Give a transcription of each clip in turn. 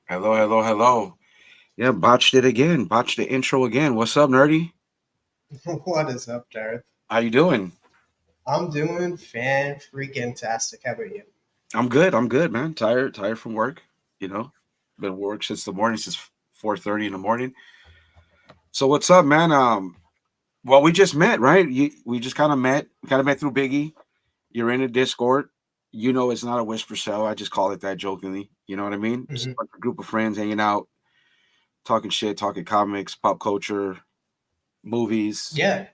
Hello, hello, hello. Yeah, botched it again. Botched the intro again. What's up, nerdy? What is up, Darth? How you doing? I'm doing fan freaking tastic. How about you? I'm good. I'm good, man. Tired from work. You know, been at work since the morning, since 4:30 in the morning. So what's up, man? Well, we just met, right? We just kind of met. We kind of met through Biggie. You're in a Discord. You know, it's not a whisper show. I just call it that jokingly. You know what I mean? Just hmm a group of friends hanging out, talking shit, talking comics, pop culture, movies. Yeah,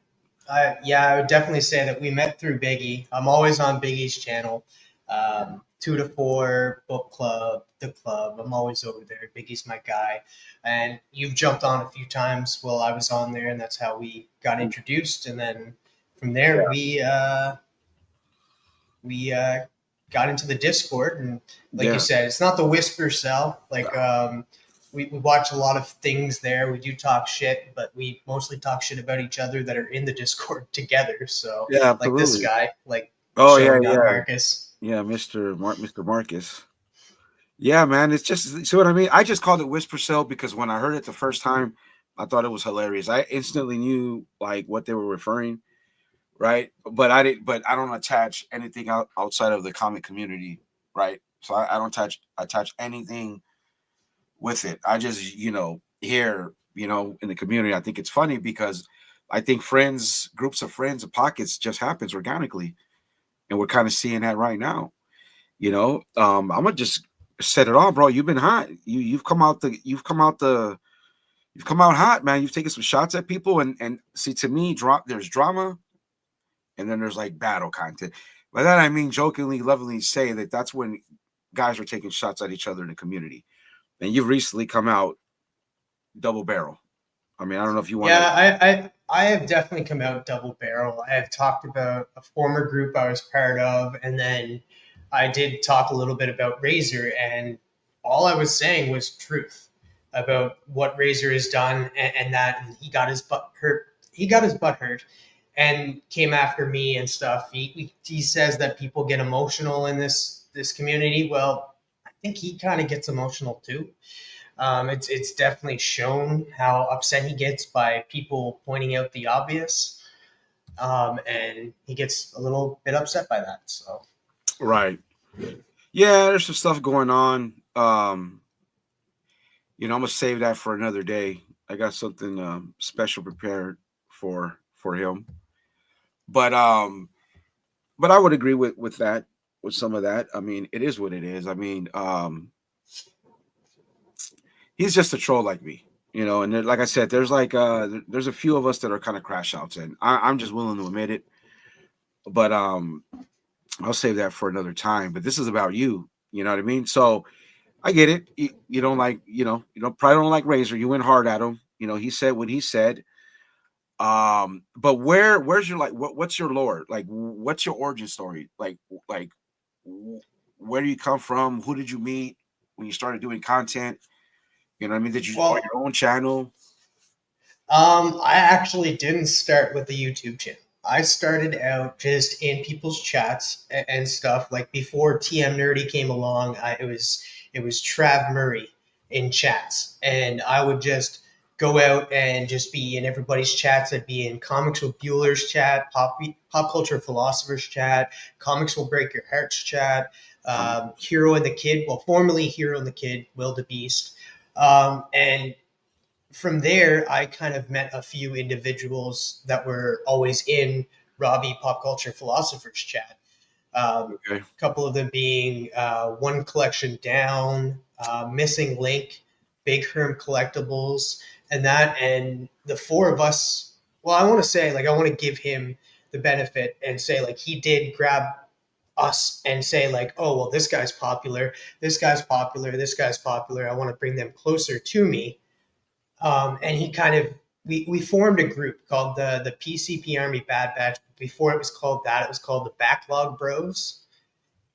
I would definitely say that we met through Biggie. I'm always on Biggie's channel. 2 to 4 book club, the club. I'm always over there. Biggie's my guy, and you've jumped on a few times while I was on there, and that's how we got introduced. And then from there, we got into the Discord, and like you Yeah, said, it's not the whisper cell. We watch a lot of things there. We do talk shit, but we mostly talk shit about each other that are in the Discord together. So, yeah, like this absolutely. guy, like Oh yeah, showing up yeah. Marcus. Yeah, Mr. Marcus. Yeah, man, it's just see what I mean. I just called it whisper cell because when I heard it the first time, I thought it was hilarious. I instantly knew like what they were referring, right? But I didn't. But I don't attach anything outside of the comic community, right? So I don't attach anything with it. I just here in the community. I think it's funny because I think friends, groups of friends, and pockets just happens organically, and we're kind of seeing that right now. I'm gonna just set it off, bro. You've been hot. You've come out hot, man. You've taken some shots at people, and see, to me, there's drama, and then there's like battle content. By that I mean jokingly, lovingly say that that's when guys are taking shots at each other in the community. And you've recently come out double barrel. I mean, I don't know if you want to. Yeah, I have definitely come out double barrel. I have talked about a former group I was part of, and then I did talk a little bit about Razor, and all I was saying was truth about what Razor has done, and that he got his butt hurt. He got his butt hurt, and came after me and stuff. He says that people get emotional in this community. Well, I think he kind of gets emotional too. It's definitely shown how upset he gets by people pointing out the obvious, and he gets a little bit upset by that. So Right. Yeah, there's some stuff going on. I'm gonna save that for another day. I got something special prepared for him. But I would agree with that, with some of that. I mean, it is what it is. I mean, he's just a troll like me, And like I said, there's a few of us that are kind of crash outs, and I'm just willing to admit it. But I'll save that for another time. But this is about you. You know what I mean? So I get it. You don't like, probably don't like Razor. You went hard at him. He said what he said. But where's your what's your lore? Like, what's your origin story? Where do you come from? Who did you meet when you started doing content? You know what I mean? Did you start well, your own channel? I actually didn't start with the YouTube channel. I started out just in people's chats and stuff. Like before TM Nerdy came along, it was Trav Murray in chats, and I would just go out and just be in everybody's chats. I'd be in Comics with Bueller's chat, Pop Culture Philosophers chat, Comics Will Break Your Hearts chat, Hero and the Kid, well, formerly Hero and the Kid, Will the Beast, and from there, I kind of met a few individuals that were always in Robbie Pop Culture Philosophers chat. Okay. A couple of them being One Collection Down, Missing Link, Big Herm Collectibles, and that. And the four of us, well, I want to say, like, I want to give him the benefit and say, like, he did grab us and say, like, oh, well, this guy's popular, this guy's popular, this guy's popular. I want to bring them closer to me, and he kind of we formed a group called the PCP Army Bad Batch. Before it was called that, it was called the Backlog Bros,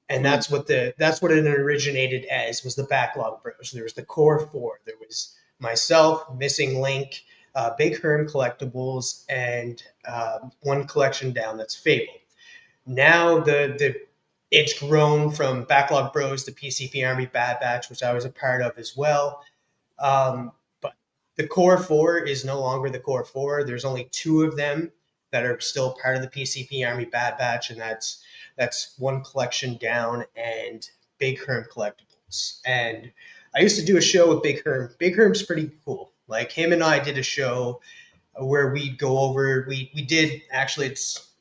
and Hmm. that's what it originated as, was the Backlog Bros. There was the core four. There was myself, Missing Link, Big Herm Collectibles, and One Collection Down, that's Fable. Now the it's grown from Backlog Bros to PCP Army Bad Batch, which I was a part of as well. But the core four is no longer the core four. There's only two of them that are still part of the PCP Army Bad Batch, and that's One Collection Down and Big Herm Collectibles. And I used to do a show with Big Herm. Big Herm's pretty cool. Like him and I did a show where we'd go over. We did actually. It's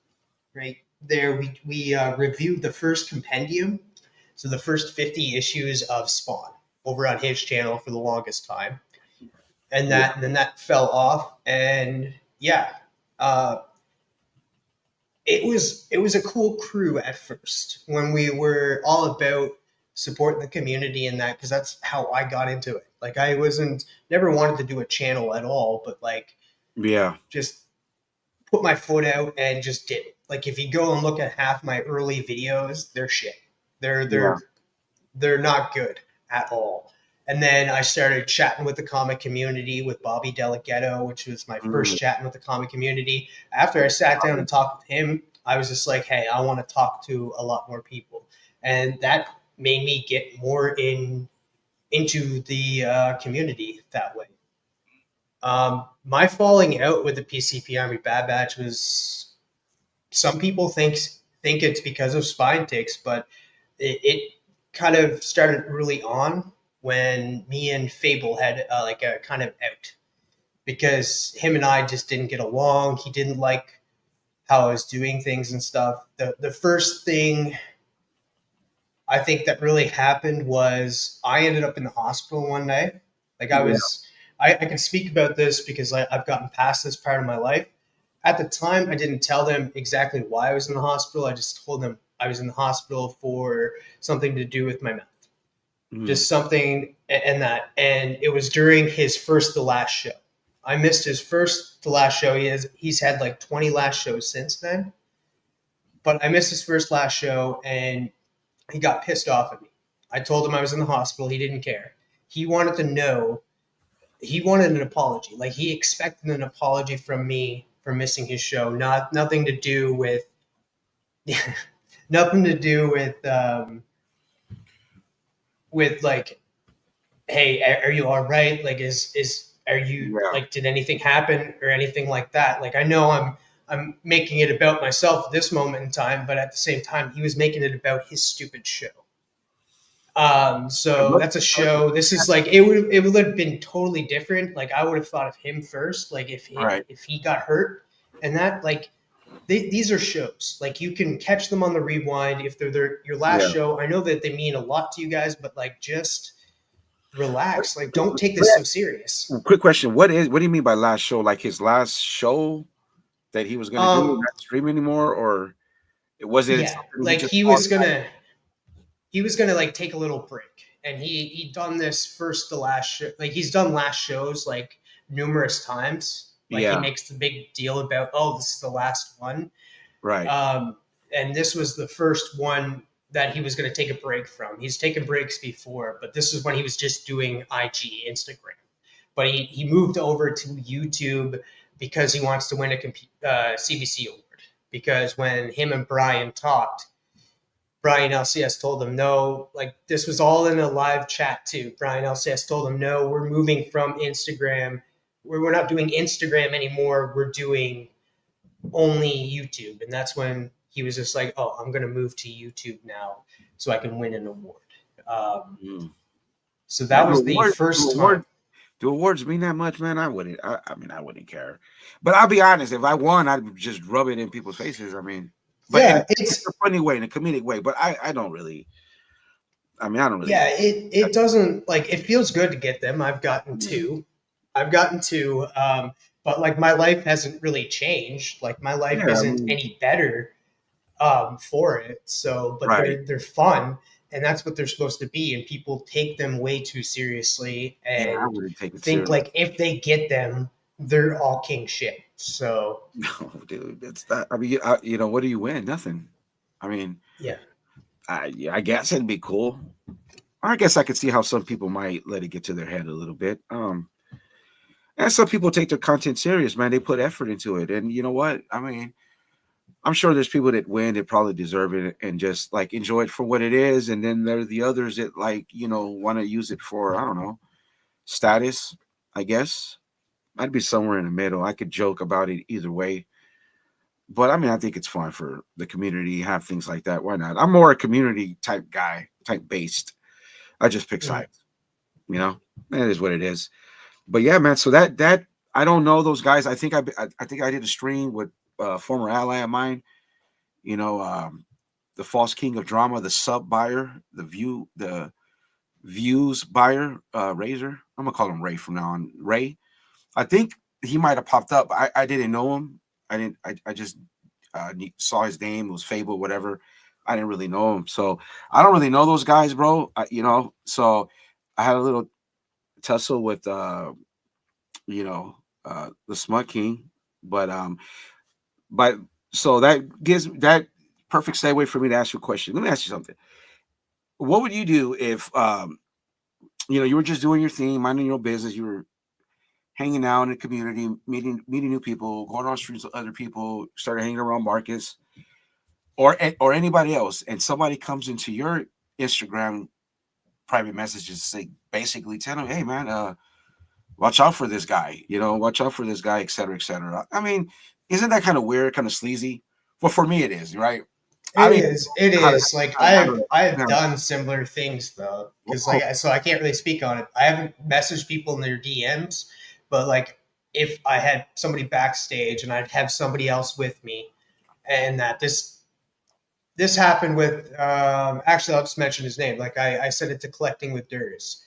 right there. We reviewed the first compendium, so the first 50 issues of Spawn over on his channel for the longest time, and then that fell off. And yeah, it was a cool crew at first when we were all about supporting the community and that, because that's how I got into it. Like I never wanted to do a channel at all, but like just put my foot out and just did it. Like if you go and look at half my early videos, they're shit. They're not good at all. And then I started chatting with the comic community with Bobby Delgado, which was my first chatting with the comic community. After I sat down and talked with him, I was just like, hey, I want to talk to a lot more people. And that made me get more into the community that way. My falling out with the PCP Army Bad Batch was, some people think it's because of Spine Ticks, but it kind of started early on when me and Fable had like a kind of out, because him and I just didn't get along. He didn't like how I was doing things and stuff. The first thing I think that really happened was I ended up in the hospital one day. Like I can speak about this because I've gotten past this part of my life. At the time, I didn't tell them exactly why I was in the hospital. I just told them I was in the hospital for something to do with my mouth. Just something and that. And it was during his first to last show. I missed his first to last show. He's had like 20 last shows since then. But I missed his first last show and he got pissed off at me. I told him I was in the hospital. He didn't care. He wanted to know. He wanted an apology. Like he expected an apology from me for missing his show. Nothing to do with with like, hey, are you all right? Like, are you like, did anything happen or anything like that? Like, I know I'm making it about myself at this moment in time, but at the same time, he was making it about his stupid show. So that's a show. This is like, it would have been totally different. Like, I would have thought of him first. Like, if he got hurt and that, like, these are shows. Like, you can catch them on the rewind if they're your last show. I know that they mean a lot to you guys, but like, just relax. Like, don't take this so serious. Quick question: What do you mean by last show? Like his last show that he was going to do, not stream anymore, or was it? Yeah, like he was gonna like take a little break, and he'd done this first to last show. Like he's done last shows like numerous times. Like he makes the big deal about, oh, this is the last one, right? And this was the first one that he was going to take a break from. He's taken breaks before, but this is when he was just doing IG, Instagram. But he moved over to YouTube because he wants to win a CBC award. Because when him and Brian talked, Brian LCS told him no. Like this was all in a live chat too. Brian LCS told him no. We're moving from Instagram. We're not doing Instagram anymore. We're doing only YouTube, and that's when he was just like, "Oh, I'm going to move to YouTube now, so I can win an award." So that was the first time. Do awards mean that much, man? I wouldn't. I mean, I wouldn't care. But I'll be honest. If I won, I'd just rub it in people's faces. I mean, but yeah, it's a funny way, in a comedic way. But I don't really. I mean, I don't really. Yeah, it doesn't like. It feels good to get them. I've gotten two. But like my life hasn't really changed. Like my life isn't any better for it. So, but they're fun, and that's what they're supposed to be. And people take them way too seriously and I wouldn't take it think like if they get them, they're all king shit. So no, dude, that's not. I mean, you know, what do you win? Nothing. I mean, I guess it'd be cool. I guess I could see how some people might let it get to their head a little bit. And some people take their content serious, man. They put effort into it. And you know what? I mean, I'm sure there's people that win that probably deserve it and just like enjoy it for what it is, and then there are the others that like want to use it for, I don't know, status. I guess I'd be somewhere in the middle. I could joke about it either way, but I mean, I think it's fun for the community have things like that. Why not? I'm more a community type guy, type based. I just pick Mm. sides. You know, it is what it is. But yeah, man. So that I don't know those guys. I think I did a stream with a former ally of mine. You know, the false king of drama, the sub buyer, the views buyer, Razor. I'm gonna call him Ray from now on. Ray. I think he might have popped up. I didn't know him. I didn't. I just saw his name. It was Fable, whatever. I didn't really know him, so I don't really know those guys, bro. So I had a little tussle with the Smut King, but but so that gives that perfect segue for me to ask you a question. Let me ask you something. What would you do if you were just doing your thing, minding your own business, you were hanging out in the community, meeting new people, going on streets with other people, started hanging around Marcus or anybody else, and somebody comes into your Instagram private messages, say basically tell them, hey man, watch out for this guy, watch out for this guy, et cetera, et cetera. I mean, isn't that kind of weird, kind of sleazy? Well, for me, it is, right? I It mean, is. It how to, is. Like how to handle I've it. done similar things though, because Oh, so I can't really speak on it. I haven't messaged people in their DMs, but like if I had somebody backstage and I'd have somebody else with me, and that this happened with actually I'll just mention his name. Like I said it to Collecting with Durs,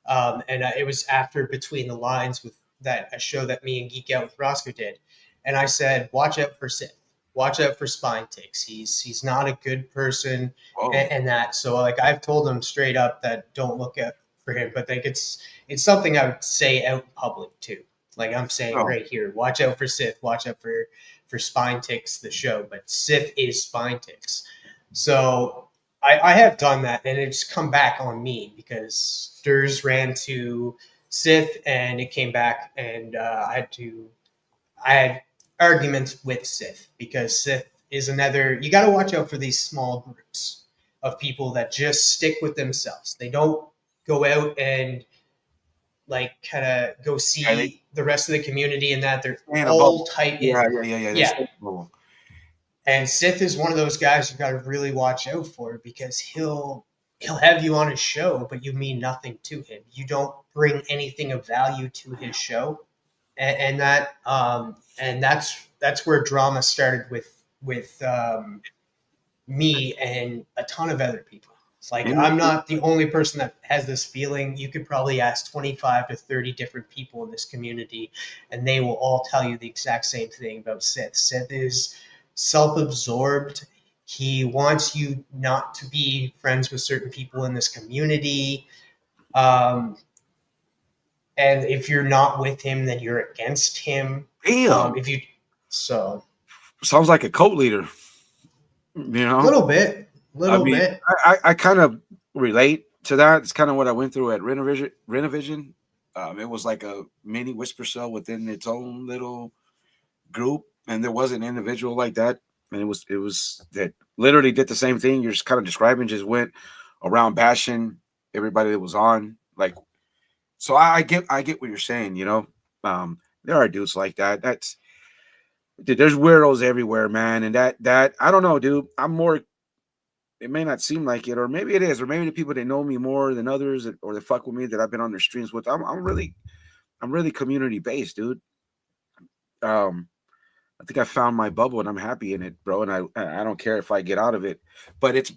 and it was after Between the Lines with that a show that me and Geek Out with Roscoe did, and I said, watch out for Sith, watch out for Spine Takes. He's not a good person, whoa. and that so like I've told him straight up that don't look out for him, but like it's something I would say out in public too. Like I'm saying No. right here, watch out for Sith, watch out for Spine Takes the show, but Sith is Spine Takes. So I have done that, and it's come back on me because Durs ran to Sith, and it came back, and I had arguments with Sith because Sith is another. You got to watch out for these small groups of people that just stick with themselves. They don't go out and like kind of go Yeah, they see the rest of the community, and that they're stay in a bubble. all tight in. Yeah. They Yeah, stay in a bubble. and Sith is one of those guys you got to really watch out for because he'll have you on his show, but you mean nothing to him. You don't bring anything of value to his show, and that's where drama started with me and a ton of other people. It's like And I'm not the only person that has this feeling. You could probably ask 25 to 30 different people in this community, and they will all tell you the exact same thing about Sith. Sith is self-absorbed. He wants you not to be friends with certain people in this community. Um, and if you're not with him, then you're against him. damn, If you so sounds like a cult leader. little bit, I little mean, bit. I kind of relate to that. It's kind of what I went through at Renovision. It was like a mini whisper cell within its own little group, and there was an individual like that, and it was that literally did the same thing you're just kind of describing. Just went around bashing everybody that was on. Like, so I get what you're saying. There are dudes like that. Dude, there's weirdos everywhere, man, and that I don't know, dude. I'm more. It may not seem like it, or maybe it is, or maybe the people that know me more than others, or that fuck with me that I've been on their streams with. I'm really community based, dude. Um, I think I found my bubble and I'm happy in it, bro. And I don't care if I get out of it, but it's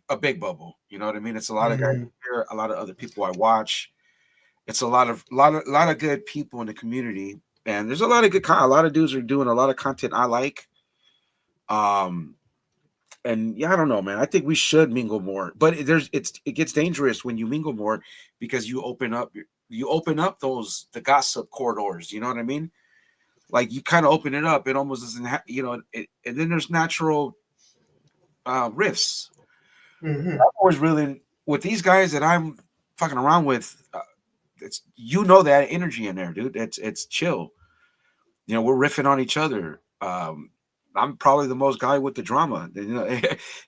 a big bubble. You know what I mean? It's a lot of guys Mhm. here, a lot of other people I watch. It's a lot of good people in the community, and there's a lot of a lot of dudes are doing a lot of content I like. Um, and yeah, I don't know, man. I think we should mingle more, but it gets dangerous when you mingle more because you open up the gossip corridors. You know what I mean? Like you kind of open it up, it almost doesn't and then there's natural rifts. Mhm. I'm always really with these guys that I'm fucking around with. It's that energy in there, dude. It's chill. We're riffing on each other. I'm probably the most guy with the drama. You know,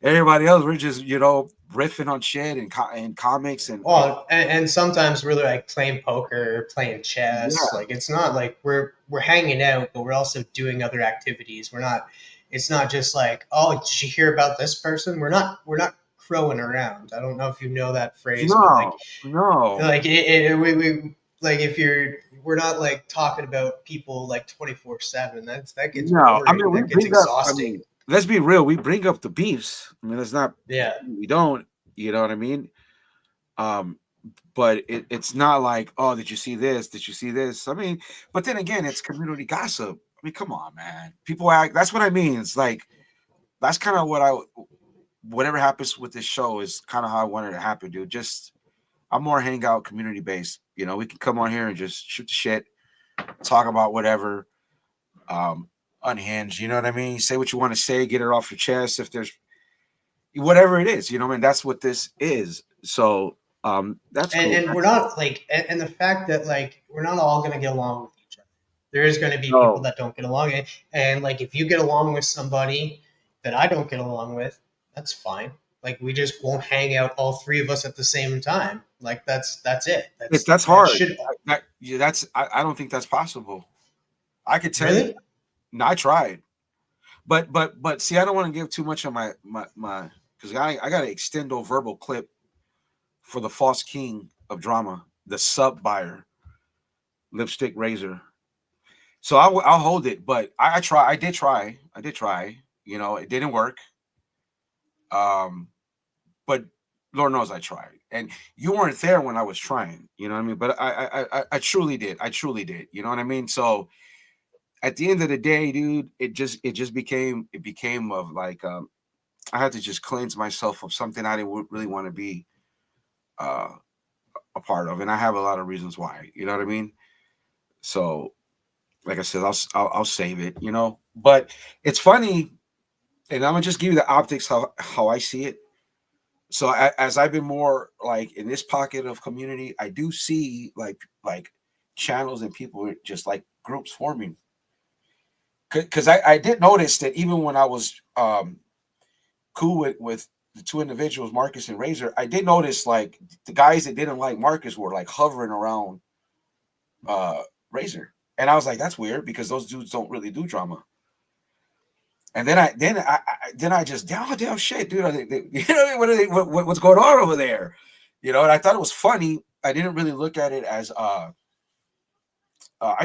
everybody else we're just riffing on shit and comics and Well, and sometimes we're like playing poker, playing chess. yeah, Like it's not like we're hanging out, but we're also doing other activities. We're not. It's not just like, oh, did you hear about this person? We're not crowing around. I don't know if you know that phrase, but no, no, we like if you're we're not like talking about people like 24/7. That gets no. I boring. mean, we That gets bring up. I exhausting. mean, let's be real. We bring up the beefs. I mean, let's not. Yeah. We don't. You know what I mean? Um, but it's not like, oh, did you see this? Did you see this? I mean, but then again, it's community gossip. I mean, come on, man. People act. That's what I mean. It's like that's kind of whatever happens with this show is kind of how I wanted it to happen, dude. Just I'm more hangout community based. We can come on here and just shoot the shit, talk about whatever, unhinged. You know what I mean? Say what you want to say, get it off your chest. If there's whatever it is, I mean, that's what this is. So that's and cool. and we're not like and the fact that like we're not all going to get along with each other. There is going to be people No, that don't get along, and like if you get along with somebody that I don't get along with, that's fine. Like we just won't hang out all three of us at the same time. Like that's it. that's That hard. should Yeah, I don't think that's possible. I could tell you. really. No, I tried, but see, I don't want to give too much of my because I got to extend a verbal clip for the false king of drama, the sub buyer, lipstick razor. So I'll hold it, but I try. I did try. I did try. It didn't work. Um, but Lord knows I tried, and you weren't there when I was trying. You know what I mean? But I truly did. I truly did. You know what I mean? So at the end of the day, dude, it became of like I had to just cleanse myself of something I didn't really want to be uh, a part of, and I have a lot of reasons why. You know what I mean? So, like I said, I'll save it. But it's funny, and I'm gonna just give you the optics how I see it. So as I've been more like in this pocket of community, I do see like channels and people just like groups forming. Because I did notice that even when I was cool with the two individuals, Marcus and Razor, I did notice like the guys that didn't like Marcus were like hovering around Razor, and I was like, that's weird because those dudes don't really do drama. And then I just damn shit, dude. What are they? What's going on over there? And I thought it was funny. I didn't really look at it as I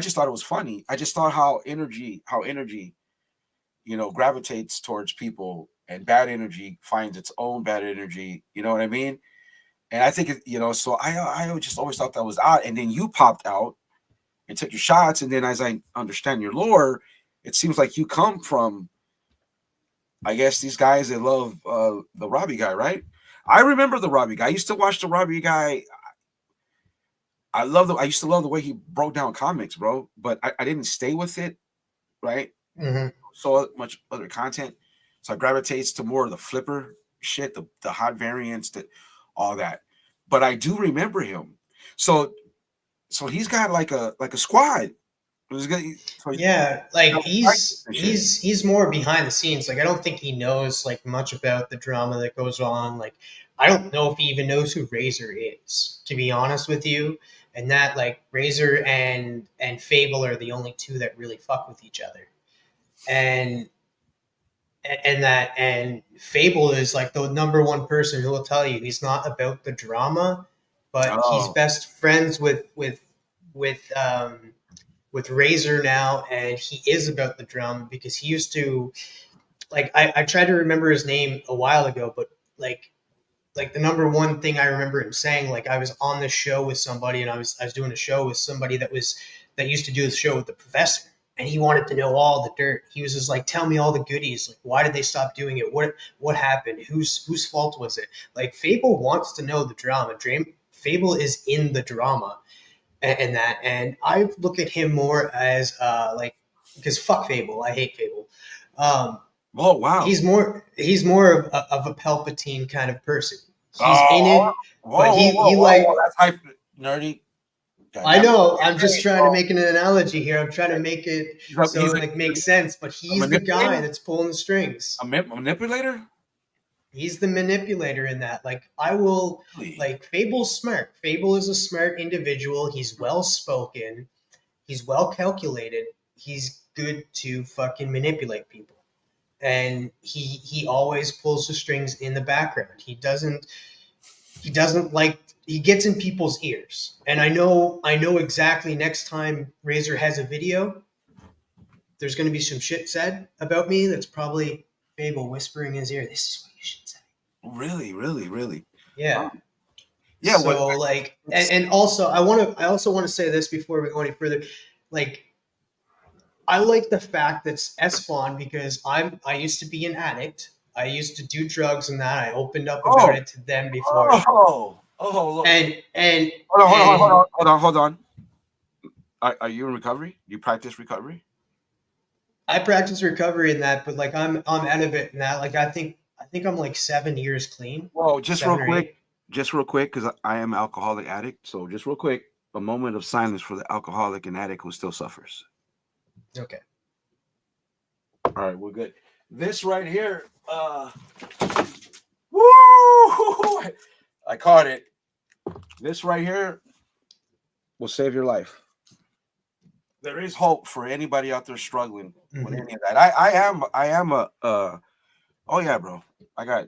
just thought it was funny. I just thought how energy gravitates towards people, and bad energy finds its own bad energy. You know what I mean? And I think so I just always thought that was odd. And then you popped out and took your shots, and then as I understand your lore, it seems like you come from, I guess, these guys that love the Robbie guy, right? I remember the Robbie guy. I used to watch the Robbie guy. I used to love the way he broke down comics, bro. But I didn't stay with it, right? Hmm. So much other content, so I gravitates to more of the flipper shit, the hot variants, all that. But I do remember him. So he's got like a squad. So Yeah, like he's and shit. he's he's more behind the scenes. Like I don't think he knows like much about the drama that goes on. Like I don't know if he even knows who Razor is, to be honest with you. And that like Razor and Fable are the only two that really fuck with each other. And and Fable is like the number one person who will tell you he's not about the drama, but he's Oh, best friends with with Razor now, and he is about the drama because he used to like I tried to remember his name a while ago, but like the number one thing I remember him saying, like I was on the show with somebody and I was doing a show with somebody that used to do the show with the professor, and he wanted to know all the dirt. He was just like, tell me all the goodies. Like, why did they stop doing it? What happened? Whose fault was it? Like Fable wants to know the drama. Fable is in the drama and that. And I look at him more as like because fuck Fable, I hate Fable. Um, oh wow. he's more of a Palpatine kind of person. He's in Oh, it, but whoa, whoa, whoa, he whoa, like whoa. That's hype, nerdy. I know. I'm just trying to make an analogy here. I'm trying to make it so He's it like makes sense. But he's the guy that's pulling the strings. A manipulator. He's the manipulator in that. Like I will, like Fable's smart. Fable is a smart individual. He's well spoken. He's well calculated. He's good to fucking manipulate people, and he always pulls the strings in the background. He doesn't like he gets in people's ears. And I know exactly next time Razor has a video, there's going to be some shit said about me that's probably Fable whispering in his ear. This is what you should say. Really. Yeah. Yeah. So like, and also I also want to say this before we go any further. Like, I like the fact that it's S-Fawn because I used to be an addict. I used to do drugs and that. I opened up about it to them before. Look. And Hold on. Are you in recovery? You practice recovery? I practice recovery in that, but like I'm out of it in that. Like I think I'm like 7 years clean. Well, just real quick, because I am an alcoholic addict. So just real quick, a moment of silence for the alcoholic and addict who still suffers. Okay. All right, we're good. This right here, woo! I caught it. This right here will save your life. There is hope for anybody out there struggling with any of that. I am a oh yeah, bro. I got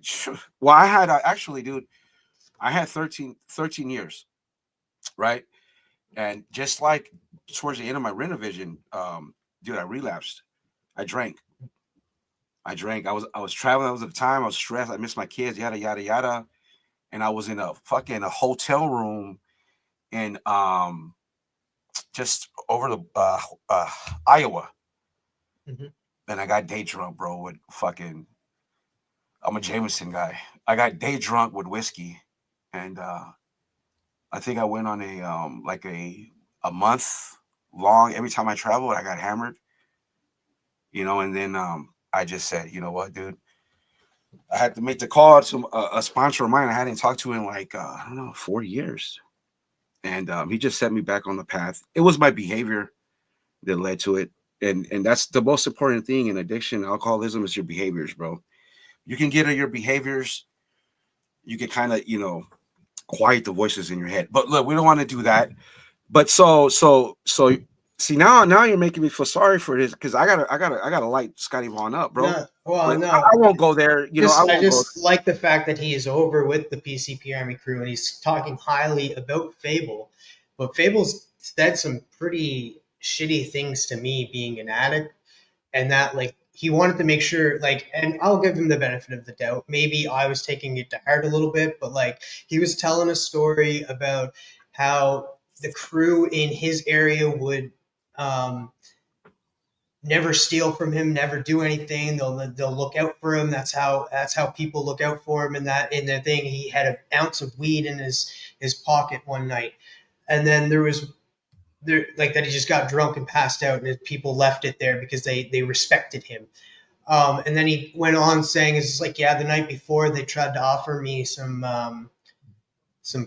well, I had actually, dude, I had 13 years, right? And just like towards the end of my Renovision, dude, I relapsed. I drank. I was traveling. I was at the time. I was stressed. I missed my kids. Yada yada yada. And I was in a hotel room in just over the Iowa. Mm-hmm. And I got day drunk, bro. With fucking, I'm a Jameson guy. I got day drunk with whiskey, and I think I went on a month long. Every time I traveled, I got hammered. And then I just said, you know what, dude? I had to make the call to a sponsor of mine I hadn't talked to in like, I don't know, 4 years. And he just set me back on the path. It was my behavior that led to it. And that's the most important thing in addiction, alcoholism, is your behaviors, bro. You can get at your behaviors. You can kind of, quiet the voices in your head. But look, we don't want to do that. But so see, now you're making me feel sorry for this, because I gotta light Scotty Vaughn up, bro. No, well, no, I won't go there. I just like the fact that he is over with the PCP Army crew and he's talking highly about Fable. But Fable's said some pretty shitty things to me being an addict, and that like he wanted to make sure, like, and I'll give him the benefit of the doubt. Maybe I was taking it to heart a little bit, but like he was telling a story about how the crew in his area would never steal from him, never do anything. They'll look out for him. That's how people look out for him. And that in the thing, he had an ounce of weed in his pocket one night, and then there like that he just got drunk and passed out, and his people left it there because they respected him. And then he went on saying, "It's like, yeah, the night before they tried to offer me some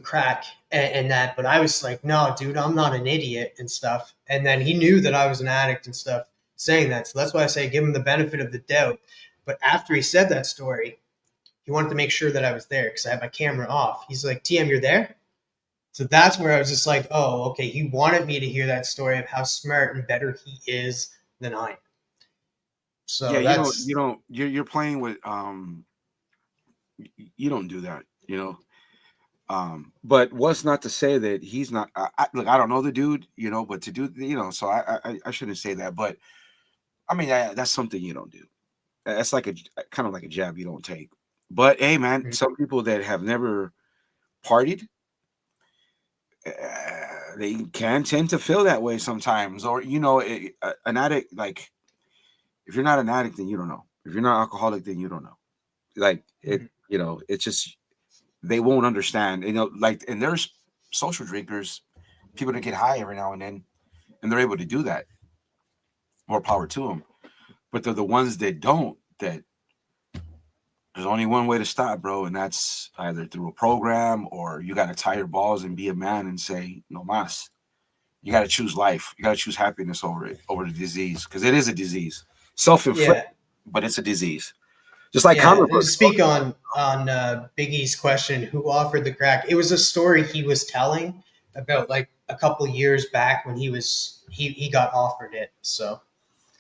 crack and that, but I was like, no, dude, I'm not an idiot and stuff." And then he knew that I was an addict and stuff, saying that. So that's why I say give him the benefit of the doubt. But after he said that story, he wanted to make sure that I was there because I had my camera off. He's like, TM, you're there? So that's where I was just like, oh, okay. He wanted me to hear that story of how smart and better he is than I am. So yeah, you're playing with you don't do that, but what's not to say that he's not. Look, I don't know the dude, but to do, so I shouldn't say that, but I mean, that's something you don't do. That's like kind of like a jab you don't take. But hey, man, some people that have never partied, they can tend to feel that way sometimes. Or an addict, like, if you're not an addict, then you don't know. If you're not alcoholic, then you don't know. Like it, it's just they won't understand. Like, and there's social drinkers, people that get high every now and then, and they're able to do that. More power to them. But they're the ones that don't. That there's only one way to stop, bro, and that's either through a program or you got to tie your balls and be a man and say no mas. You got to choose life. You got to choose happiness over the disease because it is a disease, self-inflicted, Yeah, but it's a disease. Just like yeah. comic And to books. speak on Biggie's question, who offered the crack? It was a story he was telling about like a couple years back when he got offered it. So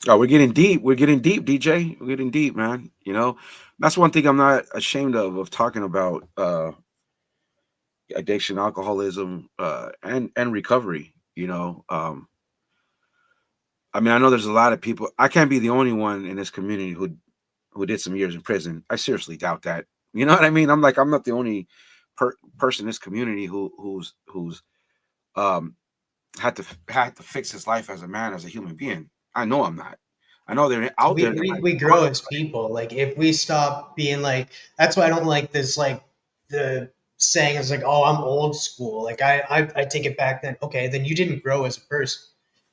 Oh, we're getting deep. We're getting deep, DJ. We're getting deep, man. That's one thing I'm not ashamed of talking about addiction, alcoholism, and recovery. I mean, I know there's a lot of people. I can't be the only one in this community who did some years in prison. I seriously doubt that. You know what I mean? I'm not the only person in this community who's um had to fix his life as a man, as a human being. I know I'm not. I know they're out there. we grow as people. Like if we stop being like, that's why I don't like this, like the saying is like, oh, I'm old school. Like I take it back then. Okay, then you didn't grow as a person.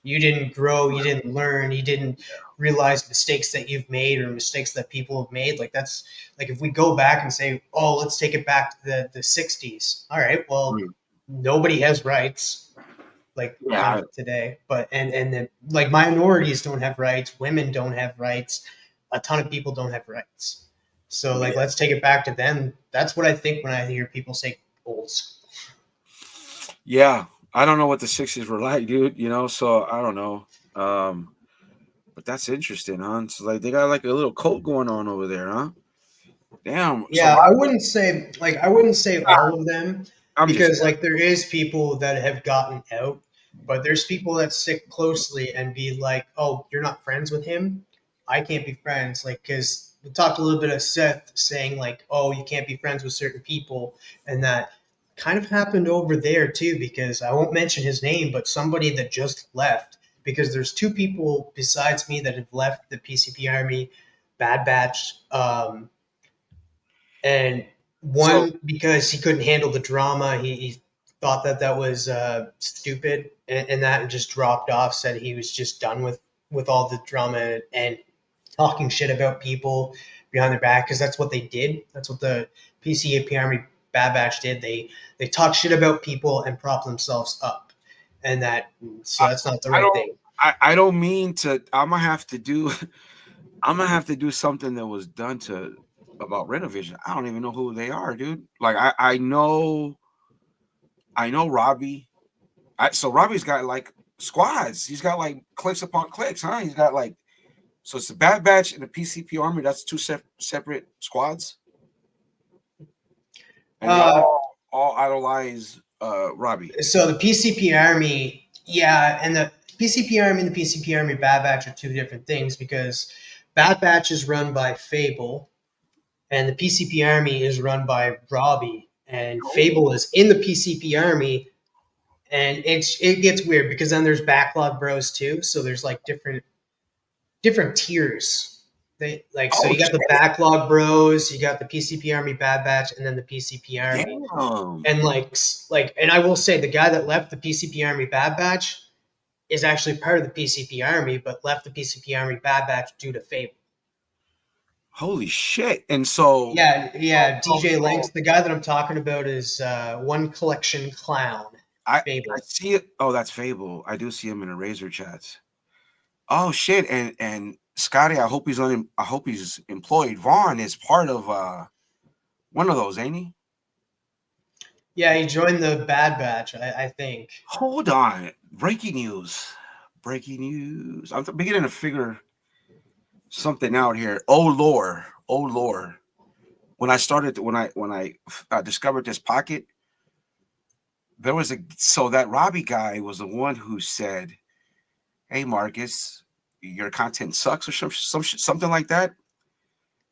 You didn't grow, you didn't learn, you didn't realize mistakes that you've made or mistakes that people have made. Like that's like if we go back and say, oh, let's take it back to the 60s. All right, well, nobody has rights like Yeah, today, but and then like minorities don't have rights, women don't have rights, a ton of people don't have rights. So like let's take it back to them. That's what I think when I hear people say old school. yeah. I don't know what the '60s were like, dude. So I don't know. But that's interesting, huh? So like they got like a little cult going on over there, huh? Damn. So Yeah, I wouldn't say all of them, I'm just because like there is people that have gotten out, but there's people that stick closely and be like, "Oh, you're not friends with him. I can't be friends." Like cuz we talked a little bit of Seth saying like, "Oh, you can't be friends with certain people," and that kind of happened over there too, because I won't mention his name, but somebody that just left, because there's two people besides me that have left the PCP Army Bad Batch, and so one because he couldn't handle the drama. He thought that that was stupid, and that just dropped off. Said he was just done with all the drama and talking shit about people behind their back, because that's what they did. That's what the PCAP Army Bad Batch did. They talk shit about people and prop themselves up, and that so I, that's not the I right don't thing. I don't mean to. I'm gonna have to do I'm gonna have to do something that was done to about Renovision. I don't even know who they are, dude. Like I know Robbie. So Robbie's got like squads. He's got like clicks upon clicks, huh? He's got like so it's the Bad Batch and the PCP Army. That's two separate squads, and they Uh, all idolize Robbie. So the PCP Army, yeah, and the PCP Army and the PCP Army Bad Batch are two different things, because Bad Batch is run by Fable, and the PCP Army is run by Robbie, and Fable is in the PCP Army, and it gets weird because then there's Backlog Bros too, so there's like different tiers. They like so Oh you got the shit! Backlog Bros, you got the PCP Army Bad Batch, and then the PCP Army. Damn. And and I will say the guy that left the PCP Army Bad Batch is actually part of the PCP Army, but left the PCP Army Bad Batch due to Fable. Holy shit! And so, Yeah. DJ so Lynx, the guy that I'm talking about is One Collection Clown, I Fable. see it. Oh, that's Fable. I do see him in the Razor chats. Oh shit! And Scotty, I hope he's employed. Vaughn is part of one of those, ain't he? Yeah, he joined the Bad Batch, I think. Hold on. Breaking news. Breaking news. I'm beginning to figure something out here. Oh lore. Oh lore. When I discovered this pocket, there was a so that Robbie guy was the one who said, "Hey Marcus, your content sucks," or something like that.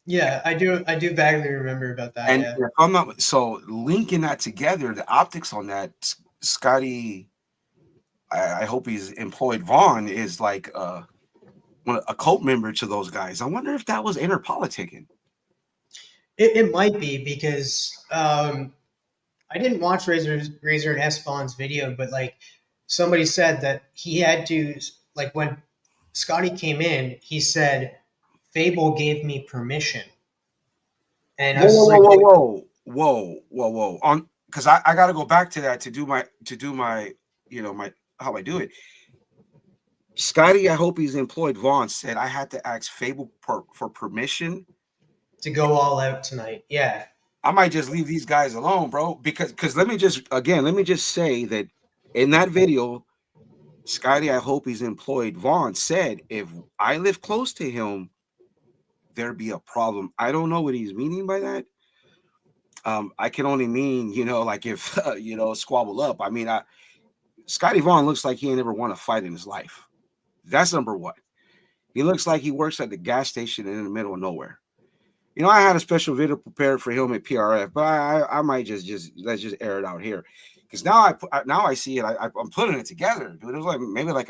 Yeah, I do vaguely remember about that. And Yeah. if I'm not so linking that together, the optics on that, Scotty, I hope he's employed. Vaughn is like a cult member to those guys. I wonder if that was inner politicking. It might be because I didn't watch Razor and Espawn's video, but like somebody said that he had to, like when Scotty came in, he said Fable gave me permission, and I Whoa, was whoa, just whoa, like, whoa, whoa, whoa, whoa, whoa. On because I got to go back to that to do my how I do it. Scotty, I hope he's employed. Vaughn said I had to ask Fable for permission. To go all out tonight. Yeah. I might just leave these guys alone, bro. Because let me just say that in that video, Scotty, I hope he's employed. Vaughn said if I live close to him, there'd be a problem. I don't know what he's meaning by that. I can only mean, like if squabble up. I mean, Scotty Vaughn looks like he ain't ever won a fight in his life. That's number one. He looks like he works at the gas station in the middle of nowhere. I had a special video prepared for him at PRF, but I might just let's just air it out here, because now I see it. I'm putting it together, dude. It was like maybe like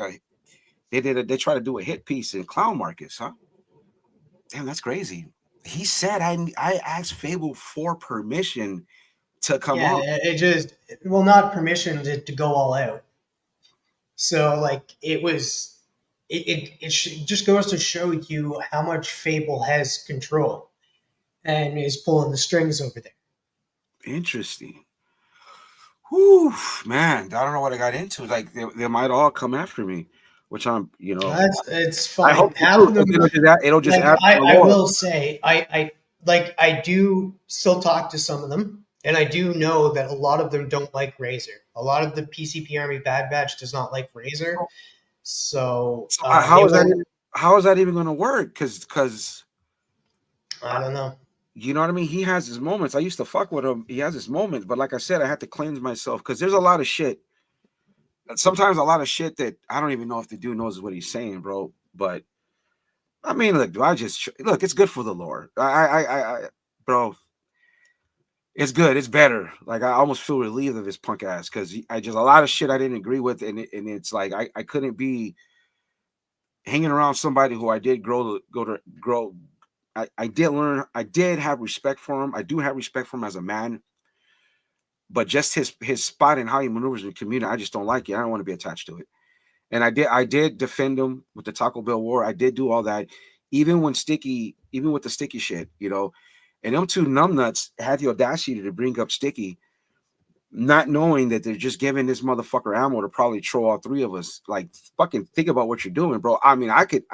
they try to do a hit piece in Clown Marcus, huh? Damn, that's crazy. He said I asked Fable for permission to come on. It just not permission to go all out. So like it just goes to show you how much Fable has control and is pulling the strings over there. Interesting. Whew, man, I don't know what I got into. Like they might all come after me, which it's fine. I hope it'll just like, I will say I do still talk to some of them, and I do know that a lot of them don't like Razor. A lot of the PCP Army Bad Batch does not like Razor. So how is that even going to work? Because I don't know. You know what I mean? He has his moments. I used to fuck with him. He has his moments, but like I said, I had to cleanse myself because there's a lot of shit. Sometimes a lot of shit that I don't even know if the dude knows what he's saying, bro. But I mean, look, it's good for the lore. Bro, it's good. It's better. Like I almost feel relieved of his punk ass because I just a lot of shit I didn't agree with, and it's like I couldn't be hanging around somebody who I did grow. I did learn. I did have respect for him. I do have respect for him as a man, but just his spot and how he maneuvers in the community, I just don't like it. I don't want to be attached to it. And I did defend him with the Taco Bell war. I did do all that, even with the Sticky shit, And them two numbnuts had the audacity to bring up Sticky, not knowing that they're just giving this motherfucker ammo to probably throw all three of us. Like, fucking think about what you're doing, bro. I mean, I could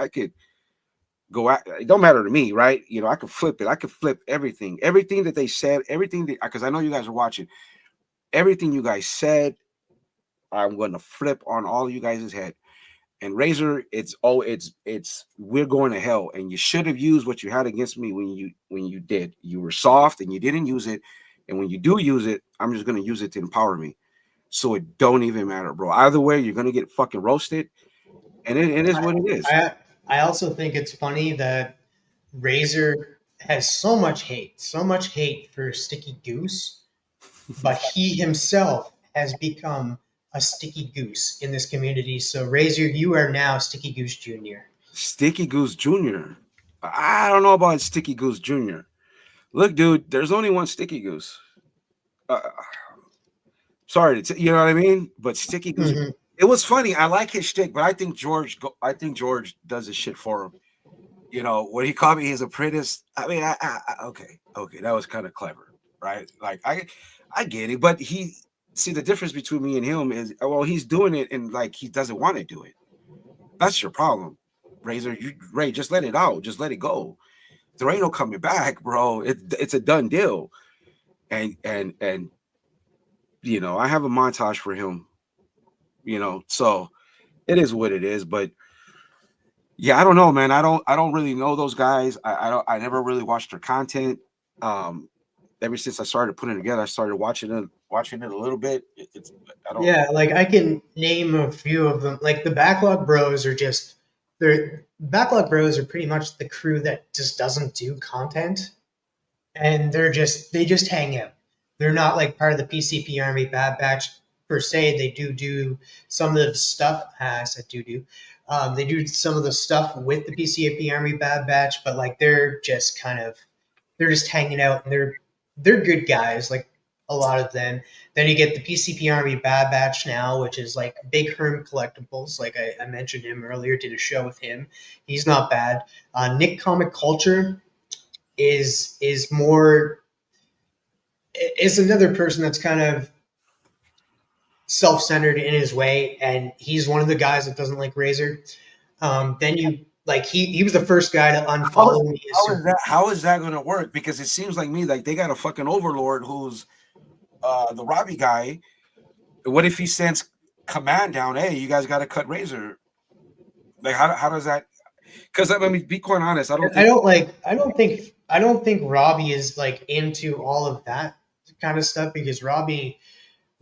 go out. It don't matter to me, right? I could flip it. I could flip everything that they said, because I know you guys are watching. Everything you guys said, I'm going to flip on all of you guys' head. And Razor, we're going to hell. And you should have used what you had against me when you did. You were soft and you didn't use it. And when you do use it, I'm just going to use it to empower me. So it don't even matter, bro. Either way, you're going to get fucking roasted. And it is what it is. I also think it's funny that Razor has so much hate for Sticky Goose, but he himself has become a Sticky Goose in this community. So Razor, you are now Sticky Goose Jr. Sticky Goose Jr. I don't know about Sticky Goose Jr. Look, dude, there's only one Sticky Goose. Sorry, you know what I mean? But Sticky Goose. Mm-hmm. It was funny. I like his shtick, but I think George does his shit for him. When he called me his apprentice. I mean, okay, that was kind of clever, right? Like I get it, but the difference between me and him is, well, he's doing it and like he doesn't want to do it. That's your problem, Razor. Ray, just let it out, just let it go. There ain't no coming back, bro. It's a done deal, and I have a montage for him. So it is what it is. But yeah, I don't know, man. I don't really know those guys. I never really watched their content. Ever since I started putting it together, I started watching it a little bit. Like I can name a few of them. Like the Backlog Bros are Backlog Bros are pretty much the crew that just doesn't do content, and they just hang out. They're not like part of the PCP Army Bad Batch per se. They do some of the stuff. I said do. They do some of the stuff with the PCP Army Bad Batch, but like they're just hanging out, and they're good guys, like a lot of them. Then you get the PCP Army Bad Batch now, which is like Big Herm Collectibles. Like I mentioned him earlier, did a show with him. He's not bad. Nick Comic Culture is another person that's kind of self-centered in his way, and he's one of the guys that doesn't like Razor. Then you like he was the first guy to How, unfollow me. how is that going to work? Because it seems like me like they got a fucking overlord who's the Robbie guy. What if he sends command down? Hey, you guys got to cut Razor. Like how does that? Because I mean, be quite honest, I don't I think. don't like. I don't think Robbie is like into all of that kind of stuff because Robbie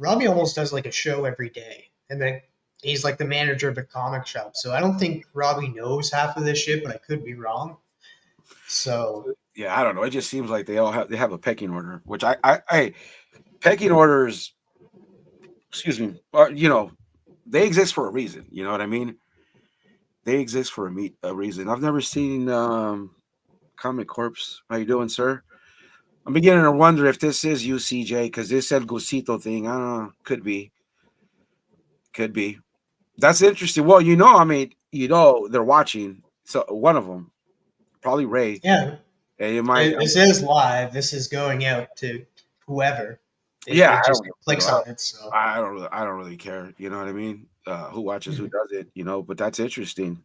almost does like a show every day, and then he's like the manager of the comic shop. So I don't think Robbie knows half of this shit, but I could be wrong. So Yeah, I don't know. It just seems like they have a pecking order, which I pecking orders. Excuse me. You know, they exist for a reason. You know what I mean? They exist for a reason. I've never seen Comic Corpse. How you doing, sir? I'm beginning to wonder if this is UCJ because this El Gusito thing. I don't know. Could be. Could be. That's interesting. Well, I mean, they're watching. So one of them, probably Ray, yeah, and you might. this is live. This is going out to whoever Yeah, it I just don't. clicks on it. So I don't really care. You know what I mean? Who watches? Who Mhm. does it? But that's interesting.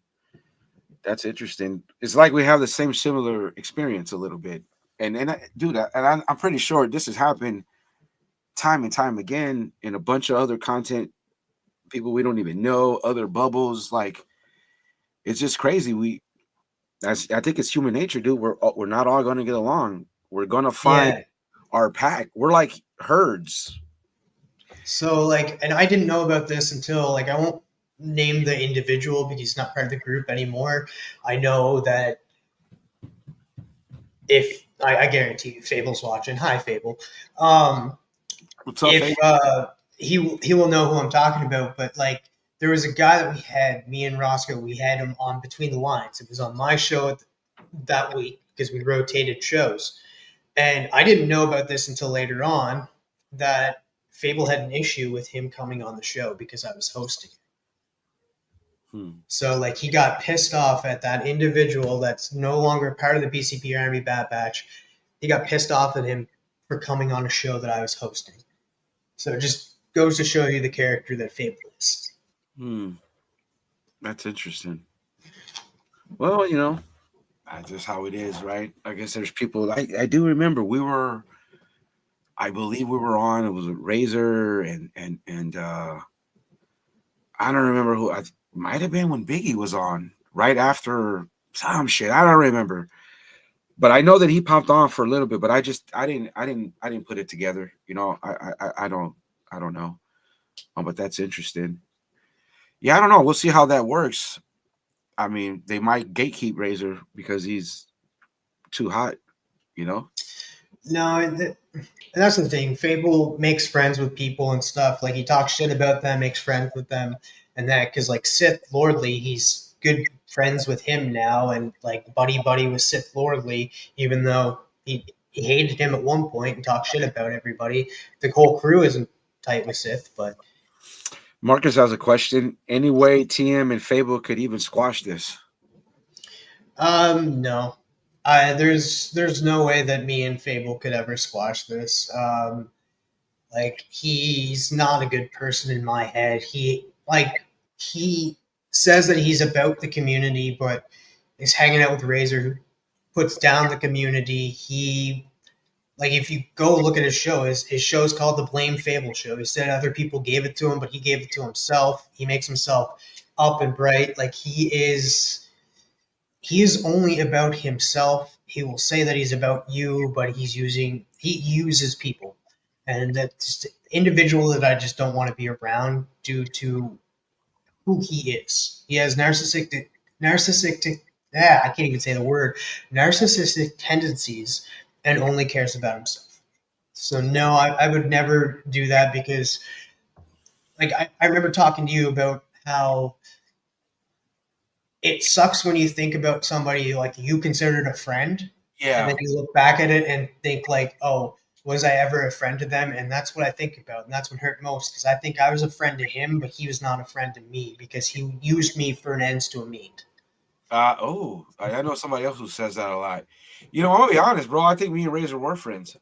That's interesting. It's like we have the same similar experience a little bit. And I do that, and I'm pretty sure this has happened time and time again in a bunch of other content people we don't even know, other bubbles. Like it's just crazy. I think it's human nature, dude. We're not all going to get along. We're going to find yeah. our pack. We're like herds. So like, and I didn't know about this until like I won't name the individual because he's not part of the group anymore. I know that if I guarantee you, Fable's watching. Hi, Fable. Um, What's up, if Faye? he will know who I'm talking about. But like, there was a guy that we had, me and Roscoe, we had him on Between the Lines. It was on my show that week because we rotated shows, and I didn't know about this until later on that Fable had an issue with him coming on the show because I was hosting. Hmm. So like he got pissed off at that individual that's no longer part of the BCP Army Bad Batch. He got pissed off at him for coming on a show that I was hosting. So it just goes to show you the character that Fable is. Hmm. That's interesting. Well, that's just how it is, right? I guess there's people. I do remember I believe we were on. It was a Razor and I don't remember who. I might have been when Biggie was on right after some shit. I don't remember, but I know that he popped on for a little bit. But I didn't put it together. I don't know. But that's interesting. Yeah, I don't know. We'll see how that works. I mean, they might gatekeep Razor because he's too hot. You know. No, and that's the thing. Fable makes friends with people and stuff. Like he talks shit about them, makes friends with them, and that because like Sith Lordly, he's good friends with him now, and like buddy with Sith Lordly, even though he hated him at one point and talked shit about everybody. The whole crew isn't tight with Sith, but Marcus has a question. Any way TM and Fable could even squash this? no. There's no way that me and Fable could ever squash this. Like he's not a good person in my head. He says that he's about the community, but he's hanging out with Razor, who puts down the community. He like if you go look at his show, his show is called the Blame Fable Show. He said other people gave it to him, but he gave it to himself. He makes himself up and bright. Like he is only about himself. He will say that he's about you, but he uses people, and that's an individual that I just don't want to be around due to who he is. He has narcissistic. Yeah, I can't even say the word narcissistic tendencies, and only cares about himself. So no, I would never do that because, like, I remember talking to you about how it sucks when you think about somebody like you considered a friend, and then Yeah. you look back at it and think like, oh, was I ever a friend to them? And that's what I think about, and that's what hurt most because I think I was a friend to him, but he was not a friend to me because he used me for an ends to a means. I know somebody else who says that a lot. I'm gonna be honest, bro. I think me and Razor were friends.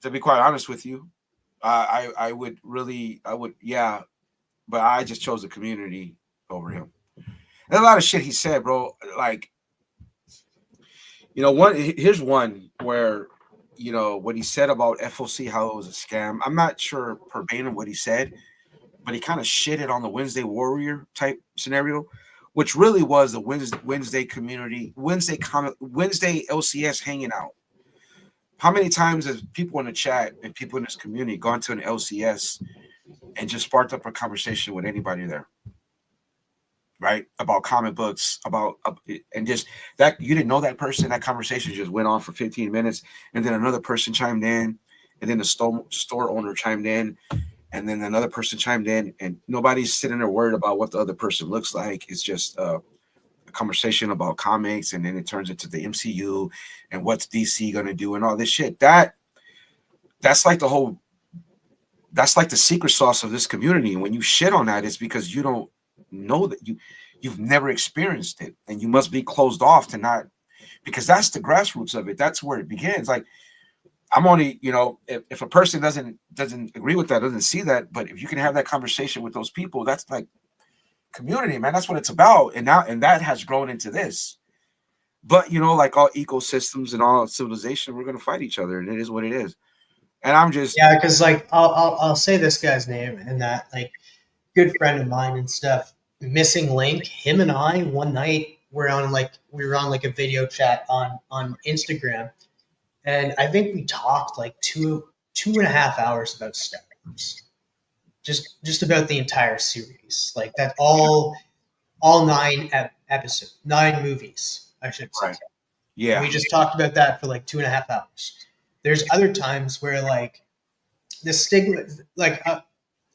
To be quite honest with you, I would really, I would, yeah, but I just chose the community over him. There's a lot of shit he said, bro. Like, here's one where, what he said about FOC, how it was a scam. I'm not sure verbatim what he said, but he kind of shitted on the Wednesday Warrior type scenario, which really was the Wednesday community, Wednesday LCS hanging out. How many times has people in the chat and people in this community gone to an LCS and just sparked up a conversation with anybody there, right? About comic books, and just that you didn't know that person. That conversation just went on for 15 minutes, and then another person chimed in, and then the store owner chimed in, and then another person chimed in, and nobody's sitting there worried about what the other person looks like. It's just a conversation about comics, and then it turns into the MCU and what's DC gonna do and all this shit. That's like the whole. That's like the secret sauce of this community. And when you shit on that, it's because you don't know that you've never experienced it, and you must be closed off to not, because that's the grassroots of it. That's where it begins. Like, I'm only, if a person doesn't agree with that, doesn't see that, but if you can have that conversation with those people, that's like community, man. That's what it's about. And that has grown into this. But like all ecosystems and all civilization, we're gonna fight each other, and it is what it is. And I'm just Yeah, because like I'll say this guy's name, and that like good friend of mine and stuff, Missing Link. Him and I one night we were on like a video chat on Instagram, and I think we talked like two and a half hours about Star Wars, just about the entire series, like that all episodes, 9 movies, I should say. right. Yeah. We just talked about that for like 2.5 hours. There's other times where like the stigma, like I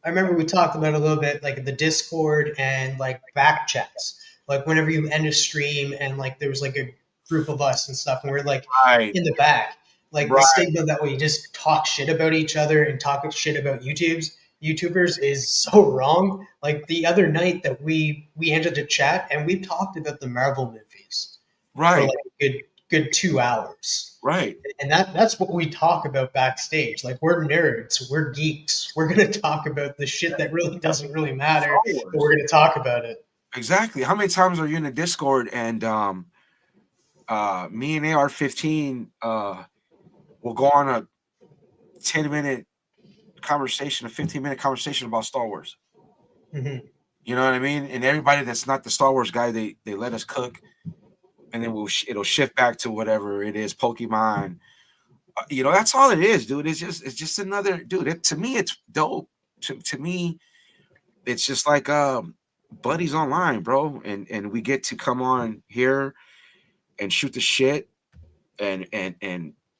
remember we talked about it a little bit, like the Discord and like back chats. Like whenever you end a stream and like there was like a group of us and stuff, and we're like Right. in the back, like the Right. stigma that we just talk shit about each other and talk shit about YouTubers is so wrong. Like the other night that we entered a chat and we talked about the Marvel movies for Right. like a good 2 hours. Right. And that's what we talk about backstage. Like we're nerds, we're geeks. We're gonna talk about the shit that really doesn't really matter, Star but Wars. we're gonna talk about it. Exactly. How many times are you in the Discord and me and AR-15 will go on a 10-minute conversation, a 15-minute conversation about Star Wars. Hmm. You know what I mean? And everybody that's not the Star Wars guy, they let us cook, and then it'll shift back to whatever it is, Pokemon. That's all it is, dude. It's just another dude. To me, it's dope. To me, it's just like buddies online, bro. And we get to come on here and shoot the shit and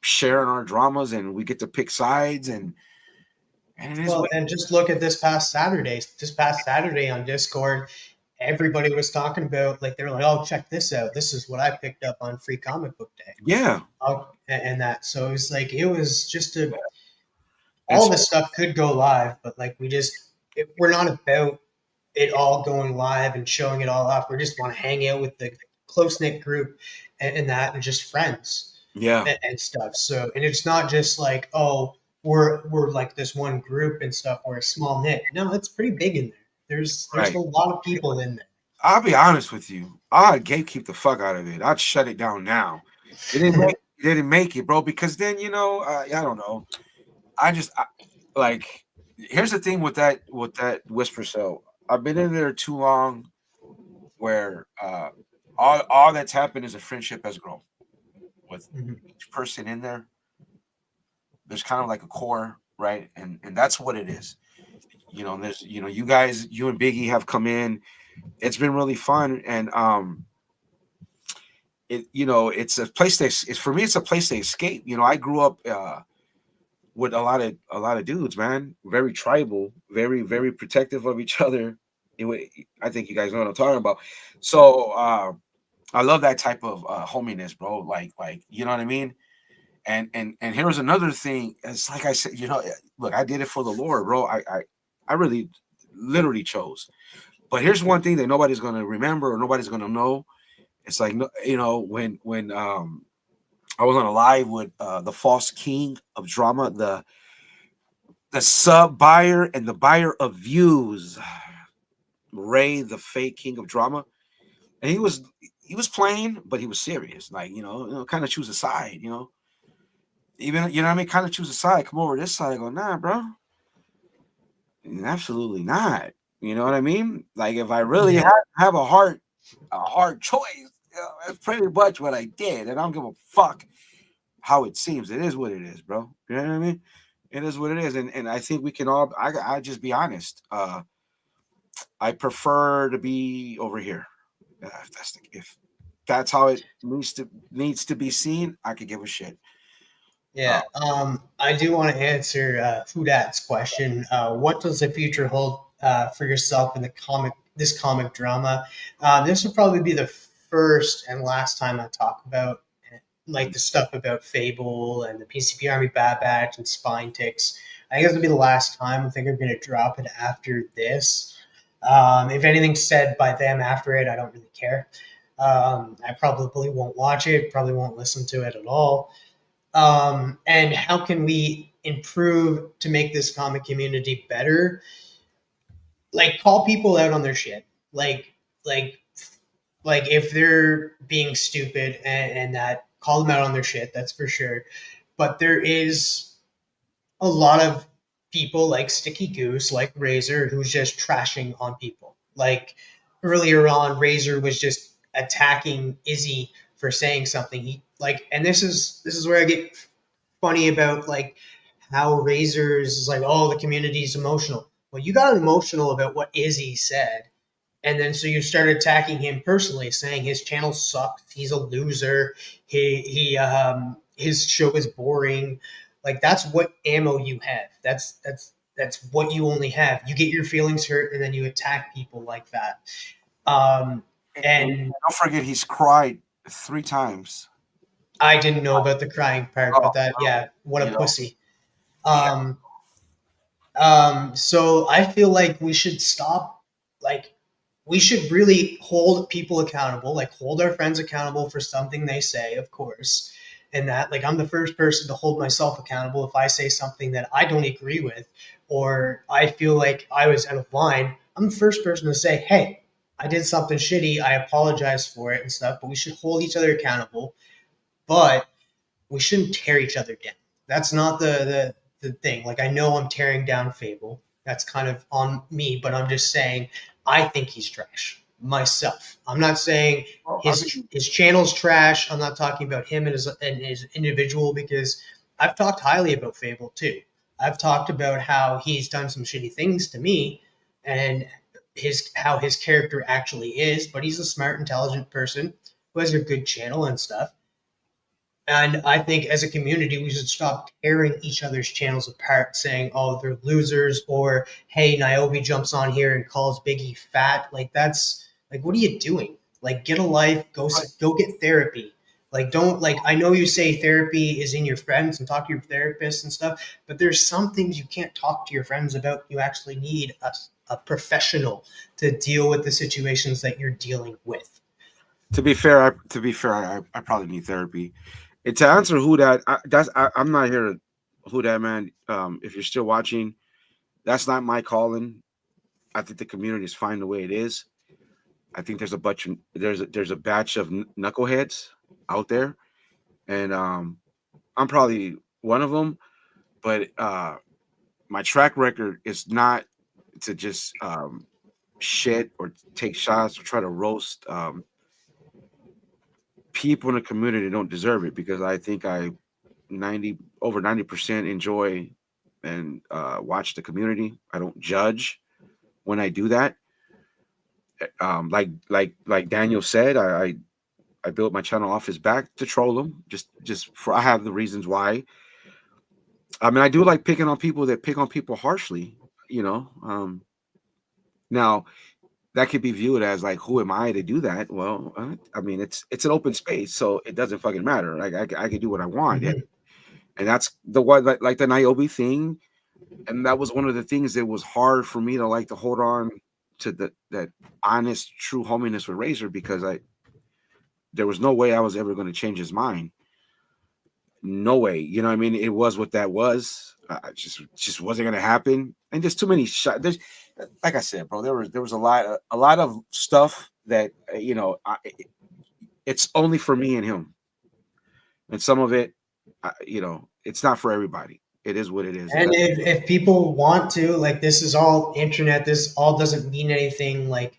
sharing our dramas, and we get to pick sides, and it is Well, what. and just look at this past Saturday. This past Saturday on Discord, everybody was talking about like they were like, "Oh, check this out. This is what I picked up on Free Comic Book Day." Yeah. Oh, and that. So it was just a And all so, this stuff could go live, but like we're not about it all going live and showing it all off. We just want to hang out with the close knit group and that and just friends yeah. and stuff. So and it's not just like we're like this one group and stuff. We're a small knit. No, it's pretty big in there. There's a Right. lot of people in there. I'll be honest with you. I'd gatekeep the fuck out of it. I'd shut it down now. It didn't make it, bro. Because then I don't know. Like, here's the thing with that whisper cell. I've been in there too long, where all that's happened is a friendship has grown with Mhm. each person in there. There's kind of like a core, right? And that's what it is. There's you and Biggie have come in. It's been really fun, and it's a place for me. It's a place to escape. I grew up with a lot of dudes, man. Very tribal, very very protective of each other. I think you guys know what I'm talking about. So I love that type of hominess, bro. Like you know what I mean. And here's another thing. It's like I said, look, I did it for the Lord, bro. I really, literally chose. But here's one thing that nobody's gonna remember or nobody's gonna know. It's like, when I was on a live with the false king of drama, the the sub buyer and the buyer of views. Ray, the fake king of drama, and he was playing, but he was serious. Like kind of choose a side. Even what I mean, kind of choose a side. Come over this side. I go, nah, bro, absolutely not. You know what I mean? Like if I really Yeah. have a hard choice, that's pretty much what I did, and I don't give a fuck how it seems. It is what it is, bro. You know what I mean? It is what it is, and I think we can all. I just be honest. I prefer to be over here. If that's how it needs to be seen, I could give a shit. Uh, Yeah. I do want to answer Hudat's question. What does the future hold for yourself in this comic drama? This will probably be the first and last time I talk about like the stuff about Fable and the PCP Army Bad Batch and Spine Ticks. I think this will be the last time. I think I'm going to drop it after this. If anything's said by them after it, I don't really care. I probably won't watch it, probably won't listen to it at all. And how can we improve to make this comic community better? Like call people out on their shit. Like like if they're being stupid and that call them out on their shit. That's for sure. But there is a lot of people like Sticky Goose, like Razor, who's just trashing on people. Like earlier on, Razor was just attacking Izzy for saying something. He like, and this is where I get funny about like how Razors is like, oh, the community's emotional. Well, you got emotional about what Izzy said, and then so you started attacking him personally, saying his channel sucks, he's a loser, his show is boring. Like that's what ammo you have. That's what you only have. You get your feelings hurt, and then you attack people like that. Um, and and don't forget, he's cried 3 times. I didn't know about the crying part, Oh, but that yeah, what a you know, pussy. yeah. Um, so I feel like we should stop, like, we should really hold people accountable, like hold our friends accountable for something they say, of course. And that, like, I'm the first person to hold myself accountable if I say something that I don't agree with, or I feel like I was out of line. I'm the first person to say, hey, I did something shitty. I apologize for it and stuff, but we should hold each other accountable. But we shouldn't tear each other down. That's not the thing. Like I know I'm tearing down Fable. That's kind of on me, but I'm just saying I think he's trash myself. I'm not saying Well, I mean, his channel's trash. I'm not talking about him and his individual because I've talked highly about Fable too. I've talked about how he's done some shitty things to me and his how his character actually is, but he's a smart, intelligent person who has a good channel and stuff. And I think as a community, we should stop tearing each other's channels apart, saying, oh, they're losers, or hey, Niobe jumps on here and calls Biggie fat. Like, that's like, what are you doing? Like, get a life, go get therapy. Like, don't, like, I know you say therapy is in your friends and talk to your therapist and stuff, but there's some things you can't talk to your friends about. You actually need a professional to deal with the situations that you're dealing with. to be fair, I probably need therapy. And to answer who that, I'm not here to who that man. If you're still watching, that's not my calling. I think the community is fine the way it is. I think there's a batch of knuckleheads out there, and I'm probably one of them. But my track record is not to just shit or take shots or try to roast people in the community that don't deserve it, because I think I 90% enjoy and watch the community. I don't judge when I do that. Like Daniel said, I built my channel off his back to troll him. Just for I have the reasons why. I mean, I do like picking on people that pick on people harshly. You know, now that could be viewed as like, who am I to do that? Well, I mean, it's an open space, so it doesn't fucking matter. Like I can do what I want, Mhm. and that's the one like the Niobe thing, and that was one of the things that was hard for me to like to hold on to that honest, true hominess with Razor, because there was no way I was ever going to change his mind. No way. You know what I mean? It was what that was. just wasn't gonna happen, and just too many shots. There's, like I said, bro, there was a lot of stuff that it's only for me and him, and some of it, it's not for everybody. It is what it is, and And that's if people want to, like, this is all internet. This all doesn't mean anything. Like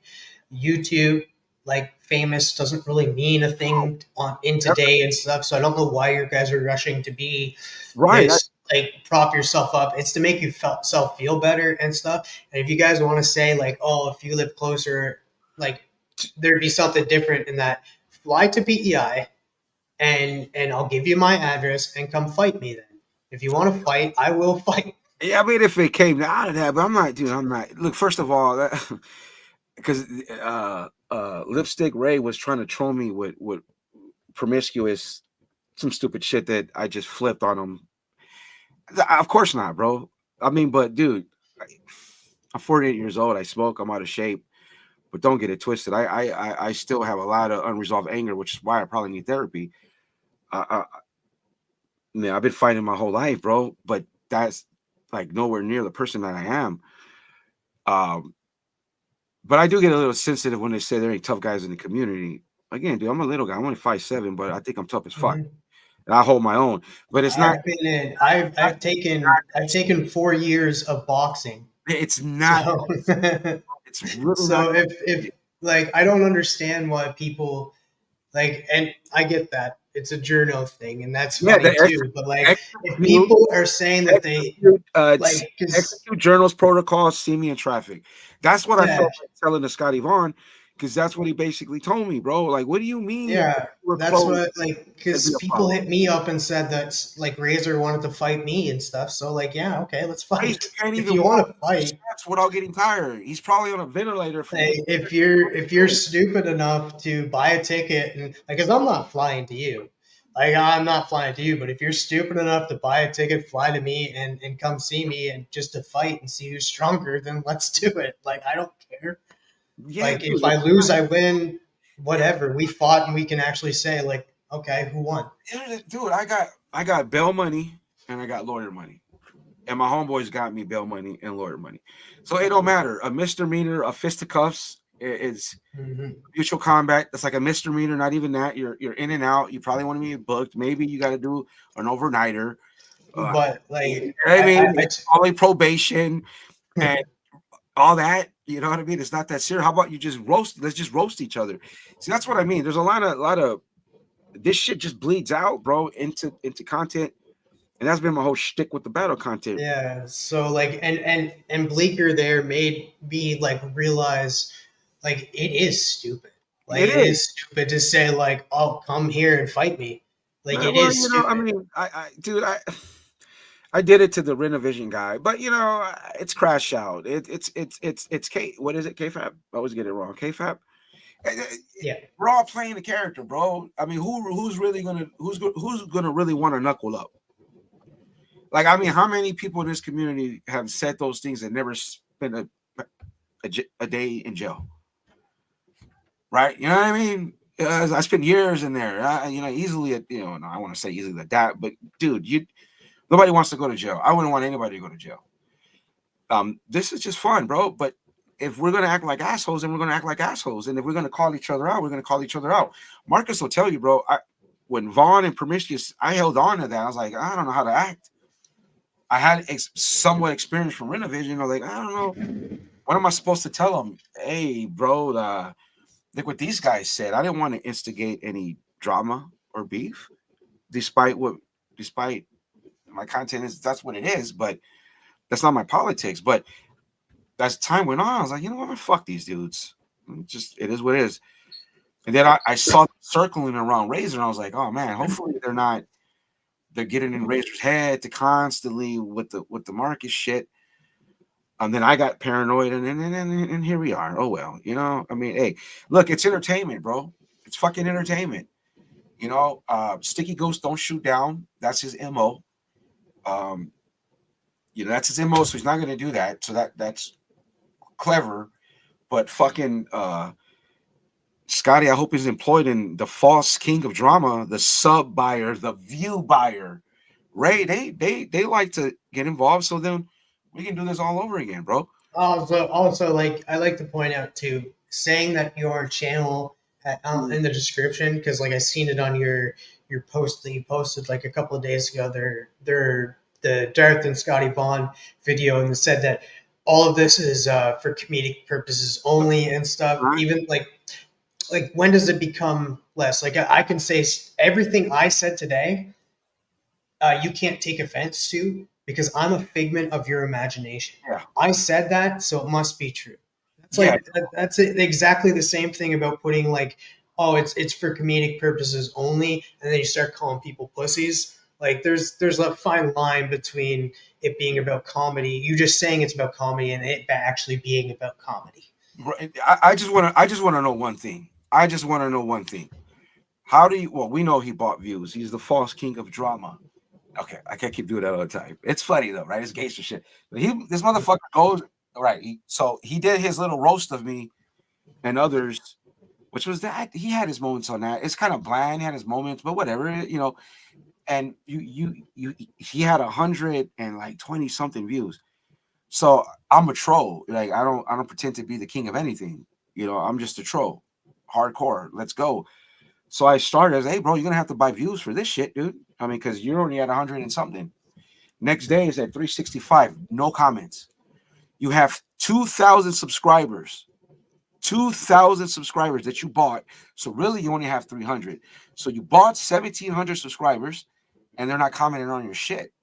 YouTube, like famous doesn't really mean a thing on in today and stuff. So I don't know why you guys are rushing to be right. this, like, prop yourself up. It's to make you self feel better and stuff. And if you guys want to say like, oh, if you live closer, like there'd be something different in that. Fly to PEI and I'll give you my address and come fight me then. If you want to fight, I will fight. Yeah, I mean, if it came out of that, but I'm not, dude. I'm not. Look, first of all, that because Lipstick Ray was trying to troll me with promiscuous, some stupid shit that I just flipped on him. Of course not, bro. I mean, but dude, I'm 48 years old. I smoke. I'm out of shape. But don't get it twisted. I still have a lot of unresolved anger, which is why I probably need therapy. Yeah, I've been fighting my whole life, bro. But that's like nowhere near the person that I am. Um, but I do get a little sensitive when they say there ain't tough guys in the community. Again, dude, I'm a little guy. I'm only 5'7", but I think I'm tough as fuck, Mhm. and I hold my own. But it's not. I've been in. I've taken 4 years of boxing. It's not. So It's really not. so if like I don't understand why people like, and I get that it's a journo thing and that's Yeah, funny too. But like if execute, people are saying that they execute, like, because execute journals protocol. See me in traffic. That's what I yeah, felt like telling to Scotty Vaughn, because that's what he basically told me, bro. Like, what do you mean yeah, we're that's close what, like, and be because a people follow? hit me up and said that like Razor wanted to fight me and stuff. So like, yeah, okay, let's Razor fight. can't If even you walk want to fight, steps without getting tired. He's probably on a ventilator from like, getting. if you're stupid enough to buy a ticket and like, because I'm not flying to you. Like I'm not flying to you, but if you're stupid enough to buy a ticket, fly to me and come see me and just to fight and see who's stronger, then let's do it. Like I don't care. Yeah, Like dude. if I lose, I win. Whatever. We fought and we can actually say like, okay, who won? Dude, I got bail money and I got lawyer money. And my homeboys got me bail money and lawyer money. So it don't matter. A misdemeanor, a fisticuffs is Hmm. mutual combat. That's like a misdemeanor, not even that. You're in and out. You probably want to be booked. Maybe you got to do an overnighter. Uh, But you know like, what I I, mean? I, It's probably probation and all that. You know what I mean? It's not that serious. How about you just roast? Let's just roast each other. See, that's what I mean. There's a lot of this shit just bleeds out, bro, into content, and that's been my whole shtick with the battle content. yeah. So like, and Bleeker there made me like realize like it is stupid. Like It it is. is stupid to say like, "Oh, come here and fight me." Like it Well, is I stupid. mean, dude, I did it to the Renovision guy, but it's crash out. It's K. What is it? KFAB. I always get it wrong. KFAB. Yeah. We're all playing the character, bro. I mean, who's gonna really want to knuckle up? Like, I mean, how many people in this community have said those things and never spent a day in jail? Right? You know what I mean? I spent years in there. Easily. No, I want to say easily like that, but dude, nobody wants to go to jail. I wouldn't want anybody to go to jail. This is just fun, bro. But if we're gonna act like assholes, then we're gonna act like assholes. And if we're gonna call each other out, we're gonna call each other out. Marcus will tell you, bro. When Vaughn and Promiscuous, I held on to that. I was like, I don't know how to act. I had somewhat experience from Renovision. I was like, I don't know. What am I supposed to tell them? Hey, bro, look what these guys said. I didn't want to instigate any drama or beef, despite my content is. That's what it is. But that's not my politics. But as time went on, I was like, you know what? Fuck these dudes. It is what it is. And then I saw them circling around Razor, and I was like, oh man, hopefully they're getting in Razor's head to constantly with the Marcus shit. And then I got paranoid, and here we are. Oh well, I mean, hey, look, it's entertainment, bro. It's fucking entertainment. Sticky Ghost don't shoot down. That's his MO. Um, that's his MO, so he's not gonna do that. So that's clever. But fucking Scotty, I hope he's employed in the false king of drama, the sub buyer, the view buyer, Ray, they like to get involved, so then we can do this all over again, bro. Also, like I like to point out too, saying that your channel Mm. in the description, because like I seen it on your post that you posted like a couple of days ago. They're the Darth and Scotty Vaughn video, and it said that all of this is for comedic purposes only and stuff. Right? Even like when does it become less? Like I can say everything I said today, you can't take offense to because I'm a figment of your imagination. Yeah, I said that, so it must be true. That's yeah. like that's exactly the same thing about putting like, oh, it's for comedic purposes only, and then you start calling people pussies. Like there's a fine line between it being about comedy, you just saying it's about comedy, and it actually being about comedy. Right. I just want to know one thing. I just want to know one thing. How do you? Well, we know he bought views. He's the false king of drama. Okay, I can't keep doing that all the time. It's funny though, right? It's gangster shit. But this motherfucker goes right. So he did his little roast of me and others, which was that he had his moments on that. It's kind of bland. He had his moments, but whatever, you know. And he had 120 something views. So I'm a troll. Like I don't pretend to be the king of anything. You know, I'm just a troll, hardcore. Let's go. So I started as, hey, bro, you're gonna have to buy views for this shit, dude. I mean, because you're only at 100 and something. Next day is at 365, no comments. You have 2,000 subscribers, 2,000 subscribers that you bought. So really, you only have 300. So you bought 1,700 subscribers, and they're not commenting on your shit,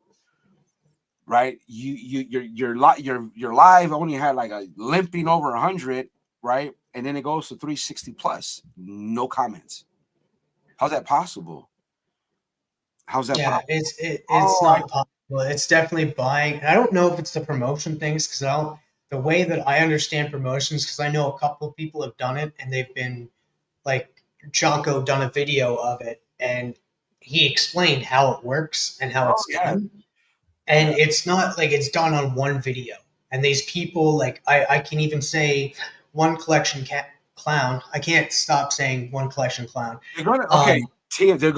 right? Your live only had like a limping over 100, right? And then it goes to 360 plus, no comments. How's that possible? How's that Yeah, possible? it's Oh, not possible. It's definitely buying. And I don't know if it's the promotion things because I don't. The way that I understand promotions, because I know a couple of people have done it and they've been like Jonko done a video of it and he explained how it works and how oh it's yeah, done. And yeah. it's not like it's done on one video. And these people, like I can even say one collection clown. I can't stop saying one collection clown. They're gonna okay, Um, Tia, they're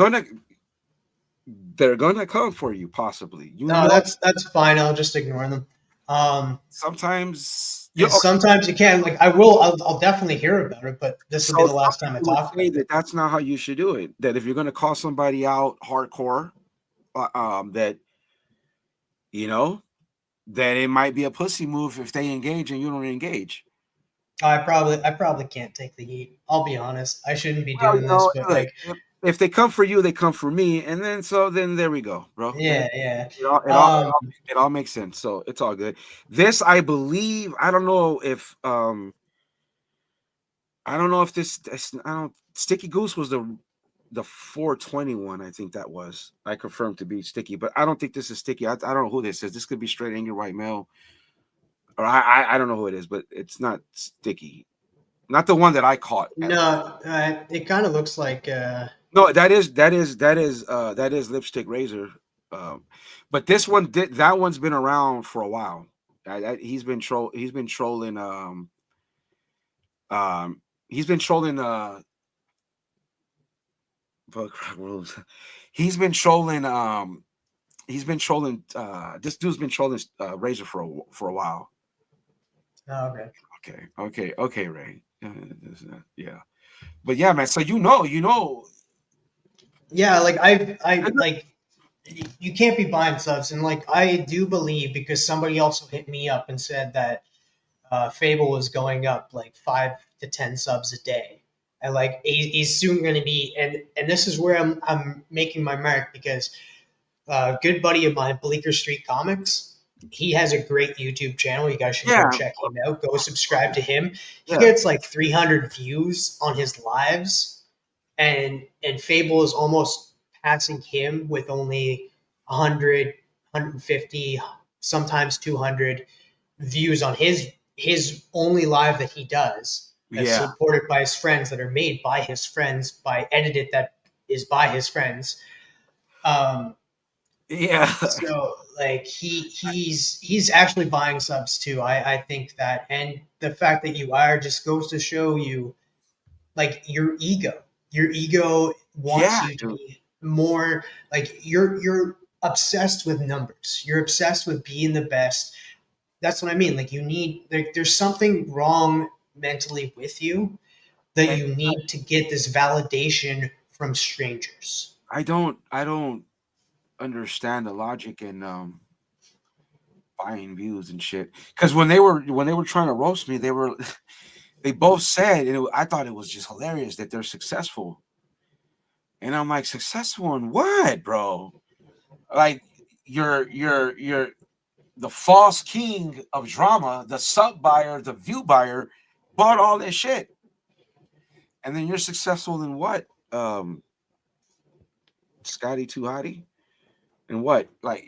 gonna come for you, possibly. You no, know, that's fine. I'll just ignore them. sometimes you And okay. sometimes you can like I will. I'll definitely hear about it, but this will be So the some last time I people would talk say about it. that that's not how you should do it. That if you're gonna call somebody out hardcore, that you know, that it might be a pussy move if they engage and you don't engage. I probably can't take the heat. I'll be honest. I shouldn't be Well, doing this, but look, like, if they come for you, they come for me, and then there we go, bro. Then yeah, yeah. it all it all it Um, all, it all makes sense. So it's all good. This, I believe, I don't know if this I don't Sticky Goose was the 421. I think that was. I confirmed to be Sticky, but I don't think this is Sticky. I don't know who this is. This could be straight angry white male, or I don't know who it is, but it's not Sticky. Not the one that I caught at no, least. it kind of looks like No, that is Lipstick Razor. Um, but this one did that one's been around for a while. He's been trolling um he's been trolling Bug Rock rules. He's been trolling this dude's been trolling Razor for a while. oh, okay. Okay, Ray. Yeah. But yeah, man, so you know. Yeah, like I like you can't be buying subs, and like I do believe because somebody also hit me up and said that Fable was going up like 5 to 10 subs a day, and like he's soon going to be, and this is where I'm making my mark because a good buddy of mine, Bleecker Street Comics. He has a great YouTube channel. You guys should go Yeah, check him out. Go subscribe to him. He yeah, gets like 300 views on his lives, and Fable is almost passing him with only 100, 150, sometimes 200 views on his only live that he does. That's yeah, supported by his friends that are made by his friends by edited that is by his friends. Um, yeah. so like he's actually buying subs too. I think that, and the fact that you are just goes to show you like your ego wants Yeah, you to dude. be more like you're obsessed with numbers. You're obsessed with being the best. That's what I mean. Like, you need, there's something wrong mentally with you that And you need to get this validation from strangers. I don't understand the logic in buying views and shit. Because when they were trying to roast me, they both said, and I thought it was just hilarious that they're successful. And I'm like, successful in what, bro? Like, you're the false king of drama, the sub buyer, the view buyer, bought all this shit, and then you're successful in what? Scotty too hottie, and what? Like,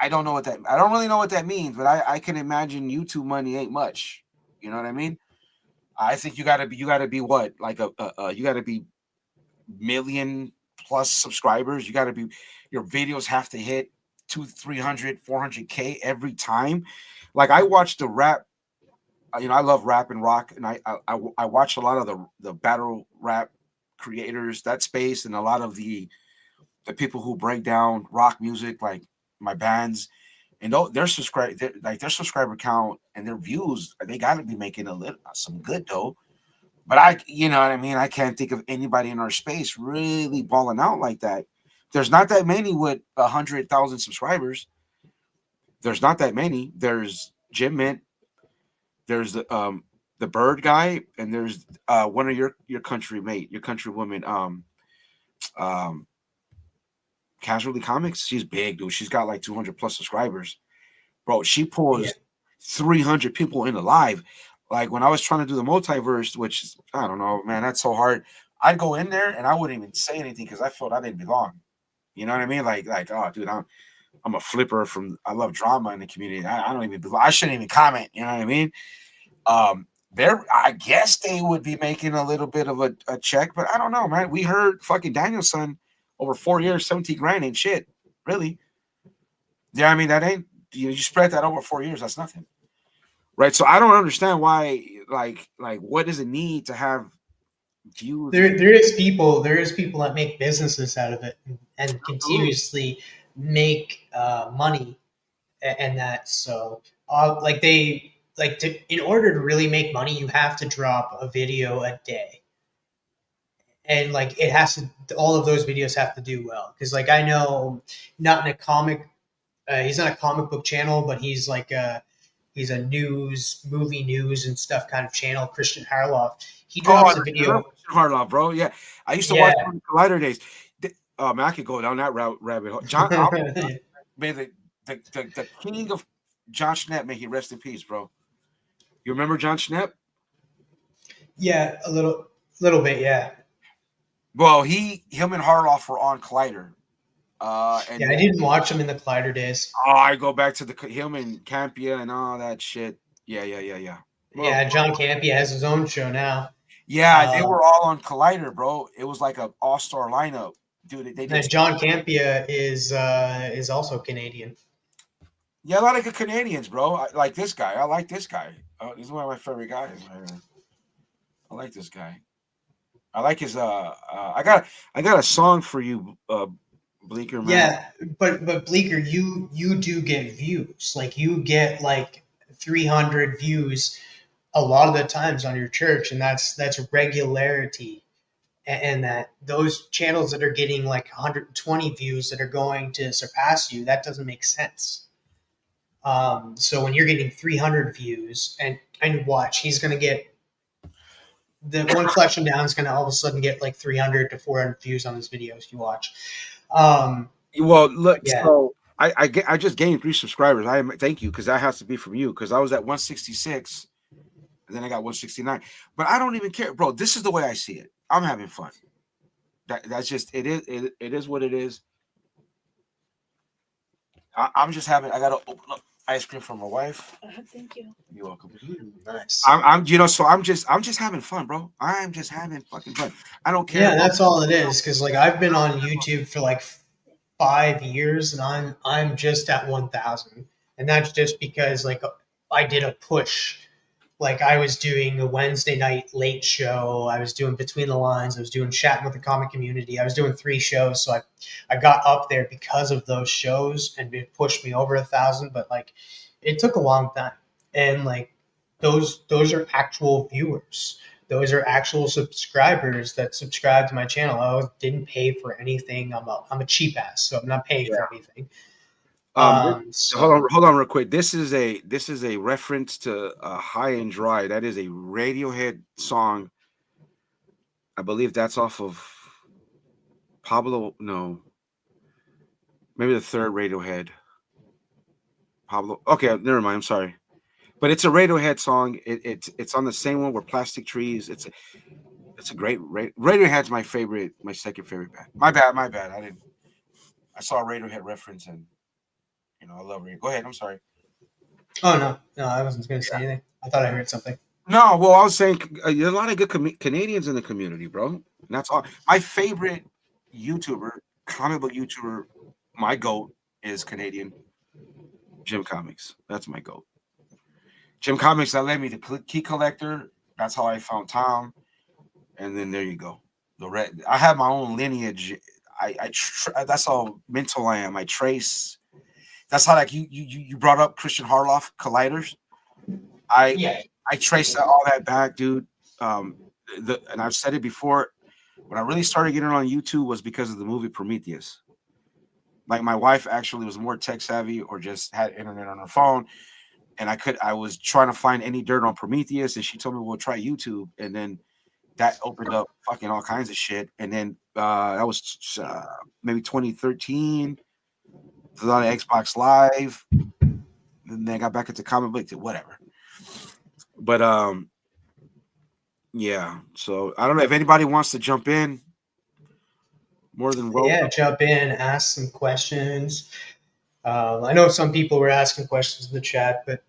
I don't know what that. I don't really know what that means, but I can imagine YouTube money ain't much. You know what I mean? I think you gotta be what, like you gotta be million plus subscribers. You gotta be, your videos have to hit 200, 300, 400K every time. Like, I watched the rap, I love rap and rock, and I watch a lot of the battle rap creators, that space, and a lot of the people who break down rock music, like my bands, and their subscriber count and their views, they got to be making a little some good dough. But you know what I mean. I can't think of anybody in our space really balling out like that. There's not that many with 100,000 subscribers. There's not that many. There's Jim Mint. There's the Bird guy, and there's one of your country mate, your country woman, um Casualty Comics. She's big, dude. She's got like 200 plus subscribers, bro. She Yeah. pulls 300 people in the live. Like, when I was trying to do the multiverse, which is, I don't know, man, that's so hard. I'd go in there and I wouldn't even say anything because I felt I didn't belong. You know what I mean? Like, oh, dude, I'm a flipper I love drama in the community. I don't even belong. I shouldn't even comment. You know what I mean? I guess they would be making a little bit of a check, but I don't know, man. We heard fucking Danielson over 4 years, 17 grand ain't shit, really. Yeah, I mean, that ain't, you spread that over 4 years, that's nothing, right? So I don't understand why, like what does it need to have views? There is people that make businesses out of it and Absolutely. continuously make money and that. So like in order to really make money, you have to drop a video a day, and like it has to, all of those videos have to do well, because like I know, not in a comic, he's not a comic book channel, but he's a movie news and stuff kind of channel, Christian Harloff. He Oh, drops a I love video. Christian Harloff, bro. Yeah, I used to watch Yeah. him on Collider days. Man, I could go down that rabbit hole. May the king of John Schnepp, may he rest in peace, bro. You remember John Schnepp? Yeah, a little bit, yeah. Well, him and Harloff were on Collider. Yeah, And I didn't watch him in the Collider days. I go back to the him and Campia and all that shit. Yeah, yeah, yeah, yeah. Well, Yeah, John Campia has his own show now. yeah, they Um, were all on Collider, bro. It was like a all-star lineup, dude. They did. and John Campia is also Canadian. Yeah, a lot of good Canadians, bro. I like this guy. I like this guy. He's one of my favorite guys. I like this guy. I like his. I got a song for you, Bleeker, man. Yeah, but Bleeker, you do get views. Like, you get like 300 views a lot of the times on your church, and that's regularity. And that those channels that are getting like 120 views that are going to surpass you, that doesn't make sense. So when you're getting 300 views, and watch, he's going to get, the one collection down is going to all of a sudden get like 300 to 400 views on his videos. You watch. Well, But look, yeah, so I just gained 3 subscribers. Thank you, because that has to be from you, because I was at 166 and then I got 169. But I don't even care, bro. This is the way I see it. I'm having fun. That's just it is. It is what it is. I'm just having. I gotta open up ice cream for my wife. Thank you. You're welcome. nice. So I'm just having fun, bro. I'm just having fucking fun. I don't care Yeah, about. that's all it is. Because like I've been on YouTube for like 5 years, and I'm just at 1,000, and that's just because like I did a push like I was doing a Wednesday night late show. I was doing Between the Lines. I was doing Chatting with the Comic Community. I was doing 3 shows. So I got up there because of those shows, and it pushed me over 1,000. But like, it took a long time. And like, those are actual viewers. Those are actual subscribers that subscribe to my channel. I didn't pay for anything. I'm a cheap ass, so I'm not paying Yeah. for anything. Hold on real quick. This is a reference to High and Dry. That is a Radiohead song. I believe that's off of Pablo. No, maybe the third Radiohead. Pablo. Okay, never mind. I'm sorry, but it's a Radiohead song. It's on the same one where Plastic Trees. It's a great Radiohead's my second favorite band. My bad. I saw a Radiohead reference and I love Radiohead. Go ahead. I'm sorry. Oh no, I wasn't going to say anything. I thought I heard something. No, well, I was saying there's a lot of good Canadians in the community, bro. And that's all. My favorite YouTuber, comic book YouTuber, my GOAT is Canadian. Jim Comics. That's my GOAT. Jim Comics that led me to Key Collector. That's how I found Tom. And then there you go. I have my own lineage. That's how mental I am. I trace. That's how like you brought up Christian Harloff Colliders. I traced all that back, dude. And I've said it before. When I really started getting on YouTube was because of the movie Prometheus. Like my wife actually was more tech savvy or just had internet on her phone, and I was trying to find any dirt on Prometheus, and she told me we'll try YouTube, and then that opened up fucking all kinds of shit. And then that was maybe 2013. It was on Xbox Live. And then I got back into comic books, whatever. But yeah. So I don't know if anybody wants to jump in. More than welcome. Yeah, jump in, ask some questions. I know some people were asking questions in the chat, but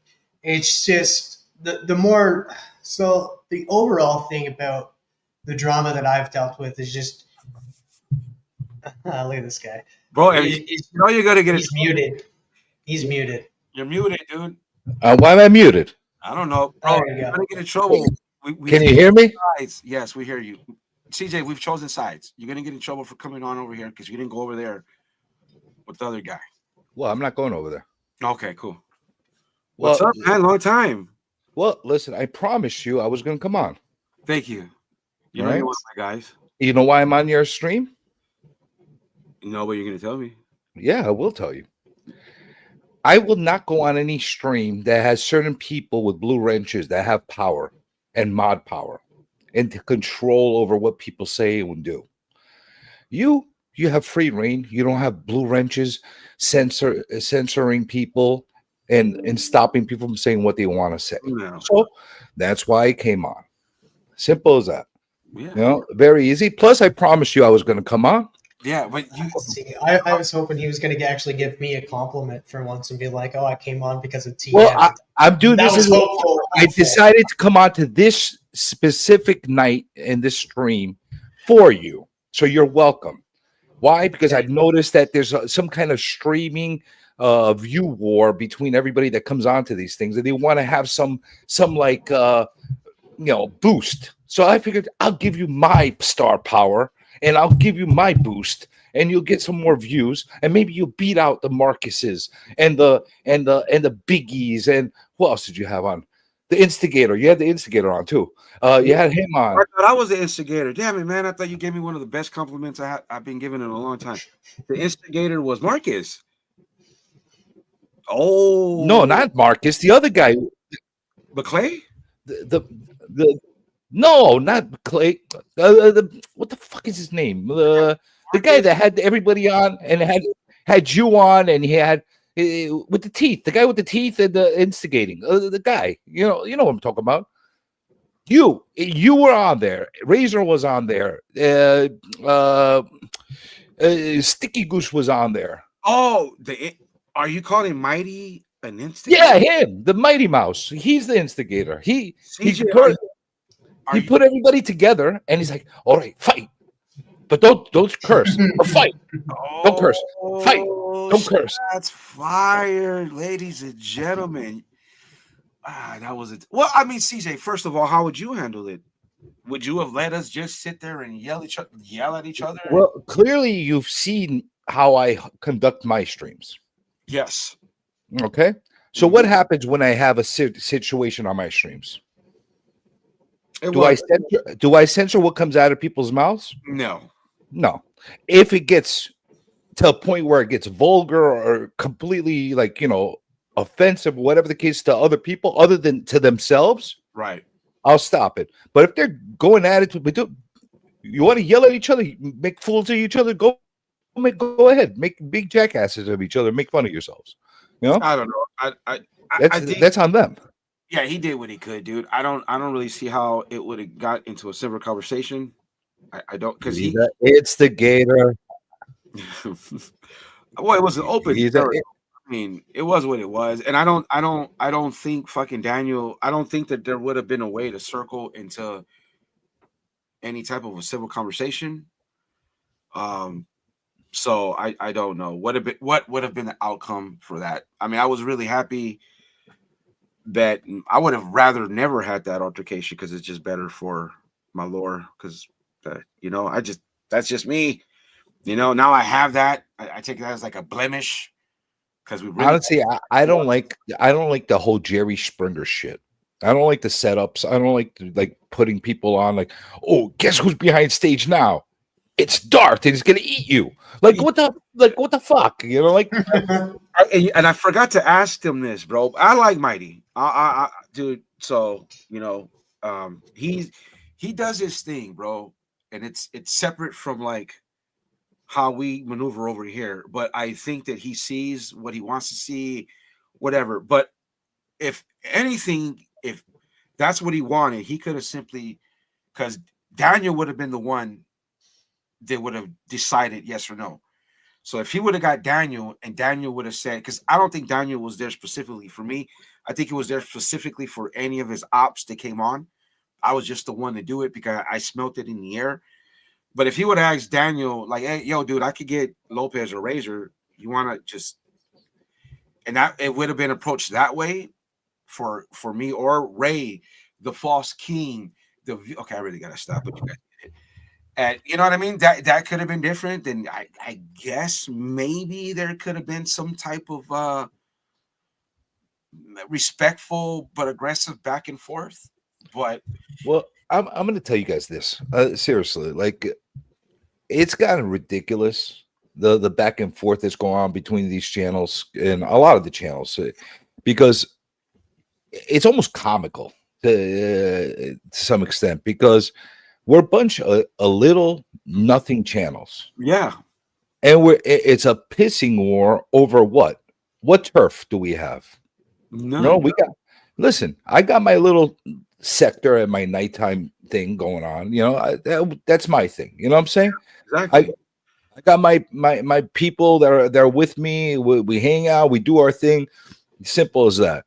it's just the more. So the overall thing about the drama that I've dealt with is just look at this guy, bro. You gotta get. He's muted. He's muted. You're muted, dude. Why am I muted? I don't know, bro. You're gonna get in trouble. Can you hear me? Sides. Yes, we hear you. CJ, we've chosen sides. You're gonna get in trouble for coming on over here because you didn't go over there with the other guy. Well, I'm not going over there. Okay, cool. What's up, man? Long time. Well, listen, I promised you I was going to come on. Thank you. You know you're one of my guys. You know why I'm on your stream? No, but you're going to tell me. Yeah, I will tell you. I will not go on any stream that has certain people with blue wrenches that have power and mod power and to control over what people say and do. You have free reign. You don't have blue wrenches censoring people and stopping people from saying what they want to say. No. So that's why I came on. Simple as that. Yeah. Very easy. Plus, I promised you I was going to come on. Yeah, but see, I was hoping he was going to actually give me a compliment for once and be like, "Oh, I came on because of TM." Well, I'm doing that this. I decided to come on to this specific night in this stream for you, so you're welcome. Why? Because I've noticed that there's some kind of streaming view war between everybody that comes onto these things, and they want to have some like boost. So I figured I'll give you my star power, and I'll give you my boost, and you'll get some more views, and maybe you'll beat out the Marcuses and the Biggies, and who else did you have on? The Instigator. You had the Instigator on too. You had him on. I thought I was the Instigator. Damn it, man! I thought you gave me one of the best compliments I've been given in a long time. The Instigator was Marcus. Oh no, not Marcus. The other guy, McClay. No, not Clay. What the fuck is his name? The guy that had everybody on and had you on, and he had with the teeth. The guy with the teeth and the instigating. The guy. You know what I'm talking about. You were on there. Razor was on there. Sticky Goose was on there. Oh, are you calling Mighty an instigator? Yeah, him, the Mighty Mouse. He's the instigator. He put everybody together, and he's like, "All right, fight, but don't curse or fight. Don't curse, fight, don't curse." That's fire, ladies and gentlemen. That was it. Well, I mean, CJ, first of all, how would you handle it? Would you have let us just sit there and yell at each other? Well, clearly you've seen how I conduct my streams. Yes. Okay. So what happens when I have a situation on my streams? Do I censor what comes out of people's mouths? No. No. If it gets to a point where it gets vulgar or completely offensive, whatever the case to other people other than to themselves, right, I'll stop it. But if they're going at it, you want to yell at each other, make fools of each other, go ahead, make big jackasses of each other, make fun of yourselves. I don't know. I think that's on them. Yeah, he did what he could, dude. I don't really see how it would have got into a civil conversation. I don't, because it's the gator. Well, it was an open. I mean, it was what it was, and I don't think fucking Daniel. I don't think that there would have been a way to circle into any type of a civil conversation. So I don't know what would have been the outcome for that. I mean, I was really happy that I would have rather never had that altercation because it's just better for my lore. Because that's just me. Now I have that. I take that as like a blemish. Because we really honestly, I don't like the whole Jerry Springer shit. I don't like the setups. I don't like putting people on like, oh, guess who's behind stage now? It's Darth, and he's gonna eat you. Like what the fuck? And I forgot to ask him this, bro. I like Mighty, dude. So he does his thing, bro, and it's separate from like how we maneuver over here, but I think that he sees what he wants to see, whatever. But if anything, if that's what he wanted, he could have simply, because Daniel would have been the one that would have decided yes or no. So if he would have got Daniel and Daniel would have said, because I don't think Daniel was there specifically for me. I think he was there specifically for any of his ops that came on. I was just the one to do it because I smelt it in the air. But if he would have asked Daniel, like, hey, yo, dude, I could get Lopez or Razor. You want to just, and that it would have been approached that way for me or Ray, the false king. Okay, I really got to stop, but you guys did it. And you know what I mean? That could have been different. And I guess maybe there could have been some type of respectful but aggressive back and forth. But well, I'm going to tell you guys this seriously. Like, it's gotten ridiculous the back and forth that's going on between these channels and a lot of the channels because it's almost comical to some extent because we're a bunch of little nothing channels. Yeah, and it's a pissing war over what turf do we have? No, we got. Listen, I got my little sector at my nighttime thing going on. That's my thing. You know what I'm saying? Exactly. I got my people that are with me. We hang out, we do our thing. Simple as that.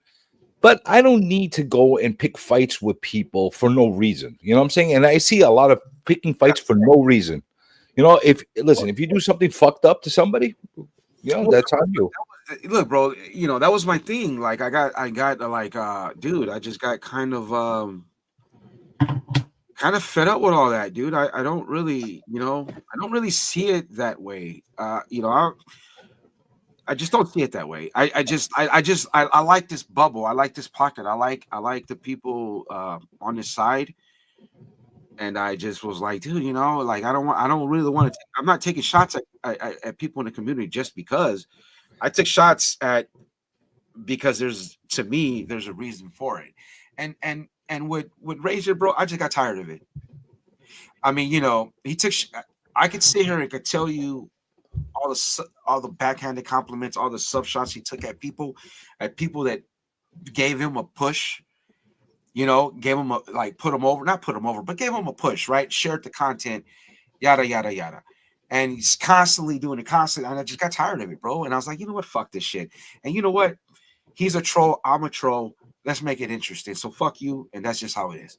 But I don't need to go and pick fights with people for no reason. You know what I'm saying? And I see a lot of picking fights for no reason. If you do something fucked up to somebody, that's on you. Look, bro, that was my thing. Like I got like dude, I just got kind of fed up with all that, dude. I don't really, I don't really see it that way. I just don't see it that way. I like this bubble. I like this pocket. I like the people on this side. And I just was like, dude, like I don't really want to. I'm not taking shots at people in the community just because. I took shots at because there's a reason for it. And with Razor, bro, I just got tired of it. I mean, I could sit here and could tell you all the backhanded compliments, all the sub shots he took at people that gave him a push, gave him put him over, not put him over, but gave him a push, right? Shared the content, yada, yada, yada. And he's constantly doing it constantly. And I just got tired of it, bro. And I was like, you know what? Fuck this shit. And you know what? He's a troll. I'm a troll. Let's make it interesting. So fuck you. And that's just how it is.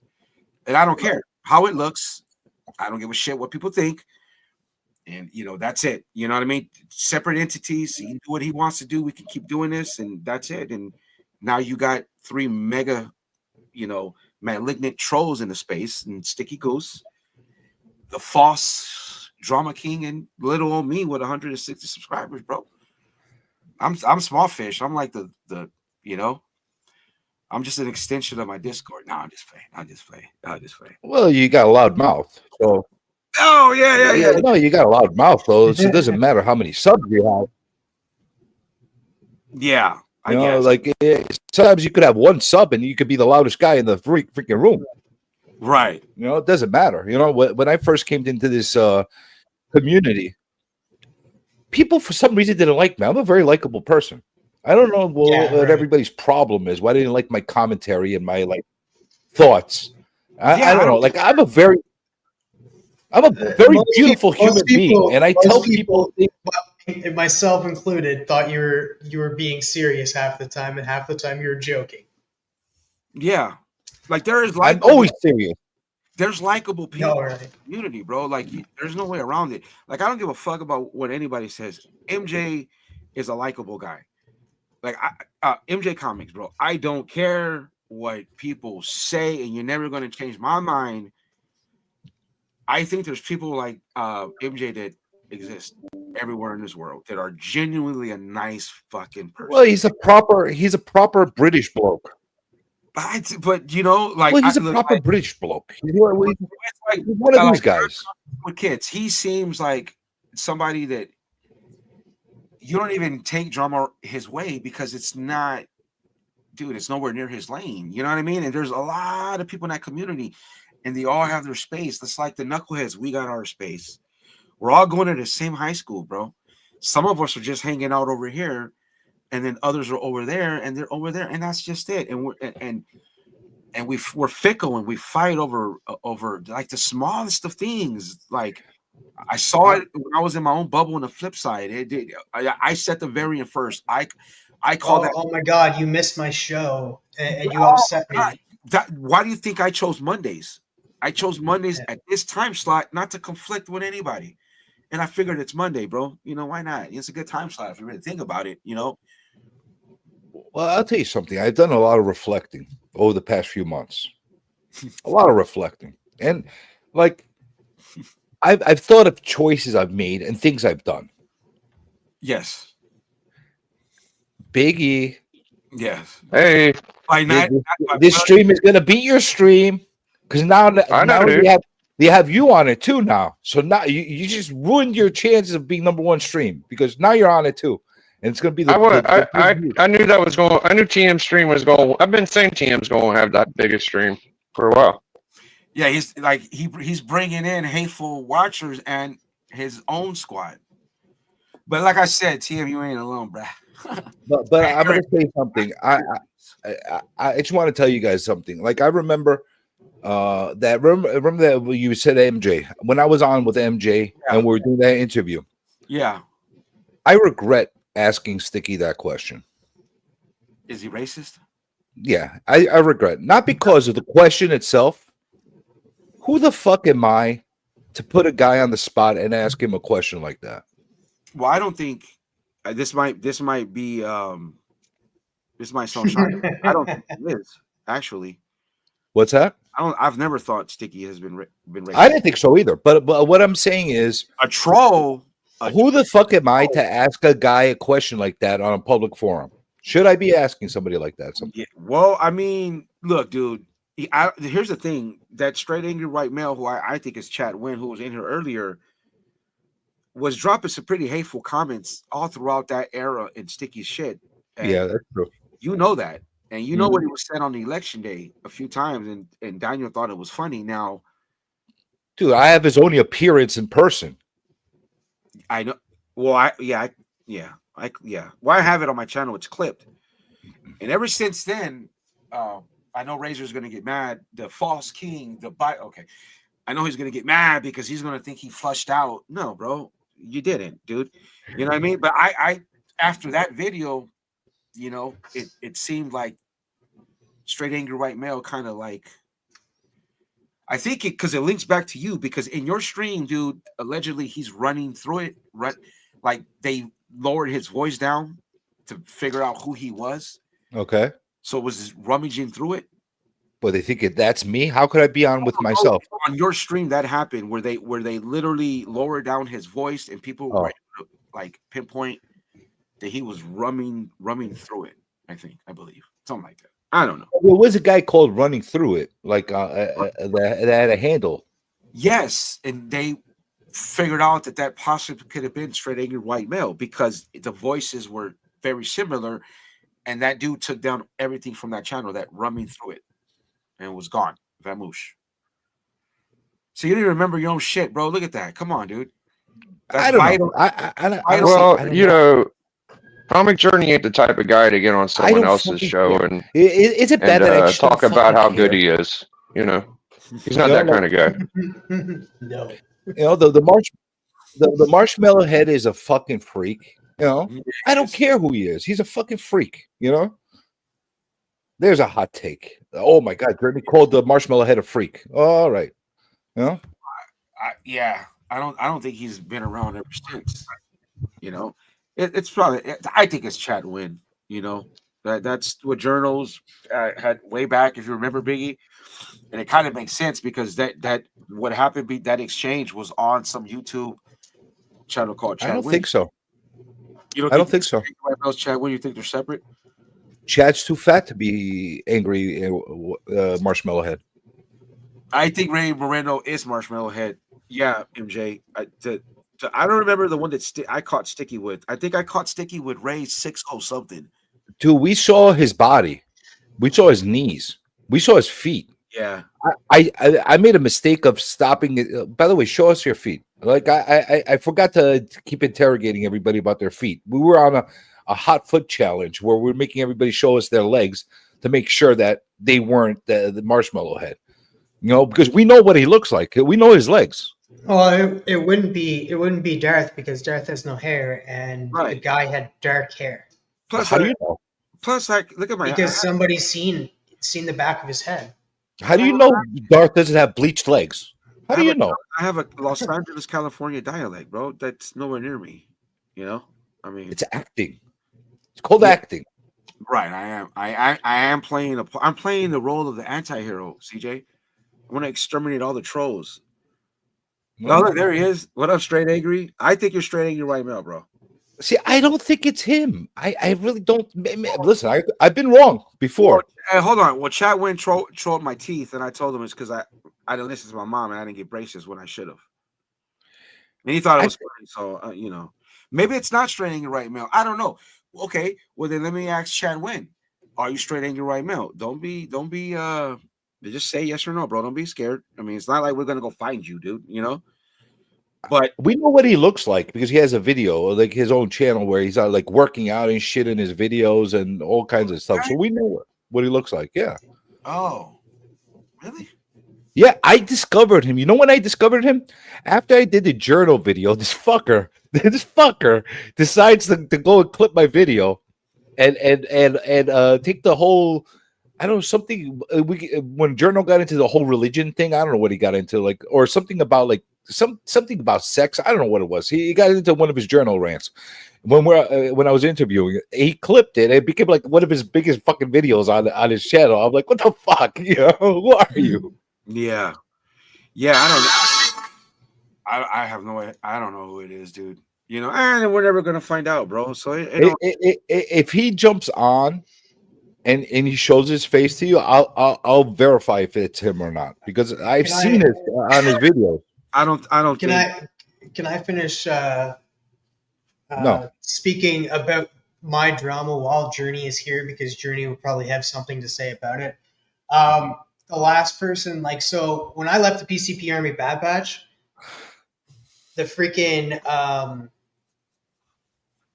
And I don't care how it looks. I don't give a shit what people think. And, that's it. You know what I mean? Separate entities. He can do what he wants to do. We can keep doing this. And that's it. And Now you got 3 mega, malignant trolls in the space, and Sticky Goose, the false drama king, and little old me with 160 subscribers, bro. I'm small fish. I'm like the I'm just an extension of my Discord. No, I'm just playing. Well, you got a loud mouth, so. Oh yeah. No, you got a loud mouth though, so it doesn't matter how many subs you have. Yeah, I guess. Like sometimes you could have one sub and you could be the loudest guy in the freaking room. Right. It doesn't matter. When I first came into this community, people for some reason didn't like me. I'm a very likable person. I don't know what everybody's problem is. Why they didn't like my commentary and my thoughts. I don't know. Like I'm a very beautiful human being, and I tell people, myself included, thought you were being serious half the time, and half the time you were joking. Yeah, like I'm always serious. There's likable people in the community, bro. Like there's no way around it. Like I don't give a fuck about what anybody says. MJ is a likable guy. Like MJ Comics, bro. I don't care what people say, and you're never going to change my mind. I think there's people like MJ that exist everywhere in this world that are genuinely a nice fucking person. Well, he's a proper British bloke. But like, well, he's a proper British bloke. He's one of these guys with kids. He seems like somebody that you don't even take drama his way because it's not, dude. It's nowhere near his lane. You know what I mean? And there's a lot of people in that community, and they all have their space. It's like the knuckleheads. We got our space. We're all going to the same high school, bro. Some of us are just hanging out over here, and then others are over there, and they're over there, and that's just it. And we're fickle, and we fight over like the smallest of things. Like I saw it when I was in my own bubble. On the flip side, I set the variant first. I call that. Oh my God, you missed my show, and you upset me. Why do you think I chose Mondays? I chose Mondays at this time slot, not to conflict with anybody. And I figured it's Monday, bro. Why not? It's a good time slot if you really think about it, Well, I'll tell you something. I've done a lot of reflecting over the past few months. A lot of reflecting. And like I've thought of choices I've made and things I've done. Yes. Big E. Yes. Hey. This stream is gonna beat your stream because now they have you on it too now. So now you just ruined your chances of being number one stream because now you're on it too. And it's gonna be I knew that was going. I knew TM stream was going. I've been saying TM's going to have that biggest stream for a while. Yeah, he's bringing in hateful watchers and his own squad. But like I said, TM, you ain't alone, bruh. but I'm gonna say something. I just want to tell you guys something. Like I remember remember that you said MJ when I was on with MJ and we were doing that interview. Yeah, I regret asking Sticky that question. Is he racist? Yeah, I regret, not because of the question itself. Who the fuck am I to put a guy on the spot and ask him a question like that? Well, I don't think this might be this might sound shocking. I don't think it is actually. What's that? I've never thought Sticky has been racist. I didn't think so either. But what I'm saying is a troll. Who the fuck am I to ask a guy a question like that on a public forum? Should I be asking somebody like that? Yeah, well, I mean, look, dude. Here's the thing: that straight angry white male, who I think is Chad Wynn, who was in here earlier, was dropping some pretty hateful comments all throughout that era in Sticky shit. And yeah, that's true. You know that, and you know what he was said on the election day a few times, and Daniel thought it was funny. Now, dude, I have his only appearance in person. I know. Well, Well, I have it on my channel. It's clipped, and ever since then, I know Razor's gonna get mad. The false king, okay. I know he's gonna get mad because he's gonna think he flushed out. No, bro, you didn't, dude. You know what I mean? But I after that video, it seemed like straight angry white male kind of like. I think because it links back to you because in your stream, dude, allegedly he's running through it, like they lowered his voice down to figure out who he was. Okay. So it was rummaging through it. But they think that's me. How could I be on with myself? On your stream, that happened where they literally lowered down his voice and people were able to, like, pinpoint that he was rumming through it. I believe something like that. I don't know. There was a guy called running through it, like that had a handle. Yes, and they figured out that possibly could have been straight angry white male because the voices were very similar, and that dude took down everything from that channel, that rumming through it, and was gone. Vamoosh. So you didn't remember your own shit, bro. Look at that. Come on, dude. That's vital. Comic Journey ain't the type of guy to get on someone else's show and is it bad that I talk about how good he is. You know, he's not that kind of guy. No. You know, the marshmallow head is a fucking freak. You know, I don't care who he is. He's a fucking freak. You know, there's a hot take. Oh my God, Jeremy called the marshmallow head a freak. All right, you know. Yeah, I don't think he's been around ever since. You know, it's probably. I think it's Chad Wynn. You know, that's what journals had way back. If you remember, Biggie. And it kind of makes sense because that what happened that exchange was on some YouTube channel called Chad I don't Wynn. think so. You I don't think so. Chad Wynn, you think they're separate? Chad's too fat to be angry marshmallow head. I think Ray Moreno is marshmallow head. Yeah, MJ. I don't remember the one that I caught sticky with. I think I caught sticky with Ray 6-0 something. Dude, we saw his body. We saw his knees. We saw his feet. Yeah, I made a mistake of stopping it. By the way, show us your feet. Like I forgot to keep interrogating everybody about their feet. We were on a hot foot challenge where we're making everybody show us their legs to make sure that they weren't the marshmallow head. You know, because we know what he looks like. We know his legs. Well, it wouldn't be Darth because Darth has no hair, and the guy had dark hair. Plus, how do you know? Plus, look at my because somebody's seen the back of his head. How do you know Darth doesn't have bleached legs? How do you know? I have a Los Angeles, California dialect, bro. That's nowhere near me. You know, I mean, it's acting. It's called acting. Right, I am. I am playing I'm playing the role of the anti-hero, CJ. I want to exterminate all the trolls. No, look, there he is. What up, straight angry? I think you're straight angry right now, bro. See, I don't think it's him. I really don't. Listen, I've been wrong before. Well, hold on. Well, Chad Wynn trolled my teeth, and I told him it's because I didn't listen to my mom, and I didn't get braces when I should have. And he thought it was funny, so you know, maybe it's not straight angry right male. I don't know. Okay, well then let me ask Chad Wynn: are you straight angry right male? Don't be. Just say yes or no, bro. Don't be scared. I mean, it's not like we're gonna go find you, dude. You know. But we know what he looks like because he has a video, like his own channel, where he's like working out and shit in his videos and all kinds of stuff. So we know what he looks like. Yeah. Oh, really? Yeah, I discovered him. You know when I discovered him? After I did the journal video, this fucker decides to go and clip my video and take the whole. I don't know, something when Journal got into the whole religion thing. I don't know what he got into, like, or something about like something about sex. I don't know what it was. He got into one of his journal rants when I was interviewing. He clipped it. It became like one of his biggest fucking videos on his channel. I'm like, what the fuck? You know, who are you? Yeah. I don't. I have no way. I don't know who it is, dude. You know, and we're never gonna find out, bro. So if he jumps on. And he shows his face to you, I'll verify if it's him or not because I've seen it on his video. I don't. Can I finish? No. Speaking about my drama while Journey is here because Journey will probably have something to say about it. The last person, so when I left the PCP Army Bad Batch, the freaking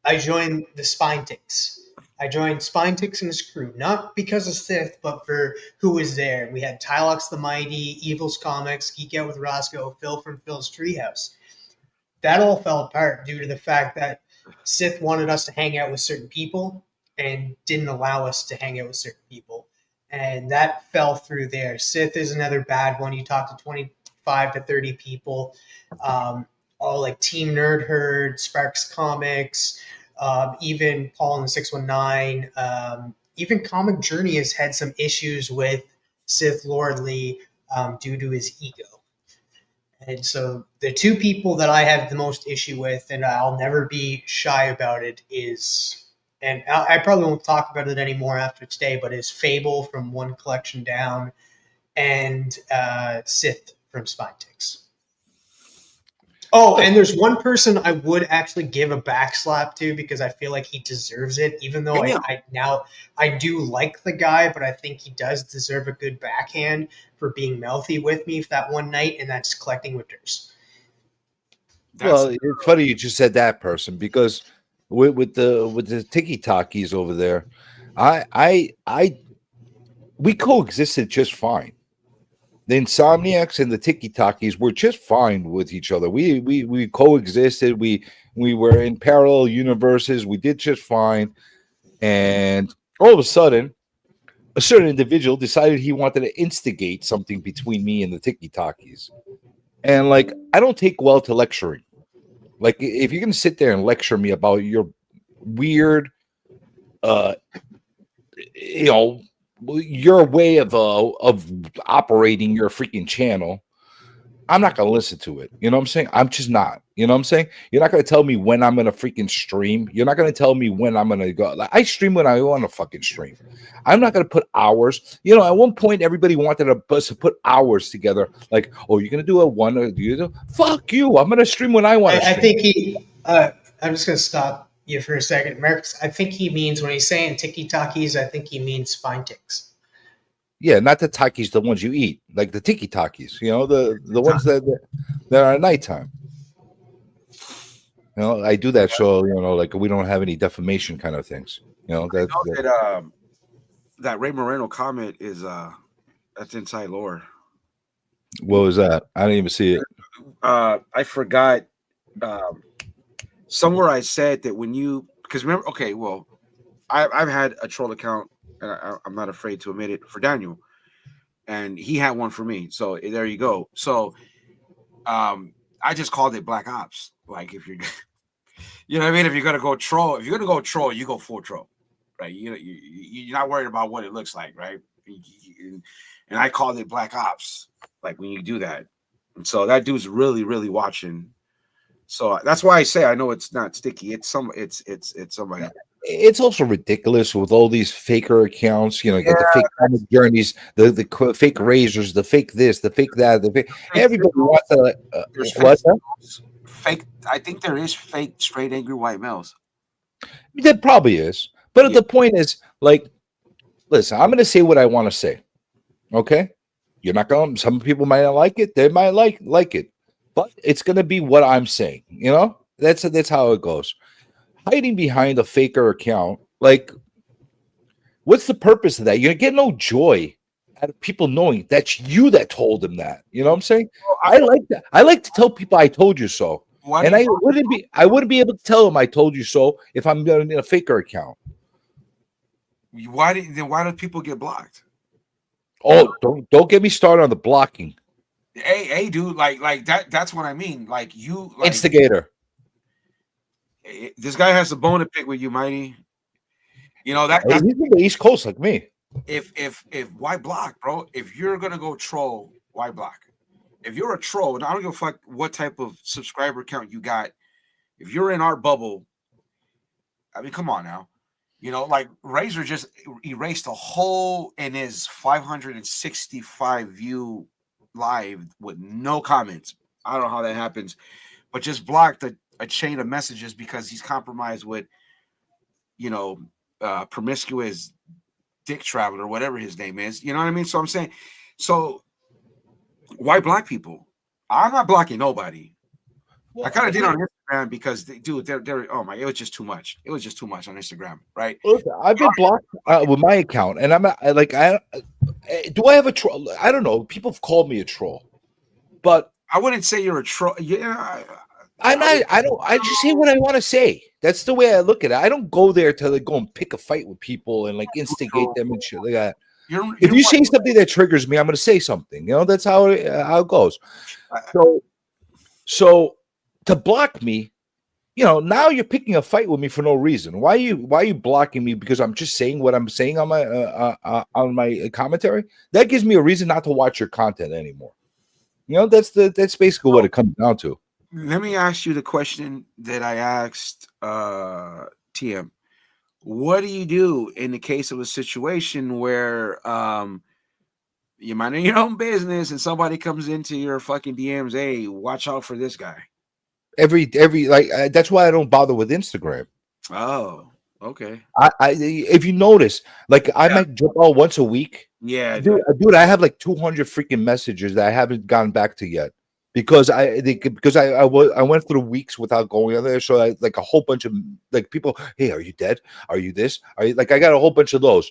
I joined the Spine Ticks. I joined Spine Ticks and his crew, not because of Sith, but for who was there. We had Tylox the Mighty, Evil's Comics, Geek Out with Roscoe, Phil from Phil's Treehouse. That all fell apart due to the fact that Sith wanted us to hang out with certain people and didn't allow us to hang out with certain people. And that fell through there. Sith is another bad one. You talk to 25 to 30 people, all like Team Nerd Herd, Sparks Comics, even Paul in the 619, even Comic Journey has had some issues with Sith Lord Lee due to his ego. And so the two people that I have the most issue with, and I'll never be shy about it, is, and I probably won't talk about it anymore after today, but is Fable from One Collection Down and Sith from Spinetix. Oh, and there's one person I would actually give a backslap to because I feel like he deserves it, even though I do like the guy, but I think he does deserve a good backhand for being mouthy with me that one night, and that's Collecting Winters. Well, it's funny you just said that person because with the Tiki Takis over there, we coexisted just fine. The Insomniacs and the Tiki Takis were just fine with each other. We coexisted. We were in parallel universes. We did just fine. And all of a sudden, a certain individual decided he wanted to instigate something between me and the Tiki Takis. And like, I don't take well to lecturing. Like, if you're gonna sit there and lecture me about your weird, your way of operating your freaking channel, I'm not gonna listen to it. You know what I'm saying? I'm just not. You know what I'm saying? You're not gonna tell me when I'm gonna freaking stream. You're not gonna tell me when I'm gonna go. Like, I stream when I want to fucking stream. I'm not gonna put hours. You know, at one point everybody wanted us to put hours together. Like, oh, you're gonna do a one or do you do? Fuck you! I'm gonna stream when I want to. I think he. I'm just gonna stop you for a second, Marcus. I think he means when he's saying Tiki Takis, I think he means Spinetix. Yeah, not the takis, the ones you eat, like the Tiki Takis. You know, the ones that are at nighttime. You know, I do that so like we don't have any defamation kind of things. You know that Ray Moreno comment is that's inside lore. What was that? I didn't even see it. I forgot. Somewhere I said that when you, because remember, okay, well, I've had a troll account, and I'm not afraid to admit it, for Daniel, and he had one for me. So there you go. So I just called it Black Ops. Like, if you're, you know what I mean? If you're gonna go troll, you go full troll, right? You're not worried about what it looks like, right? And I called it Black Ops, like when you do that. And so that dude's really, really watching. So that's why I say I know it's not sticky. It's somebody. It's also ridiculous with all these faker accounts. You know, you get the fake Comic Journeys, the fake razors, the fake this, the fake that, the fake. Everybody wants to. Fake. I think there is fake straight angry white males. There probably is, but the point is, like, listen, I'm going to say what I want to say. Okay, you're not going. Some people might not like it. They might like it. But it's gonna be what I'm saying, you know. That's how it goes. Hiding behind a faker account, like, what's the purpose of that? You get no joy out of people knowing that's you that told them that. You know what I'm saying? Well, I like that. I like to tell people I told you so, and I wouldn't be able to tell them I told you so if I'm in a faker account. Why do people get blocked? Oh, don't get me started on the blocking. Hey, dude, like that. That's what I mean. Like, you, like, instigator. This guy has a bone to pick with you, Mighty. You know that. He's in the East Coast like me. If why block, bro? If you're gonna go troll, why block? If you're a troll, and I don't give a fuck what type of subscriber count you got. If you're in our bubble, I mean, come on now. You know, like, Razor just erased a hole in his 565 view live with no comments. I don't know how that happens, but just blocked a chain of messages because he's compromised with, promiscuous dick traveler, whatever his name is. You know what I mean? So I'm saying, so why block people? I'm not blocking nobody. Well, I kind of did on Instagram because, dude, they're oh my, it was just too much. It was just too much on Instagram, right? Look, I've been blocked with my account, and I'm like, do I have a troll? I don't know. People have called me a troll, but I wouldn't say you're a troll. Yeah, I'm not. I don't. I just say what I want to say. That's the way I look at it. I don't go there to go and pick a fight with people and like instigate them and shit like that. If you say something that triggers me, I'm going to say something. You know, that's how it goes. So to block me now you're picking a fight with me for no reason. Why are you blocking me because I'm just saying what I'm saying on my commentary? That gives me a reason not to watch your content anymore. That's basically what it comes down to. Let me ask you the question that I asked TM. What do you do in the case of a situation where you're minding your own business and somebody comes into your fucking DMs? Hey, watch out for this guy. Every that's why I don't bother with Instagram. Oh, okay. If you notice, like I might jump out once a week. Yeah, dude, I have like 200 freaking messages that I haven't gotten back to yet because I went through weeks without going on there. So I like a whole bunch of like people. Hey, are you dead? Are you this? Are you like? I got a whole bunch of those.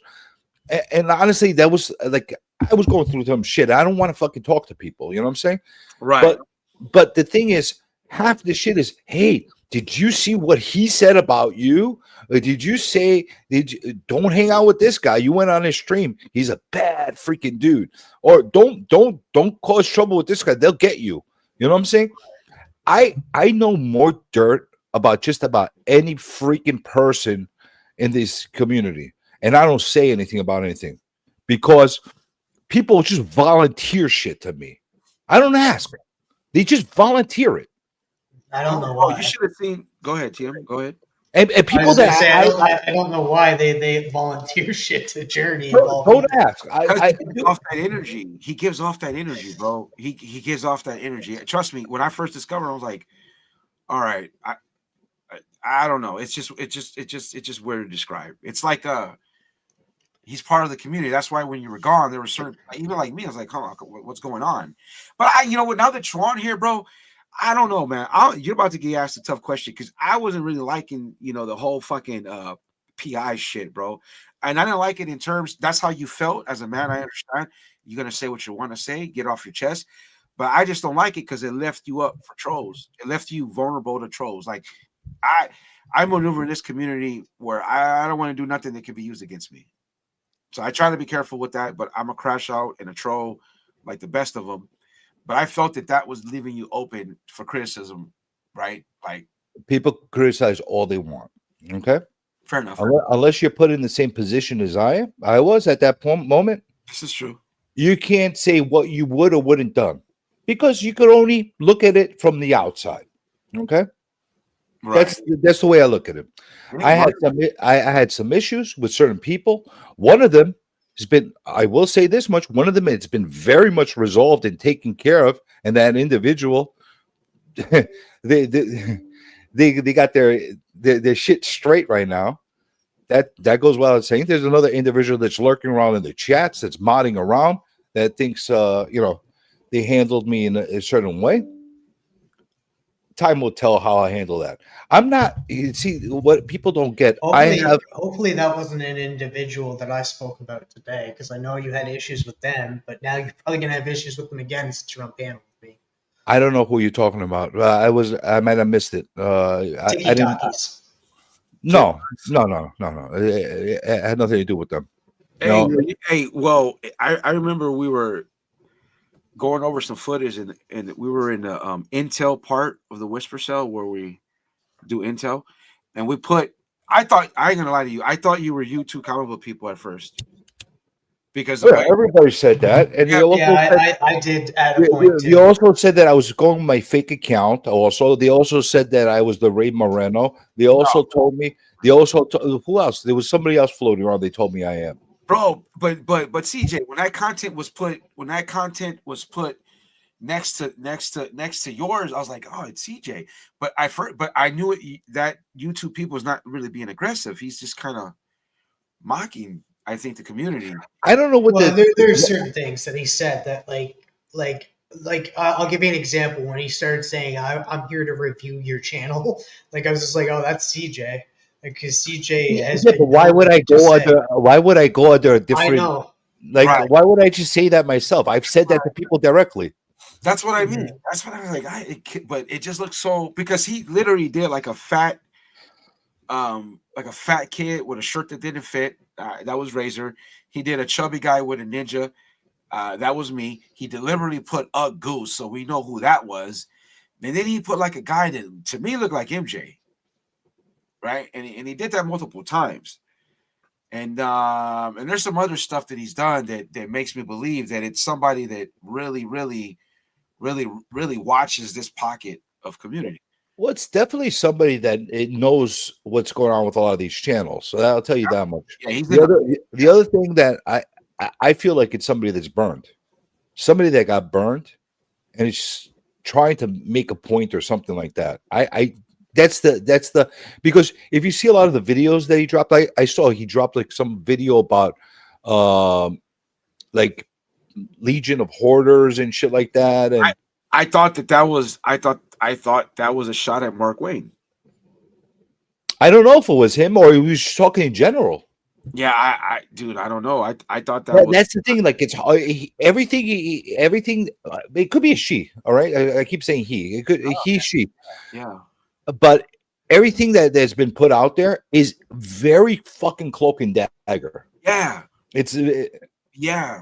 And honestly, that was like I was going through some shit. I don't want to fucking talk to people. You know what I'm saying? Right. But the thing is, half the shit is, hey, did you see what he said about you? Did you say, don't hang out with this guy? You went on his stream. He's a bad freaking dude. Or don't cause trouble with this guy. They'll get you. You know what I'm saying? I know more dirt about just about any freaking person in this community. And I don't say anything about anything because people just volunteer shit to me. I don't ask. They just volunteer it. I don't know why. You should have seen. Go ahead, Tim. Go ahead. And people I don't know why they volunteer shit to Journey. Don't ask. He gives off that energy. He gives off that energy, bro. He gives off that energy. Trust me. When I first discovered, I was like, all right, I don't know. It's just weird to describe. It's like he's part of the community. That's why when you were gone, there were certain, even like me, I was like, come on, what's going on? But you know what? Now that you're on here, bro, I don't know, man. You're about to get asked a tough question because I wasn't really liking, the whole fucking PI shit, bro. And I didn't like it in terms, that's how you felt as a man. I understand. You're going to say what you want to say, get off your chest. But I just don't like it because it left you up for trolls. It left you vulnerable to trolls. Like, I maneuver in this community where I don't want to do nothing that can be used against me. So I try to be careful with that, but I'm a crash out and a troll like the best of them. But I felt that was leaving you open for criticism, right? Like people criticize all they want. Okay, fair enough. Unless you're put in the same position as I was at that moment. This is true. You can't say what you would or wouldn't done because you could only look at it from the outside. Okay, right. That's the way I look at it. Yeah, I had some issues with certain people. One of them has been, I will say this much, one of them it's been very much resolved and taken care of, and that individual they got their shit straight right now. That goes without saying. There's another individual that's lurking around in the chats that's modding around that thinks they handled me in a certain way. Time will tell how I handle that. I'm not. You see what people don't get. Hopefully that wasn't an individual that I spoke about today, because I know you had issues with them, but now you're probably gonna have issues with them again since you're on panel with me. I don't know who you're talking about. I might have missed it. I didn't. No. It had nothing to do with them. Hey, well, I remember we were going over some footage and we were in the intel part of the Whisper Cell where we do intel, and we put, I ain't gonna lie to you, I thought you were YouTube comic book people at first because everybody said that, and I did at a point. They also said that I was going with my fake account. Also, they also said that I was the Ray Moreno. They also told me. Who else? There was somebody else floating around. They told me I am. Bro, but CJ, when that content was put next to yours, I was like, oh, it's CJ. But I knew that YouTube people is not really being aggressive. He's just kind of mocking, I think, the community. I don't know what. There's certain things that he said that like I'll give you an example. When he started saying, "I'm here to review your channel," like I was just like, "Oh, that's CJ." Because CJ has. Yeah, but why would I go under? Why would I go under a different? I know. Like, right. Why would I just say that myself? I've said that to people directly. That's what I mean. That's what I was like. But it just looks so, because he literally did like a fat kid with a shirt that didn't fit. That was Razor. He did a chubby guy with a ninja. That was me. He deliberately put a goose, so we know who that was. And then he put like a guy that to me looked like MJ. right? And he did that multiple times. And there's some other stuff that he's done that makes me believe that it's somebody that really, really, really, really watches this pocket of community. Well, it's definitely somebody that it knows what's going on with a lot of these channels. So I'll tell you that much. Yeah, he's The other thing that I feel like it's somebody that's burned, somebody that got burned, and is trying to make a point or something like that. That's the because if you see a lot of the videos that he dropped, I saw he dropped like some video about like Legion of Hoarders and shit like that. And I thought that was I thought that was a shot at Mark Wayne. I don't know if it was him or he was just talking in general. Yeah, dude, I don't know. I thought that was. That's the thing. Like it's everything. Everything. It could be a she. All right. I keep saying he. It could he she. Yeah. But everything that's been put out there is very fucking cloak and dagger. Yeah. It's yeah.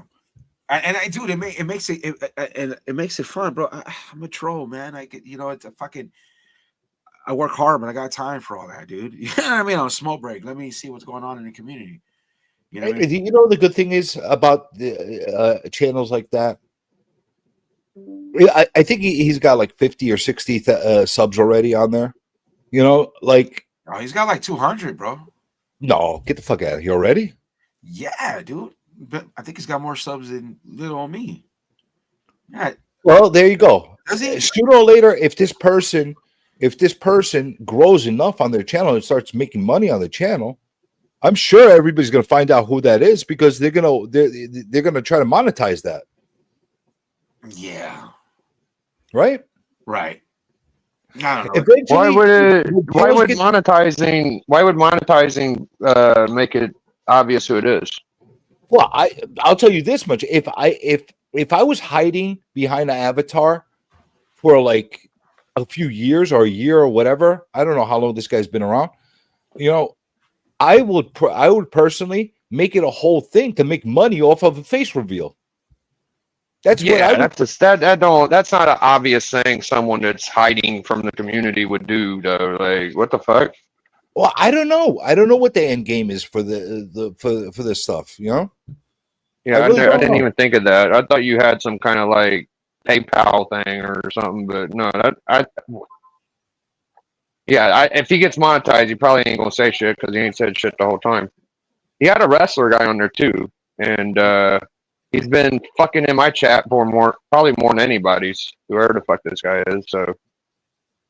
And I dude, it makes it fun, bro. I'm a troll, man. It's a fucking. I work hard, but I got time for all that, dude. You know what I mean? On a smoke break, let me see what's going on in the community. You know what I mean? You know the good thing is about the channels like that. I think he's got like 50 or 60 subs already on there. You know, like Oh, he's got like 200, bro. no, get the fuck out of here already. Yeah, dude. But I think he's got more subs than little on me. Yeah. Well, there you go. Does he? Sooner or later, if this person grows enough on their channel and starts making money on the channel, I'm sure everybody's going to find out who that is because they're gonna try to monetize that. Yeah. Right. Right. I don't know. Eventually, Why would monetizing make it obvious who it is? Well, I'll tell you this much: if I was hiding behind an avatar for like a few years or a year or whatever, I don't know how long this guy's been around. You know, I would personally make it a whole thing to make money off of a face reveal. That's what I would. That's not an obvious thing someone that's hiding from the community would do though. Like what the fuck? Well, I don't know. I don't know what the end game is for for this stuff. You know? Yeah, really I didn't even think of that. I thought you had some kind of like PayPal thing or something, but no, if he gets monetized, he probably ain't gonna say shit because he ain't said shit the whole time. He had a wrestler guy on there too, and he's been fucking in my chat for probably more than anybody's. Whoever the fuck this guy is, so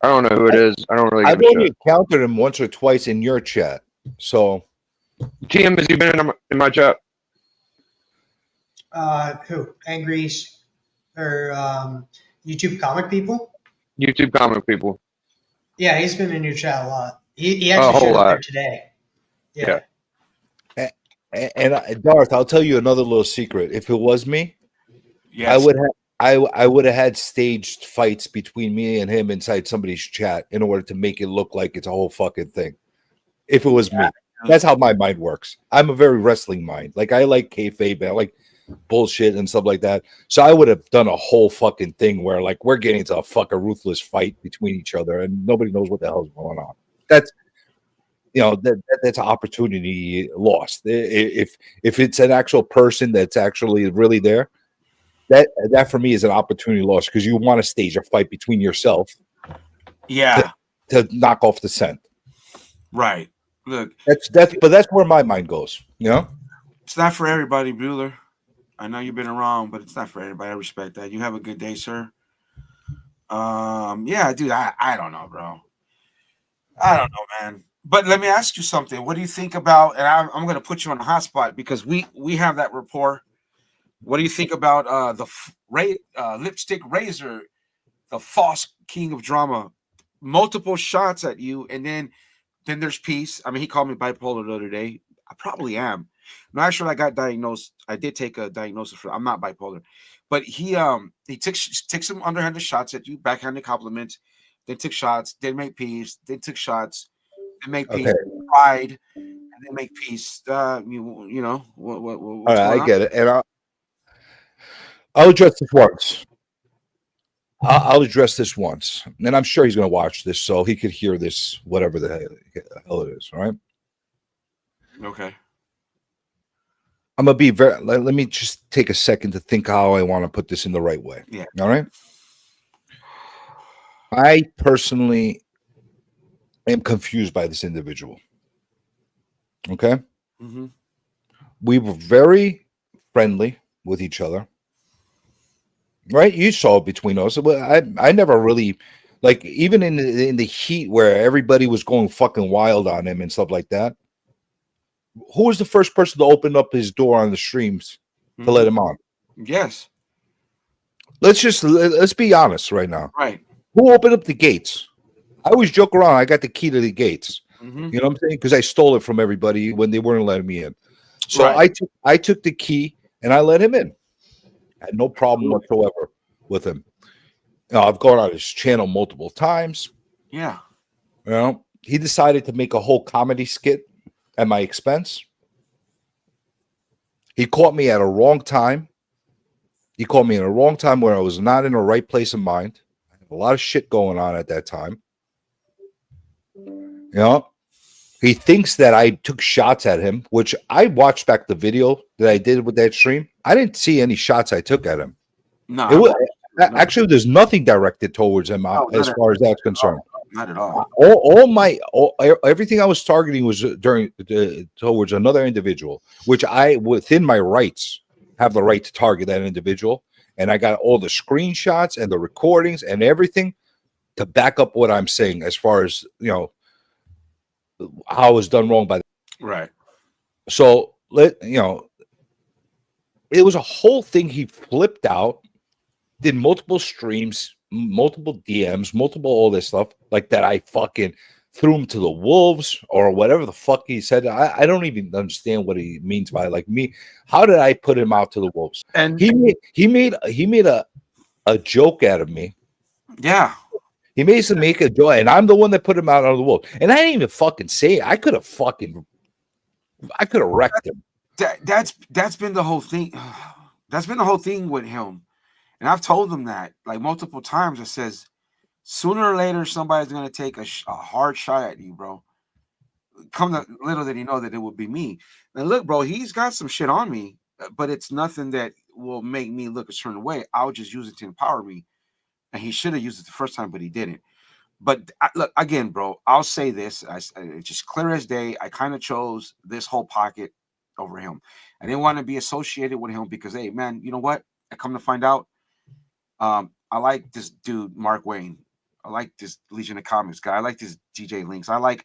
I don't know who it is. I don't really. I've only encountered him once or twice in your chat. So, TM, has he been in my chat? Who? Angry's or YouTube comic people? YouTube comic people. Yeah, he's been in your chat a lot. He actually showed up there today. Yeah. And Darth, I'll tell you another little secret. If it was me, yes. I would have had staged fights between me and him inside somebody's chat in order to make it look like it's a whole fucking thing. If it was me, that's how my mind works. I'm a very wrestling mind. Like I like kayfabe, I like bullshit and stuff like that. So I would have done a whole fucking thing where like we're getting into a fucking ruthless fight between each other and nobody knows what the hell is going on. That's that's an opportunity lost. If it's an actual person that's actually really there, that for me is an opportunity lost because you want to stage a fight between yourself. Yeah. To knock off the scent. Right. Look. That's where my mind goes. You know? It's not for everybody, Bueller. I know you've been around, but it's not for everybody. I respect that. You have a good day, sir. Yeah, dude, I don't know, bro. I don't know, man. But let me ask you something. What do you think about? And I'm going to put you on the hot spot because we have that rapport. What do you think about the lipstick razor, the false king of drama, multiple shots at you, and then there's peace. I mean, he called me bipolar the other day. I probably am. I'm not sure I got diagnosed. I did take a diagnosis for. I'm not bipolar, but he took some underhanded shots at you, backhanded compliments, then took shots, then make peace, then took shots. They make peace, pride, and they make peace. You know what? All right, I get it, and I'll address this once. I'll address this once, and I'm sure he's going to watch this so he could hear this, whatever the hell it is. All right. Okay. I'm gonna be very. Let me just take a second to think how I want to put this in the right way. Yeah. All right. I personally am confused by this individual. Okay. Mm-hmm. We were very friendly with each other. Right? You saw it between us. I never really, like, even in the heat where everybody was going fucking wild on him and stuff like that. Who was the first person to open up his door on the streams to let him on? Yes. Let's be honest right now. Right. Who opened up the gates? I always joke around. I got the key to the gates. Mm-hmm. You know what I'm saying? Because I stole it from everybody when they weren't letting me in. So Right. I took the key and I let him in. I had no problem whatsoever with him. I've gone on his channel multiple times. Yeah. You know, he decided to make a whole comedy skit at my expense. He caught me at a wrong time. He caught me in a wrong time where I was not in the right place of mind. I had a lot of shit going on at that time. You know, he thinks that I took shots at him, which I watched back the video that I did with that stream. I didn't see any shots I took at him. No. Actually, there's nothing directed towards him as far as that's concerned. Not at all. Everything I was targeting was towards another individual, which I, within my rights, have the right to target that individual. And I got all the screenshots and the recordings and everything to back up what I'm saying as far as, you know, how it was done wrong by. Right. So it was a whole thing. He flipped out, did multiple streams, multiple DMs, multiple all this stuff like that. I fucking threw him to the wolves or whatever the fuck he said. I don't even understand what he means by, like, me. How did I put him out to the wolves? And he made a joke out of me. Yeah. He made some make a joke, and I'm the one that put him out on the wolf. And I didn't even fucking say it. I could have wrecked him. That's been the whole thing. That's been the whole thing with him. And I've told him that like multiple times. It says sooner or later somebody's gonna take a hard shot at you, bro. Come to little did he know that it would be me. And look, bro, he's got some shit on me, but it's nothing that will make me look a certain way. I'll just use it to empower me. And he should have used it the first time, but he didn't. But look, again, bro, I'll say this. It's just clear as day. I kind of chose this whole pocket over him. I didn't want to be associated with him because, hey, man, you know what? I come to find out, I like this dude, Mark Wayne. I like this Legion of Comics guy. I like this DJ Links. I like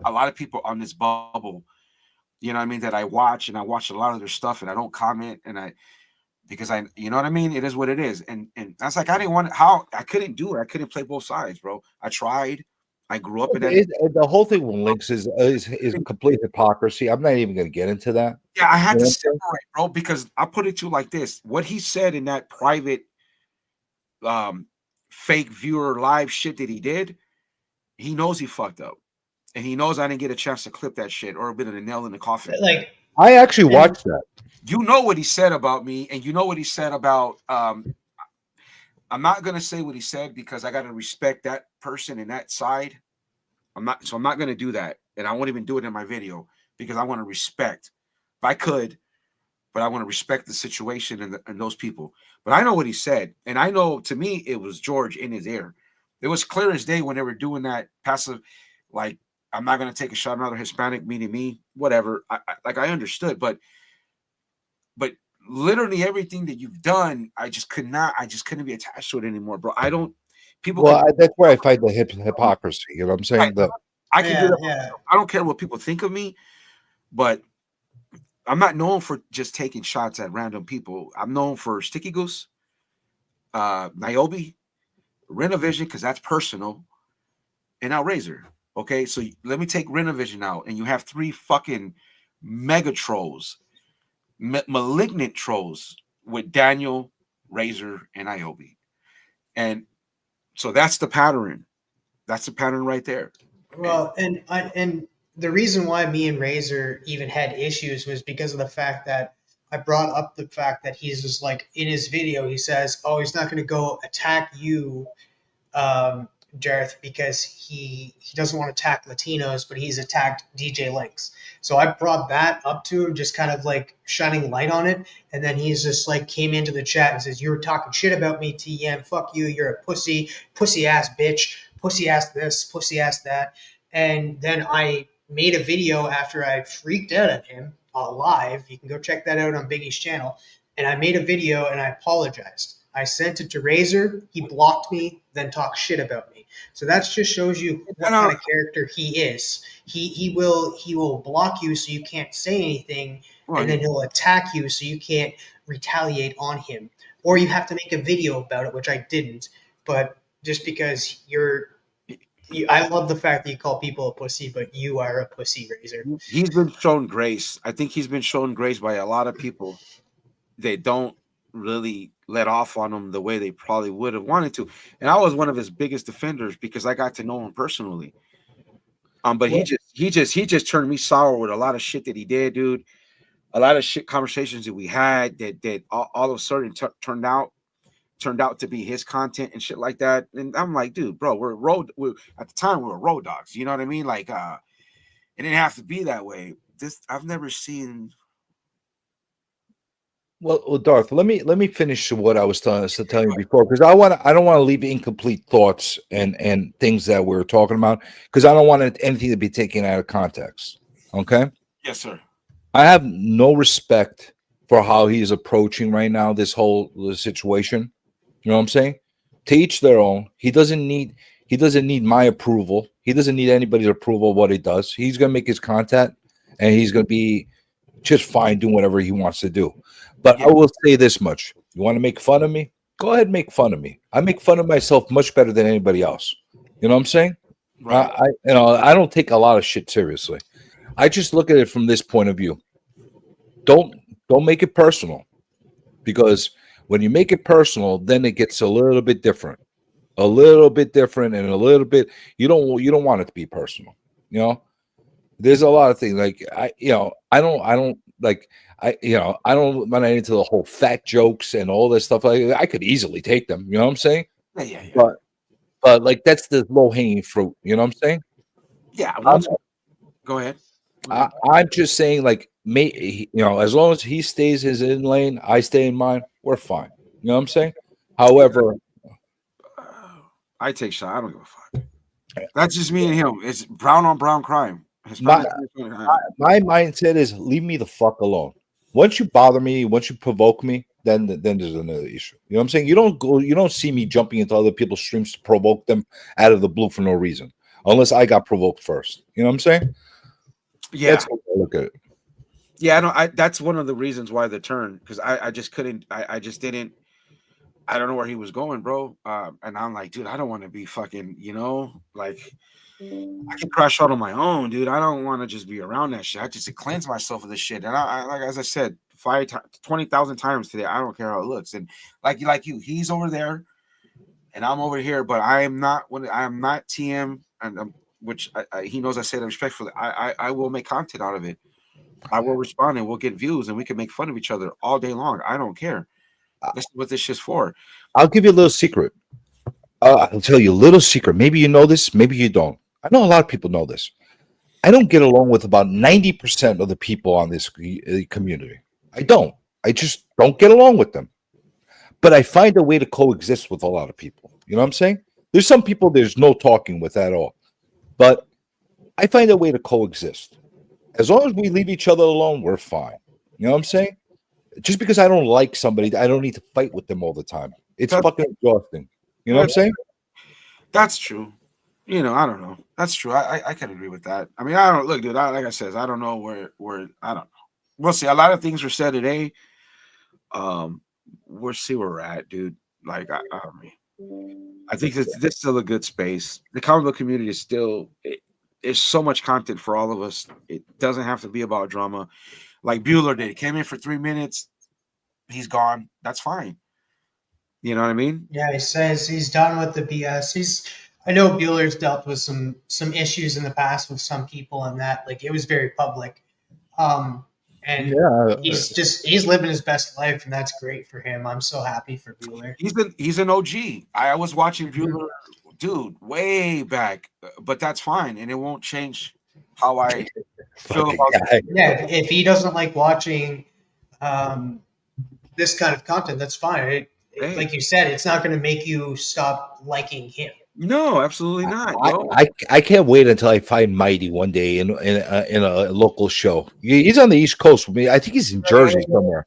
a lot of people on this bubble, you know what I mean, that I watch, and I watch a lot of their stuff, and I don't comment, and because you know what I mean? It is what it is. And that's like, I didn't want I couldn't do it. I couldn't play both sides, bro. I tried. I grew up in that. The whole thing with Links is complete hypocrisy. I'm not even going to get into that. Yeah, I had to separate, bro, because I put it to you like this. What he said in that private fake viewer live shit that he did, he knows he fucked up. And he knows I didn't get a chance to clip that shit or a bit of a nail in the coffin. Like, I actually watched that. You know what he said about me, and you know what he said about I'm not gonna say what he said because I gotta respect that person and that side. I'm not gonna do that, and I won't even do it in my video because I want to respect. If I could, but I want to respect the situation and those people. But I know what he said, and I know, to me, it was George in his ear. It was clear as day when they were doing that passive, like, I'm not gonna take a shot at another Hispanic, meaning me, whatever. I understood, but literally everything that you've done, I just couldn't be attached to it anymore, bro. I don't. That's where I find the hypocrisy. You know what I'm saying? Right. I can do that. Yeah. I don't care what people think of me, but I'm not known for just taking shots at random people. I'm known for Sticky Goose, Niobe, Renovision, because that's personal, and now Razor. Okay, so let me take Renovision out, and you have 3 fucking mega trolls. Malignant trolls with Daniel, Razor, and Iobe. And so that's the pattern. That's the pattern right there. Well, and the reason why me and Razor even had issues was because of the fact that I brought up the fact that he's just like in his video, he says, "Oh, he's not going to go attack you, Darth, because he doesn't want to attack Latinos, but he's attacked DJ Links." So I brought that up to him, just kind of like shining light on it, and then he's just like came into the chat and says, "You were talking shit about me, TM. Fuck you. You're a pussy, pussy ass bitch, pussy ass this, pussy ass that." And then I made a video after I freaked out at him live. You can go check that out on Biggie's channel. And I made a video and I apologized. I sent it to Razor. He blocked me, then talked shit about me. So that just shows you what kind of character he is. He will block you so you can't say anything, and then he'll attack you so you can't retaliate on him. Or you have to make a video about it, which I didn't. But just because I love the fact that you call people a pussy, but you are a pussy, Razor. He's been shown grace. I think he's been shown grace by a lot of people. They don't really let off on him the way they probably would have wanted to. And I was one of his biggest defenders because I got to know him personally. But he just turned me sour with a lot of shit that he did, dude. A lot of shit conversations that we had that all of a sudden turned out to be his content and shit like that. And I'm like, dude, bro, at the time we were road dogs. You know what I mean? Like, it didn't have to be that way. I've never seen. Well, Darth, let me finish what I was telling you before, because I don't want to leave incomplete thoughts and things that we're talking about, because I don't want anything to be taken out of context. Okay? Yes, sir. I have no respect for how he is approaching right now this whole situation. You know what I'm saying? To each their own. He doesn't need my approval. He doesn't need anybody's approval of what he does. He's gonna make his content, and he's gonna be just fine doing whatever he wants to do. But I will say this much: you want to make fun of me? Go ahead and make fun of me. I make fun of myself much better than anybody else. You know what I'm saying? Right. I don't take a lot of shit seriously. I just look at it from this point of view. Don't make it personal, because when you make it personal, then it gets a little bit different, and a little bit. You don't want it to be personal. You know, there's a lot of things like I don't run into the whole fat jokes and all this stuff. I could easily take them. You know what I'm saying? Yeah. But like that's the low hanging fruit. You know what I'm saying? Yeah. Go ahead. I'm just saying, like, as long as he stays his in lane, I stay in mine, we're fine. You know what I'm saying? However, I take shot. I don't give a fuck. That's just me and him. It's brown on brown crime. My mindset is leave me the fuck alone. Once you bother me, once you provoke me, then there's another issue. You know what I'm saying? You don't see me jumping into other people's streams to provoke them out of the blue for no reason, unless I got provoked first. You know what I'm saying? Yeah, that's how I look at it. Yeah, that's one of the reasons why the turn, because I just couldn't. I just didn't. I don't know where he was going, bro. And I'm like, dude, I don't want to be fucking. Like I can crash out on my own, dude. I don't want to just be around that shit. I just cleanse myself of this shit. And I like, as I said, 20,000 times today. I don't care how it looks. And like you, he's over there, and I'm over here. But I am not TM, and which he knows I say that respectfully. I will make content out of it. I will respond, and we'll get views, and we can make fun of each other all day long. I don't care. That's what this shit's for. I'll give you a little secret. I'll tell you a little secret. Maybe you know this, maybe you don't. I know a lot of people know this. I don't get along with about 90% of the people on this community. I don't. I just don't get along with them. But I find a way to coexist with a lot of people. You know what I'm saying? There's some people there's no talking with at all. But I find a way to coexist. As long as we leave each other alone, we're fine. You know what I'm saying? Just because I don't like somebody, I don't need to fight with them all the time. It's fucking exhausting. You know what I'm saying? That's true. I don't know. That's true. I can agree with that. I mean, I don't look, dude. Like I said, I don't know where I don't know. We'll see. A lot of things were said today. We'll see where we're at, dude. Like I think this is still a good space. The comic book community is still. There's so much content for all of us. It doesn't have to be about drama. Like Bueller did. He came in for 3 minutes. He's gone. That's fine. You know what I mean? Yeah, he says he's done with the BS. I know Bueller's dealt with some issues in the past with some people, and that like it was very public. And and Yeah, he's living his best life, and that's great for him. I'm so happy for Bueller. He's an OG. I was watching Mhm. Bueller, dude, way back, but that's fine, and it won't change how I feel fucking about. guy. Yeah, if he doesn't like watching this kind of content, that's fine. Hey, Like you said, it's not going to make you stop liking him. no, absolutely not, bro. I can't wait until I find Mighty one day in a local show. He's on the East Coast with me. I think he's in Jersey somewhere.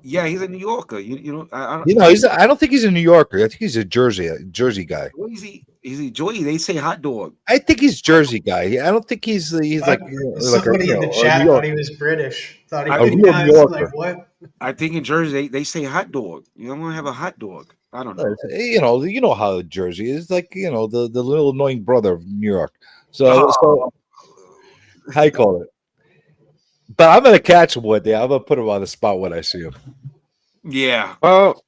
Yeah, he's a New Yorker. You know, You know, I don't think he's a New Yorker. I think he's a Jersey guy. what is he? Is he Joey? They say hot dog. I think he's Jersey guy. I don't think he's like Somebody in the chat thought he was British. Thought he A could real guys New Yorker. like what? I think in Jersey they say hot dog. You know, I'm gonna have a hot dog. I don't know. You know how Jersey is, like, you know, the little annoying brother of New York. So how you call it? But I'm gonna catch him one day. I'm gonna put him on the spot when I see him. Yeah, Well,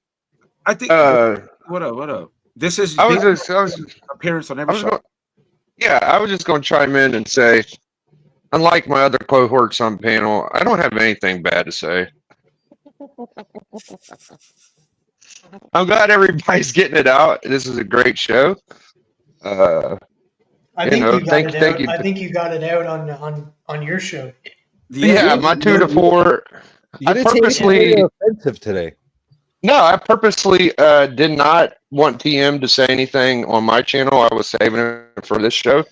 I think. What up? What up? This is I was big just appearance on every show. I was just going to chime in and say, unlike my other cohorts on panel, I don't have anything bad to say. I'm glad everybody's getting it out. This is a great show. I You think know, you got thank- it thank out. you. I think you got it out on your show. Yeah, my 2 to 4. You I didn't say purposely anything offensive today. no, I purposely did not want TM to say anything on my channel. I was saving it for this show,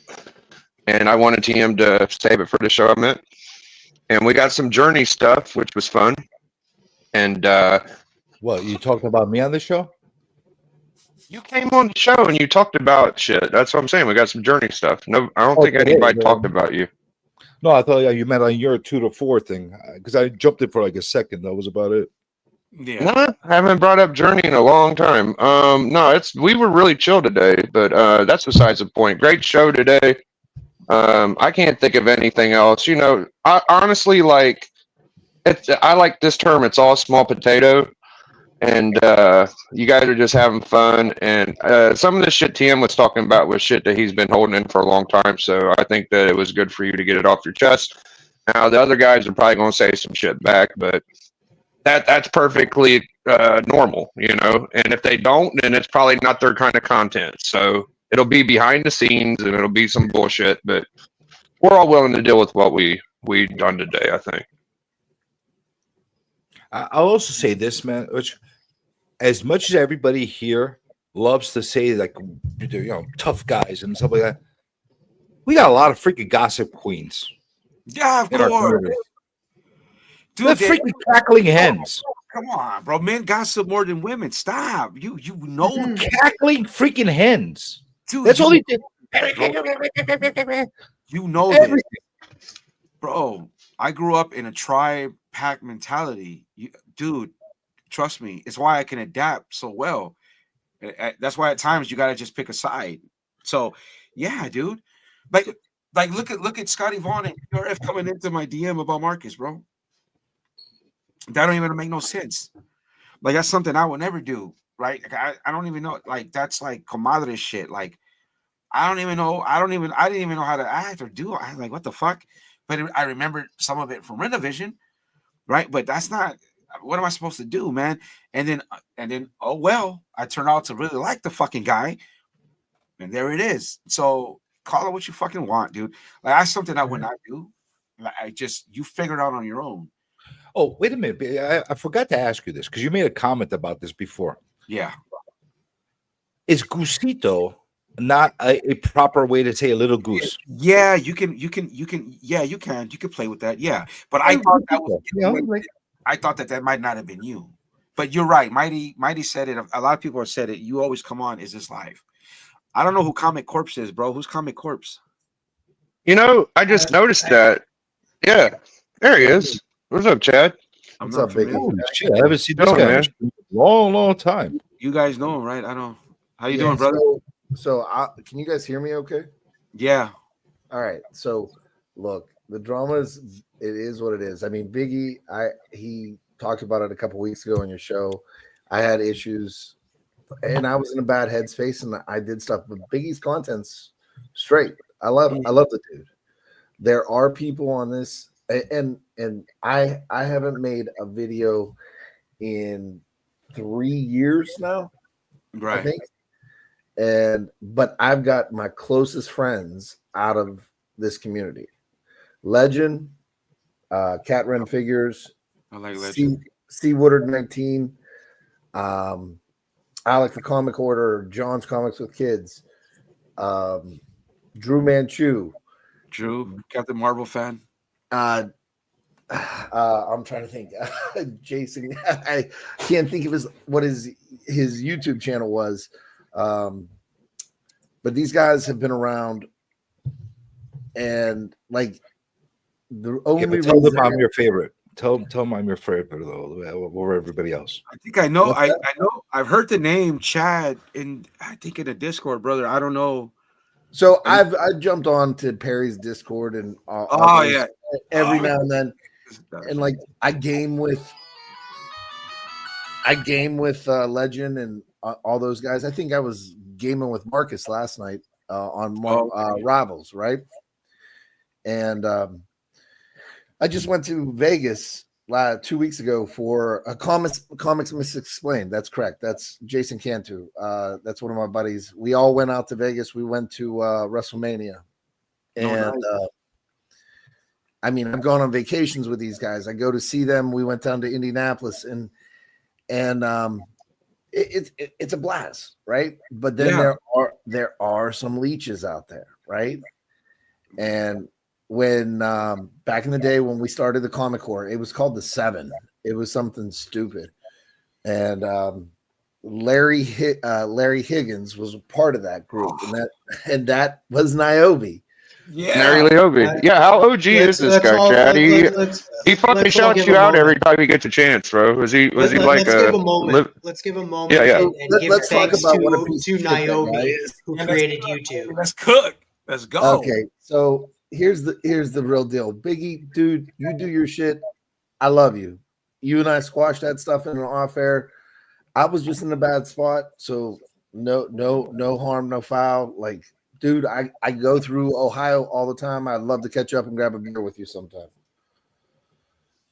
and I wanted TM to save it for the show. I meant, and we got some Journey stuff, which was fun. And What, you talked about me on the show? you came on the show and you talked about shit. That's what I'm saying. We got some Journey stuff. No, I don't think Okay, anybody yeah. talked about you. No, I thought you meant on your 2 to 4 thing, because I jumped in for like a second. That was about it. Yeah. No, I haven't brought up Journey in a long time. No, we were really chill today, but that's besides the point. Great show today. I can't think of anything else. You know, I honestly like. I like this term. It's all small potato, and you guys are just having fun. And some of the shit TM was talking about was shit that he's been holding in for a long time. So I think that it was good for you to get it off your chest. Now the other guys are probably going to say some shit back, but that's perfectly normal, you know. And if they don't, then it's probably not their kind of content. So it'll be behind the scenes and it'll be some bullshit. But we're all willing to deal with what we done today, I think. I'll also say this, man, which as much as everybody here loves to say, like, you know, tough guys and stuff like that, we got a lot of freaking gossip queens Yeah, of in our course. community. Dude, They're they- freaking cackling hens. come on, bro. Men gossip more than women. Stop. You know, Cackling freaking hens. dude. That's all they did. You know this, Everything. bro. I grew up in a tribe pack mentality. Dude, trust me. It's why I can adapt so well. That's why at times you gotta just pick a side. So, yeah, dude. Like look at Scotty Vaughn and PRF coming into my DM about Marcus, bro. That don't even make no sense. Like, that's something I would never do, right? Like, I don't even know. Like, that's like comadre shit. Like, I didn't even know how to act or do. I was like, what the fuck? But I remembered some of it from Renovision, right? But that's not. What am I supposed to do, man? And then, oh well, I turned out to really like the fucking guy, and there it is. So call it what you fucking want, dude. Like, that's something I would not do. Like, you figure it out on your own. Oh, wait a minute. I forgot to ask you this because you made a comment about this before. Yeah. Is Gusito not a proper way to say a little goose? Yeah, you can play with that. Yeah. But I thought that was, I thought that might not have been you. But you're right. Mighty said it. A lot of people have said it. You always come on. Is this live? I don't know who Comic Corpse is, bro. Who's Comic Corpse? You know, I just noticed that. Yeah, there he is. What's up, Chad? I'm What's not up, Biggie? familiar. Holy shit, I haven't seen this No, guy man. in a long time. You guys know him, right? I don't. How you Yeah, doing, brother? Can you guys hear me okay? Yeah. All right. So, look, the drama is, it is what it is. I mean, Biggie, he talked about it a couple weeks ago on your show. I had issues and I was in a bad headspace and I did stuff, but Biggie's content's straight. I love the dude. There are people on this And I haven't made a video in 3 years now, I Right. think. But I've got my closest friends out of this community. Legend, Cat Ren Figures, I like C Legend. C Woodard 19, Alec the Comic Order, John's Comics with Kids, Drew Manchu. Drew, Captain Marvel fan. I'm trying to think. Jason, I can't think of what his YouTube channel was. But these guys have been around, and like the only Tell them reason I'm your favorite. Tell them I'm your favorite over everybody else. I think I know. What's I that? know. I've heard the name Chad I think in a Discord, brother. I don't know. So I jumped on to Perry's Discord and Oh yeah. every Oh, now and then, and like I game with Legend and all those guys. I think I was gaming with Marcus last night on Rivals, right? And I just went to Vegas 2 weeks ago for a comics Misexplained. That's correct. That's Jason Cantu. That's one of my buddies. We all went out to Vegas. We went to WrestleMania, and I mean, I've gone on vacations with these guys. I go to see them. We went down to Indianapolis, and it's a blast, right? But then there are some leeches out there, right? And when back in the day when we started the Comic Corps, it was called the Seven. It was something stupid, and Larry Higgins was a part of that group, and that was Niobe. Yeah. Larry Leobi. Yeah, how OG is this guy, Chad? He fucking shouts you out every time he gets a chance, bro. Was he like let's give a moment. Let's give a moment. Yeah. And give Let's talk thanks about what a piece to of shit that guy Niobe is. who created YouTube. Let's cook. Let's go. Okay, so here's the real deal. Biggie, dude, you do your shit. I love you. You and I squashed that stuff in an off air. I was just in a bad spot, so no harm, no foul. Like, dude, I go through Ohio all the time. I'd love to catch up and grab a beer with you sometime.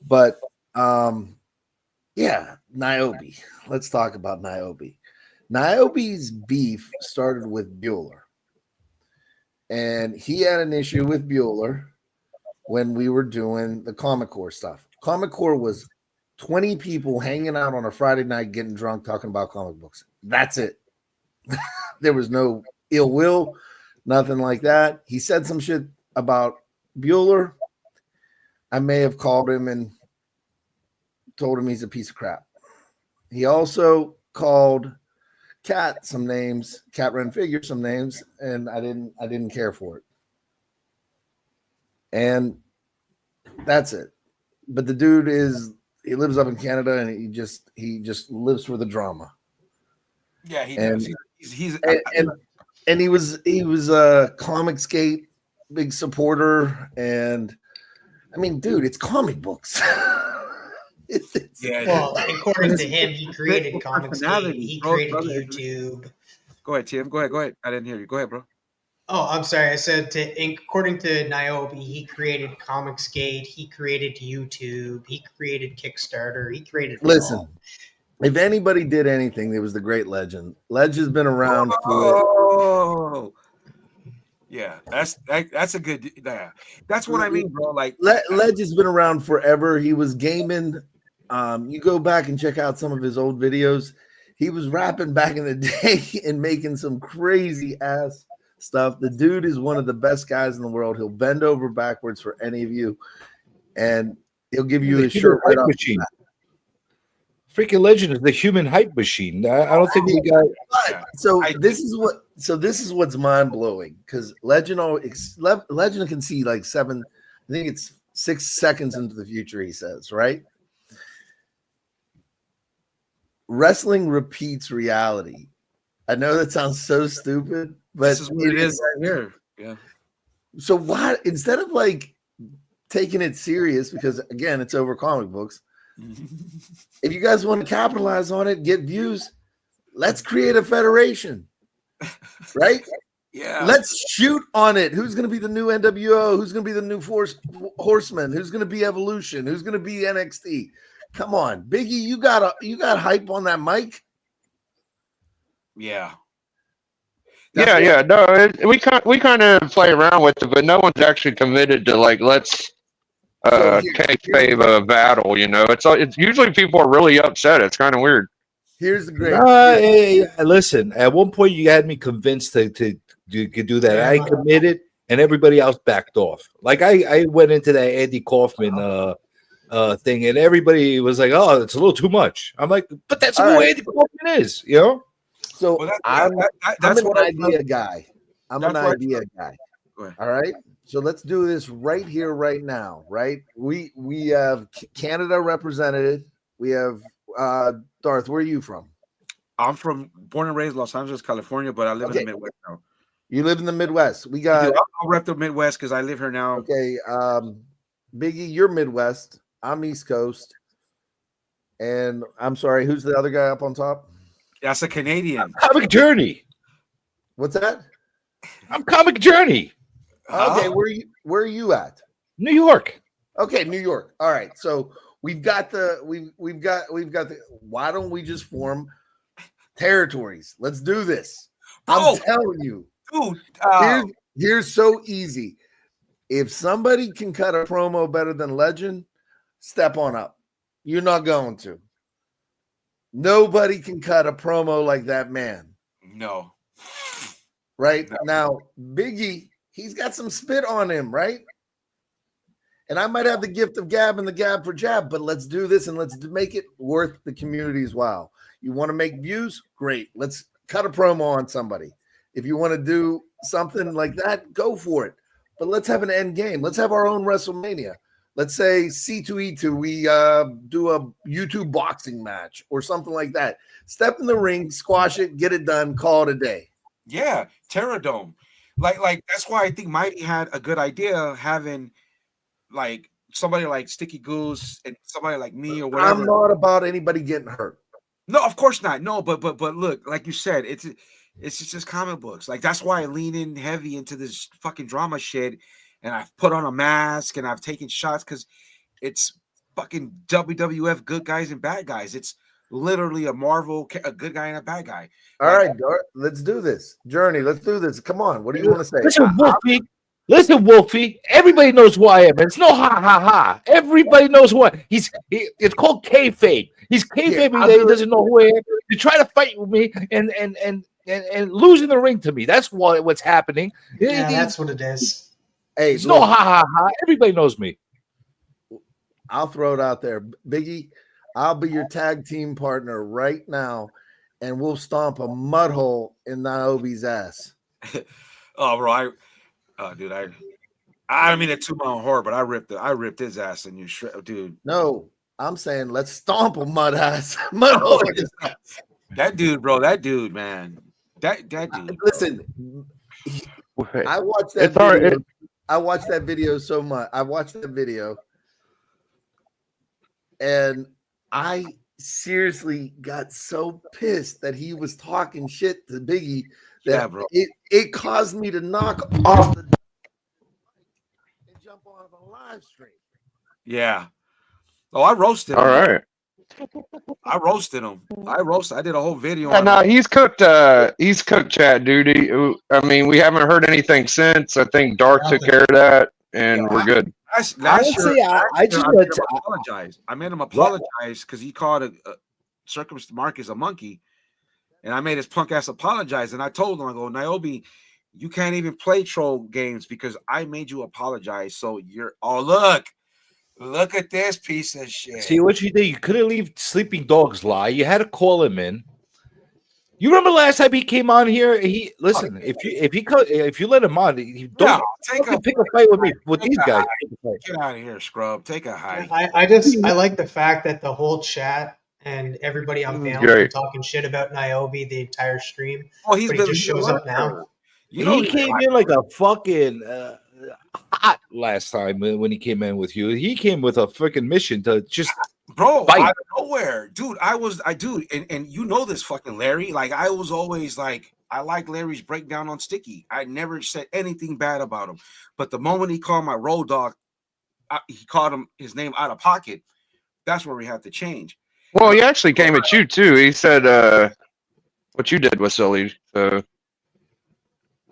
But yeah, Niobe. Let's talk about Niobe. Niobe's beef started with Bueller. And he had an issue with Bueller when we were doing the Comic Corps stuff. Comic Corps was 20 people hanging out on a Friday night, getting drunk, talking about comic books. That's it. There was no ill will, nothing like that. He said some shit about Bueller. I may have called him and told him he's a piece of crap. He also called Cat some names, Cat Ren Figure some names, and I didn't care for it. And that's it. But the dude he lives up in Canada, and he just lives for the drama. Yeah, he and, does. He's and he was a Comicsgate big supporter, and I mean, dude, it's comic books. Well, according to him, he created Comicsgate. He created YouTube. Go ahead, Tim. Go ahead. I didn't hear you. Go ahead, bro. Oh, I'm sorry. I said according to Niobe, he created Comicsgate. He created YouTube. He created Kickstarter. He created. Listen, if anybody did anything, it was the great Legend. Legend has been around for. Oh, yeah, that's a good. Yeah, that's what I mean, bro. Like Legend's been around forever. He was gaming. You go back and check out some of his old videos. He was rapping back in the day and making some crazy ass stuff. The dude is one of the best guys in the world. He'll bend over backwards for any of you, and he'll give you a shirt right off the bat. Freaking Legend is the human hype machine. I don't think we got. This is what's mind blowing, because Legend can see like 6 seconds into the future. He says, right? Wrestling repeats reality. I know that sounds so stupid, but this is what it is right here. Yeah. So why, instead of like taking it serious, because again, it's over comic books. If you guys want to capitalize on it, get views, let's create a federation, right? Yeah. Let's shoot on it. Who's going to be the new NWO? Who's going to be the new Horseman? Who's going to be Evolution? Who's going to be NXT? Come on, Biggie, you got hype on that mic. Yeah. Yeah. No, we kind of play around with it, but no one's actually committed to like let's kayfabe a battle. You know, it's usually people are really upset. It's kind of weird. Here's the great. Hey, listen, at one point you had me convinced to do that. I committed, and everybody else backed off. Like I went into that Andy Kaufman thing, and everybody was like, "Oh, it's a little too much." I'm like, "But that's who Andy Kaufman is," you know. So I'm an idea guy. I'm an idea guy. All right. So let's do this right here, right now. Right. We have Canada represented. We have Darth. Where are you from? I'm born and raised Los Angeles, California, but I live in the Midwest now. You live in the Midwest. We got. I'll rep the Midwest because I live here now. Okay. Biggie, you're Midwest. I'm East Coast. And I'm sorry, who's the other guy up on top? That's a Canadian. Comic Journey. What's that? I'm Comic Journey. Okay, where are you at? New York. Okay, New York. All right. So we've got the why don't we just form territories? Let's do this. I'm telling you. Dude, here's so easy. If somebody can cut a promo better than Legend, step on up. You're not going to. Nobody can cut a promo like that man. No. Right? No. Now, Biggie, he's got some spit on him, right? And I might have the gift of gab and the gab for jab, but let's do this and let's make it worth the community's while. You want to make views? Great. Let's cut a promo on somebody. If you want to do something like that, go for it. But let's have an end game. Let's have our own WrestleMania. Let's say C2E2, we do a YouTube boxing match or something like that. Step in the ring, squash it, get it done, call it a day. Yeah, Terradome. Like that's why I think Mighty had a good idea having like somebody like Sticky Goose and somebody like me or whatever. I'm not about anybody getting hurt. No, of course not. No, but look, like you said, it's just comic books. Like that's why I lean in heavy into this fucking drama shit. And I've put on a mask and I've taken shots because it's fucking WWF good guys and bad guys. It's literally a good guy and a bad guy. All right, let's do this. Journey, let's do this. Come on. What do you want to say? Listen, Wolfie. Everybody knows who I am. It's no ha ha ha. Everybody knows who it's called kayfabe. He's kayfabing that he doesn't know who I am. You try to fight with me and losing the ring to me. That's what's happening. Yeah, that's what it is. Hey, it's no ha ha ha. Everybody knows me. I'll throw it out there. Biggie, I'll be your tag team partner right now, and we'll stomp a mud hole in Niobe's ass. Oh, bro, dude, I don't mean to toot my own horror, but I ripped his ass and you dude. No, I'm saying let's stomp a mud hole. That dude, bro, man. That dude. Listen, I watched that video. I watched that video so much. I watched that video and I seriously got so pissed that he was talking shit to Biggie that it caused me to knock off the and jump on a live stream. Yeah. Oh, I roasted him. All right. I roasted him. I did a whole video on him. He's cooked Chat Duty. I mean, we haven't heard anything since. I think Dark took care of that, and we're good. I apologize. I made him apologize because he called a Circumstance Marcus a monkey, and I made his punk ass apologize. And I told him, I go, Niobe, you can't even play troll games because I made you apologize. So look at this piece of shit. See what you did? You couldn't leave Sleeping Dogs lie. You had to call him in. You remember last time he came on here? If you let him on, he don't pick a fight with me with these guys. Get out of here, scrub. Take a hike. I like the fact that the whole chat and everybody on panel talking shit about Niobe the entire stream. Oh, he just shows up now. He came in like a fucking hot last time when he came in with you. He came with a freaking mission to just fight. Out of nowhere, dude. And you know this fucking Larry. Like I was always like I like Larry's breakdown on Sticky. I never said anything bad about him. But the moment he called my road dog, he called him his name out of pocket. That's where we have to change. Well, he actually came at you too. He said what you did was silly. So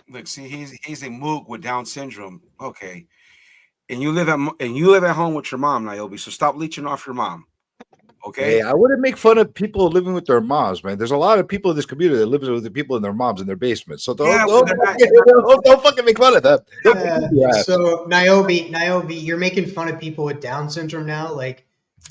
Look, see, he's a mook with Down syndrome. Okay, and you live at home with your mom, Niobe. So stop leeching off your mom. Okay. Hey, I wouldn't make fun of people living with their moms, man. There's a lot of people in this community that live with the people in their moms in their basement. So don't fucking make fun of them. So Niobe, you're making fun of people with Down syndrome now. Like,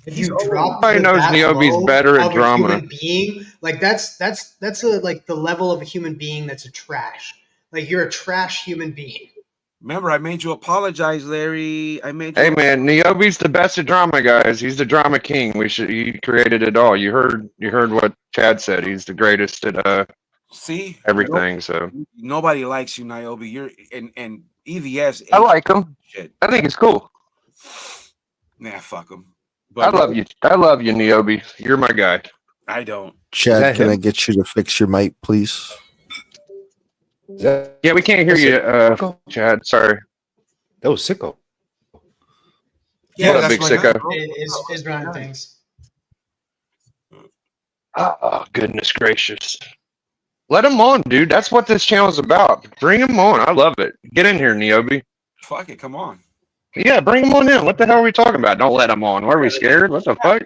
if you drop everybody knows Niobe's better at drama. Human being, like that's like the level of a human being that's a trash. Like, you're a trash human being. Remember, I made you apologize, Larry. I made you. Hey man, Niobe's the best at drama, guys. He's the drama king. He created it all. You heard what Chad said. He's the greatest at see everything. So nobody likes you, Niobe. You're and EVS. I like him. Shit. I think it's cool. Nah, fuck him. I love you. I love you, Niobe. You're my guy. I don't. Chad, can I get you to fix your mic, please? Yeah, we can't hear you, Chad. Sorry. That was sicko. Yeah, What a big sicko. Is running things. Oh, goodness gracious. Let him on, dude. That's what this channel's about. Bring him on. I love it. Get in here, Niobe. Fuck it. Come on. Yeah, bring him on in. What the hell are we talking about? Don't let him on. What, are we scared? What the fuck?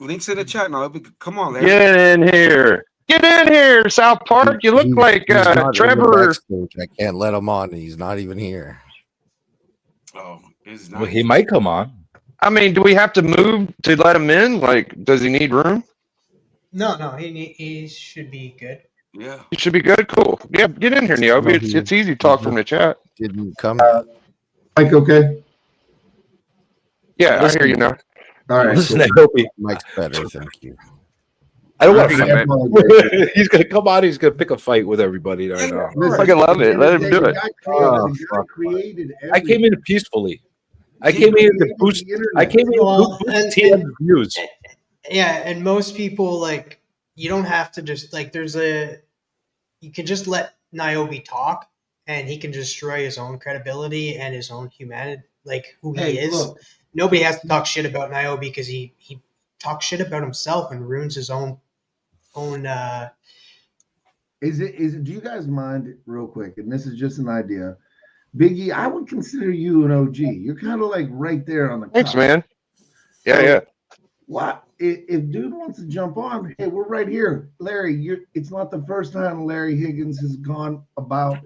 Links in the chat, Niobe. Come on, Larry. Get in here. Get in here, South Park. You look like He's not in the Trevor. backstage. I can't let him on. He's not even here. Oh, it's not. Well, he might come on. I mean, do we have to move to let him in? Like, does he need room? No, he should be good. Yeah. He should be good. Cool. Yeah, get in here, Niobe. It's easy to talk from the chat. Didn't come. Mike, okay? Yeah, I hear you now. All right. Listen, Niobe. Mike's better, thank you. I don't want I to apologize. He's gonna come on. He's gonna pick a fight with everybody right now. Listen, I love it. Let him do it. God created I came in peacefully. I came in to boost. I came in to boost TM's views. Yeah, and most people, like, you don't have to just, like, you can just let Niobe talk, and he can destroy his own credibility and his own humanity, like, who he is. Look. Nobody has to talk shit about Niobe because he talks shit about himself and ruins his own. Is it? Do you guys mind, real quick? And this is just an idea. Biggie, I would consider you an OG. You're kind of like right there on the. Thanks, cusp. man. Yeah. What if dude wants to jump on? Hey, we're right here, Larry. It's not the first time Larry Higgins has gone about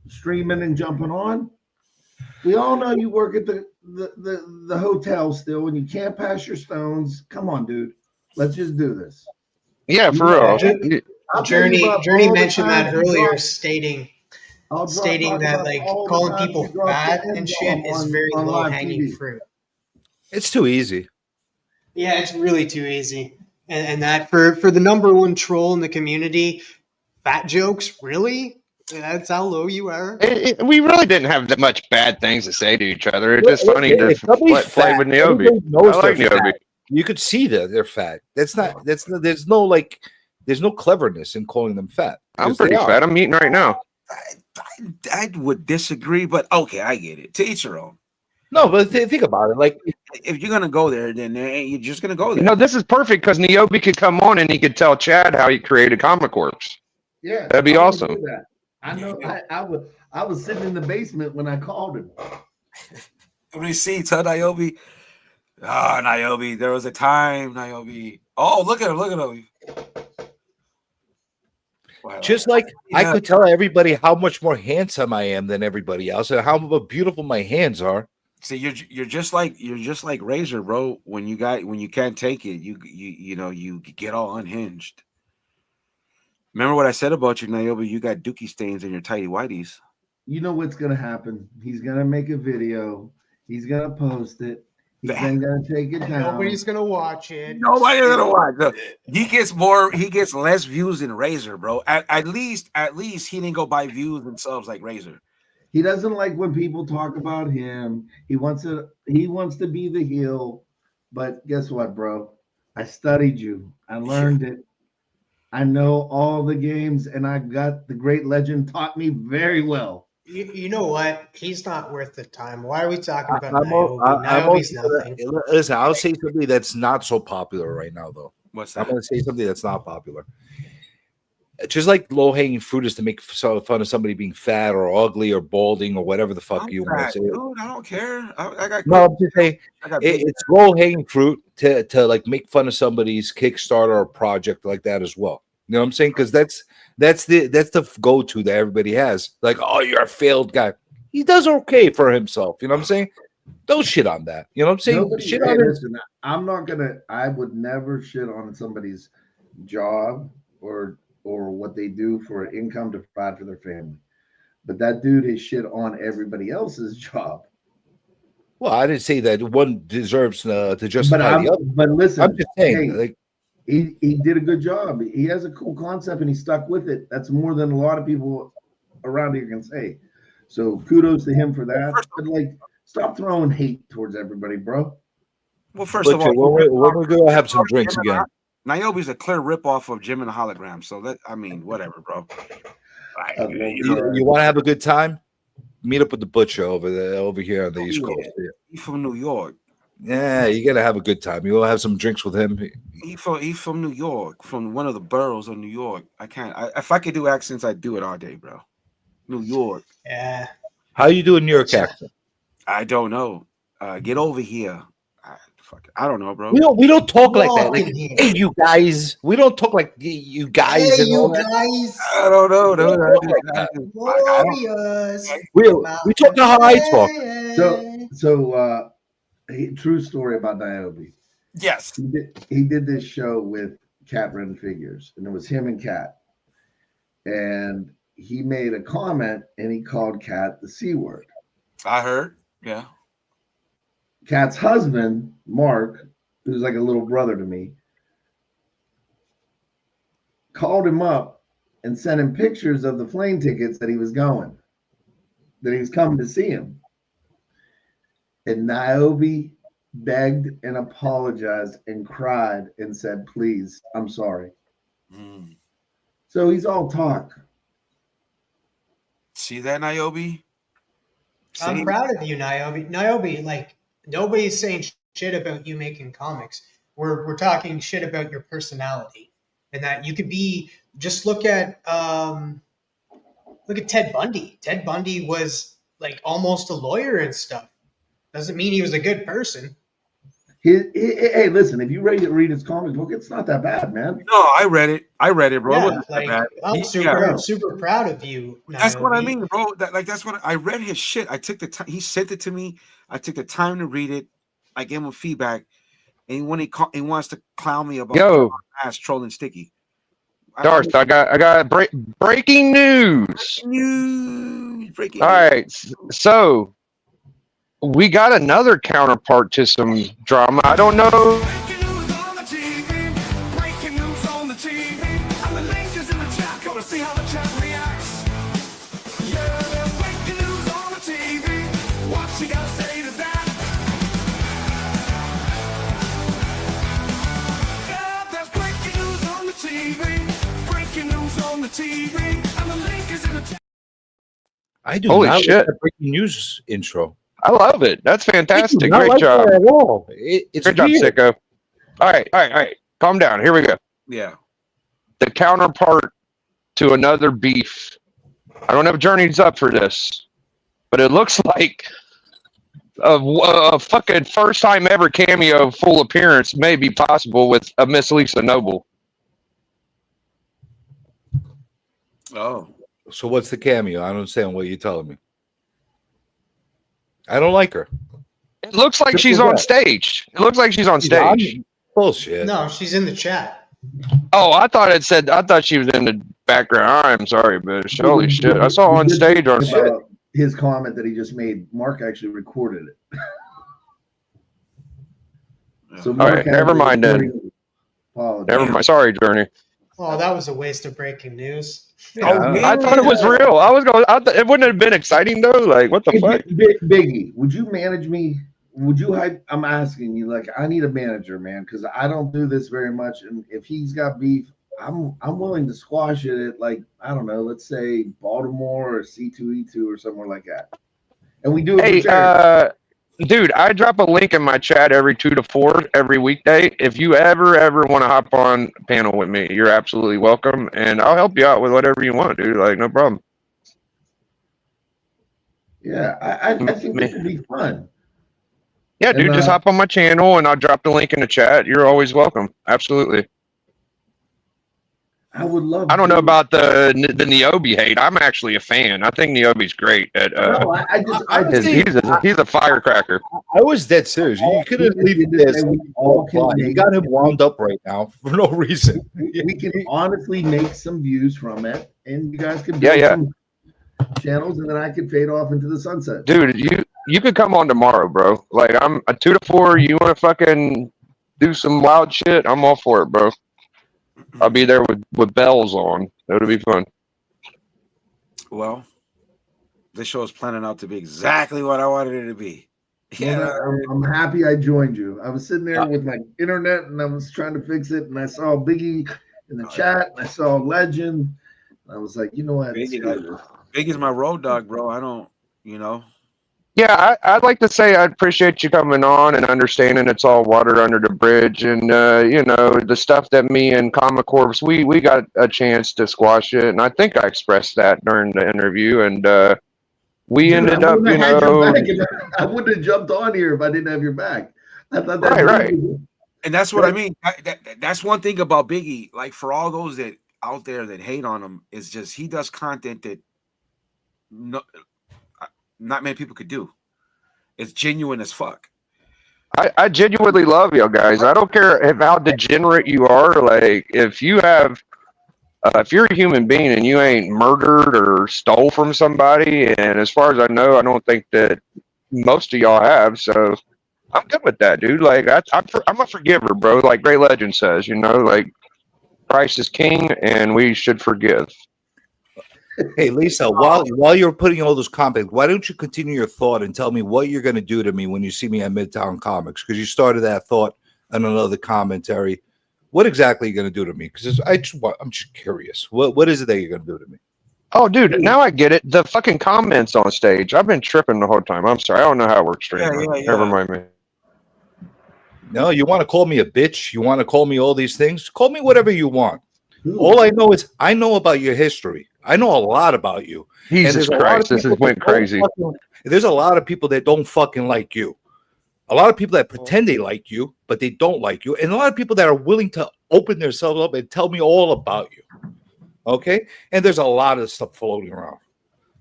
streaming and jumping on. We all know you work at the hotel still, and you can't pass your stones. Come on, dude. Let's just do this. Yeah, for real. Journey mentioned that earlier, drop stating that, like, calling people fat and shit is very low hanging fruit. It's too easy. Yeah, it's really too easy. And that for the number one troll in the community, fat jokes, really? That's how low you are? We really didn't have that much bad things to say to each other. It's just funny to play with Niobe. I like Niobe. You could see that they're fat. There's no cleverness in calling them fat. I'm pretty fat. I'm eating right now. I would disagree, but okay, I get it. To each their own. No, but think about it. Like, if you're gonna go there, then you're just gonna go there. You know, this is perfect because Niobe could come on and he could tell Chad how he created Comic Works. Yeah, That'd be awesome. I know. I was sitting in the basement when I called him. Let me see. Tell Niobe. Ah, Niobe. There was a time, Niobe. Oh, look at him. Look at him. Wow. just like I could tell everybody how much more handsome I am than everybody else, and how beautiful my hands are. See, you're just like Razor, bro. When you can't take it, you get all unhinged. Remember what I said about you, Niobe? You got dookie stains in your tighty whities. You know what's gonna happen? He's gonna make a video. He's gonna post it. He's then gonna take it down. Nobody's gonna watch it. Nobody's gonna watch. No. He gets less views than Razor, bro. At least he didn't go buy views and subs like Razor. He doesn't like when people talk about him. He wants to be the heel. But guess what, bro? I studied you. I learned it. I know all the games, and I got the great legend taught me very well. You know what? He's not worth the time. Why are we talking about I'm al- Niobe? I- I'm Niobe's also nothing. gonna- listen, I'll say something that's not so popular right now, though. What's I'm that? going to say something that's not popular. Just like low hanging fruit is to make fun of somebody being fat or ugly or balding or whatever the fuck I'm you want to fat, say. dude. I don't care. I got No, good. I'm just saying I got big. it's low hanging fruit to like make fun of somebody's Kickstarter or project like that as well. You know what I'm saying? Because that's the go to that everybody has. Like, oh, you're a failed guy. He does okay for himself. You know what I'm saying? Don't shit on that. You know what I'm saying? Nobody, Shit hey, on it. listen, I'm not gonna. I would never shit on somebody's job or what they do for an income to provide for their family. But that dude has shit on everybody else's job. Well, I didn't say that one deserves to But justify the other. but listen, I'm just saying, hey, like, he did a good job. He has a cool concept and he stuck with it. That's more than a lot of people around here can say. So kudos to him for that. But like, stop throwing hate towards everybody, bro. Well, first of Butcher, all, when we're gonna have some drinks again. Niobe's a clear ripoff of Jim and the Hologram. So that whatever, bro. Like, You want to have a good time? Meet up with the butcher over here on the East Coast. He's from New York. Yeah, you gotta have a good time. You will have some drinks with him. He's from New York, from one of the boroughs of New York. If I could do accents, I'd do it all day, bro. New York. Yeah. How you doing New York accent? I don't know. Get over here. I don't know, bro. We don't talk like that. Like, Walk in here. hey, you guys. We don't talk like you guys. Hey, and all you that. guys. I don't know, dude. Warriors. We talk how I talk. So true story about Niobe. Yes. He did this show with Cat Run Figures, and it was him and Cat. And he made a comment and he called Cat the C word. I heard. Yeah. Cat's husband, Mark, who's like a little brother to me, called him up and sent him pictures of the plane tickets that he was coming to see him. And Niobe begged and apologized and cried and said, please, I'm sorry. Mm. So he's all talk. See that, Niobe? I'm proud of you, Niobe. Niobe, like, nobody's saying shit about you making comics. We're talking shit about your personality, and that you could be. Just look at Ted Bundy. Ted Bundy was like almost a lawyer and stuff. Doesn't mean he was a good person. Hey, listen, if you're ready to read his comic book, it's not that bad, man. No, I read it, bro. It Yeah, wasn't that like bad. I'm super proud of you. That's what I Niobe. mean, bro. That's what I read his shit. I took the time. He sent it to me. I took the time to read it. I gave him feedback, and when he wants to clown me about ass trolling Sticky. Darth, I got breaking news. Breaking All news. right, so we got another counterpart to some drama. I don't know. Breaking news on the TV. Breaking news on the TV. And the link is in the chat. Go to see how the chat reacts. Yeah, there's breaking news on the TV. What you gotta say to that? Yeah, there's breaking news on the TV. Breaking news on the TV. And the link is in the chat. I do Holy not shit. like that breaking news intro. I love it. That's fantastic. I do not Great like job. that at all. It's Great job, weird. Sicko. All right. Calm down. Here we go. Yeah. The counterpart to another beef. I don't know if Journey's up for this, but it looks like a fucking first time ever cameo full appearance may be possible with a Miss Lisa Noble. Oh. So what's the cameo? I don't understand what you're telling me. I don't like her. It looks like she's on stage. It looks like she's on stage. Bullshit. No, she's in the chat. Oh, I thought she was in the background. I'm sorry, but holy shit. I saw her on stage on About his comment that he just made. Mark actually recorded it. So All right, never mind then. Apologies. Never mind. Sorry, Journey. Oh, that was a waste of breaking news. I thought it was real. It wouldn't have been exciting though. Like, what the Hey, fuck? Biggie, would you manage me? Would you hype? I'm asking you, like, I need a manager, man, because I don't do this very much. And if he's got beef, I'm willing to squash it at, like, I don't know, let's say Baltimore or C2E2 or somewhere like that, and we do it Hey, for charity. dude, I drop a link in my chat every 2 to 4 every weekday. If you ever want to hop on a panel with me, you're absolutely welcome, and I'll help you out with whatever you want, dude. Like, no problem. Yeah, I think it would be fun. Yeah, And dude, just hop on my channel, and I'll drop the link in the chat. You're always welcome. Absolutely. I would love. I don't know to. about the Niobe hate. I'm actually a fan. I think Niobe's great. At No, he's a firecracker. I was dead serious. You couldn't leave this. You got him wound up right now for no reason. We can honestly make some views from it, and you guys can build some channels, and then I could fade off into the sunset. Dude, you could come on tomorrow, bro. Like, I'm a 2 to 4. You want to fucking do some wild shit? I'm all for it, bro. I'll be there with bells on. It'll be fun. Well, this show is planning out to be exactly what I wanted it to be. Yeah, I'm happy I joined you. I was sitting there with my internet, and I was trying to fix it, and I saw Biggie in the chat, and I saw Legend. And I was like, you know what? Biggie's my road dog, bro. I don't, you know. Yeah, I'd like to say I appreciate you coming on and understanding it's all water under the bridge, and you know, the stuff that me and Comic Corps we got a chance to squash it, and I think I expressed that during the interview, and we ended up, you know, I wouldn't have jumped on here if I didn't have your back. I thought that right. And that's what I mean. That's one thing about Biggie. Like, for all those that out there that hate on him, is just he does content that not many people could do. It's genuine as fuck. I genuinely love you guys. I don't care how degenerate you are. Like, if you have, if you're a human being and you ain't murdered or stole from somebody, and as far as I know, I don't think that most of y'all have. So I'm good with that, dude. Like, I'm a forgiver, bro. Like Great Legend says, you know, like Christ is king, and we should forgive. Hey, Lisa, while you're putting all those comments, why don't you continue your thought and tell me what you're going to do to me when you see me at Midtown Comics? Because you started that thought on another commentary. What exactly are you going to do to me? Because I'm just curious. What is it that you're going to do to me? Oh, dude, now I get it. The fucking comments on stage. I've been tripping the whole time. I'm sorry. I don't know how it works. Never mind me. No, you want to call me a bitch? You want to call me all these things? Call me whatever you want. All I know is I know about your history. I know a lot about you. Jesus Christ, this went crazy. There's a lot of people that don't fucking like you. A lot of people that pretend they like you, but they don't like you. And a lot of people that are willing to open themselves up and tell me all about you. Okay? And there's a lot of stuff floating around.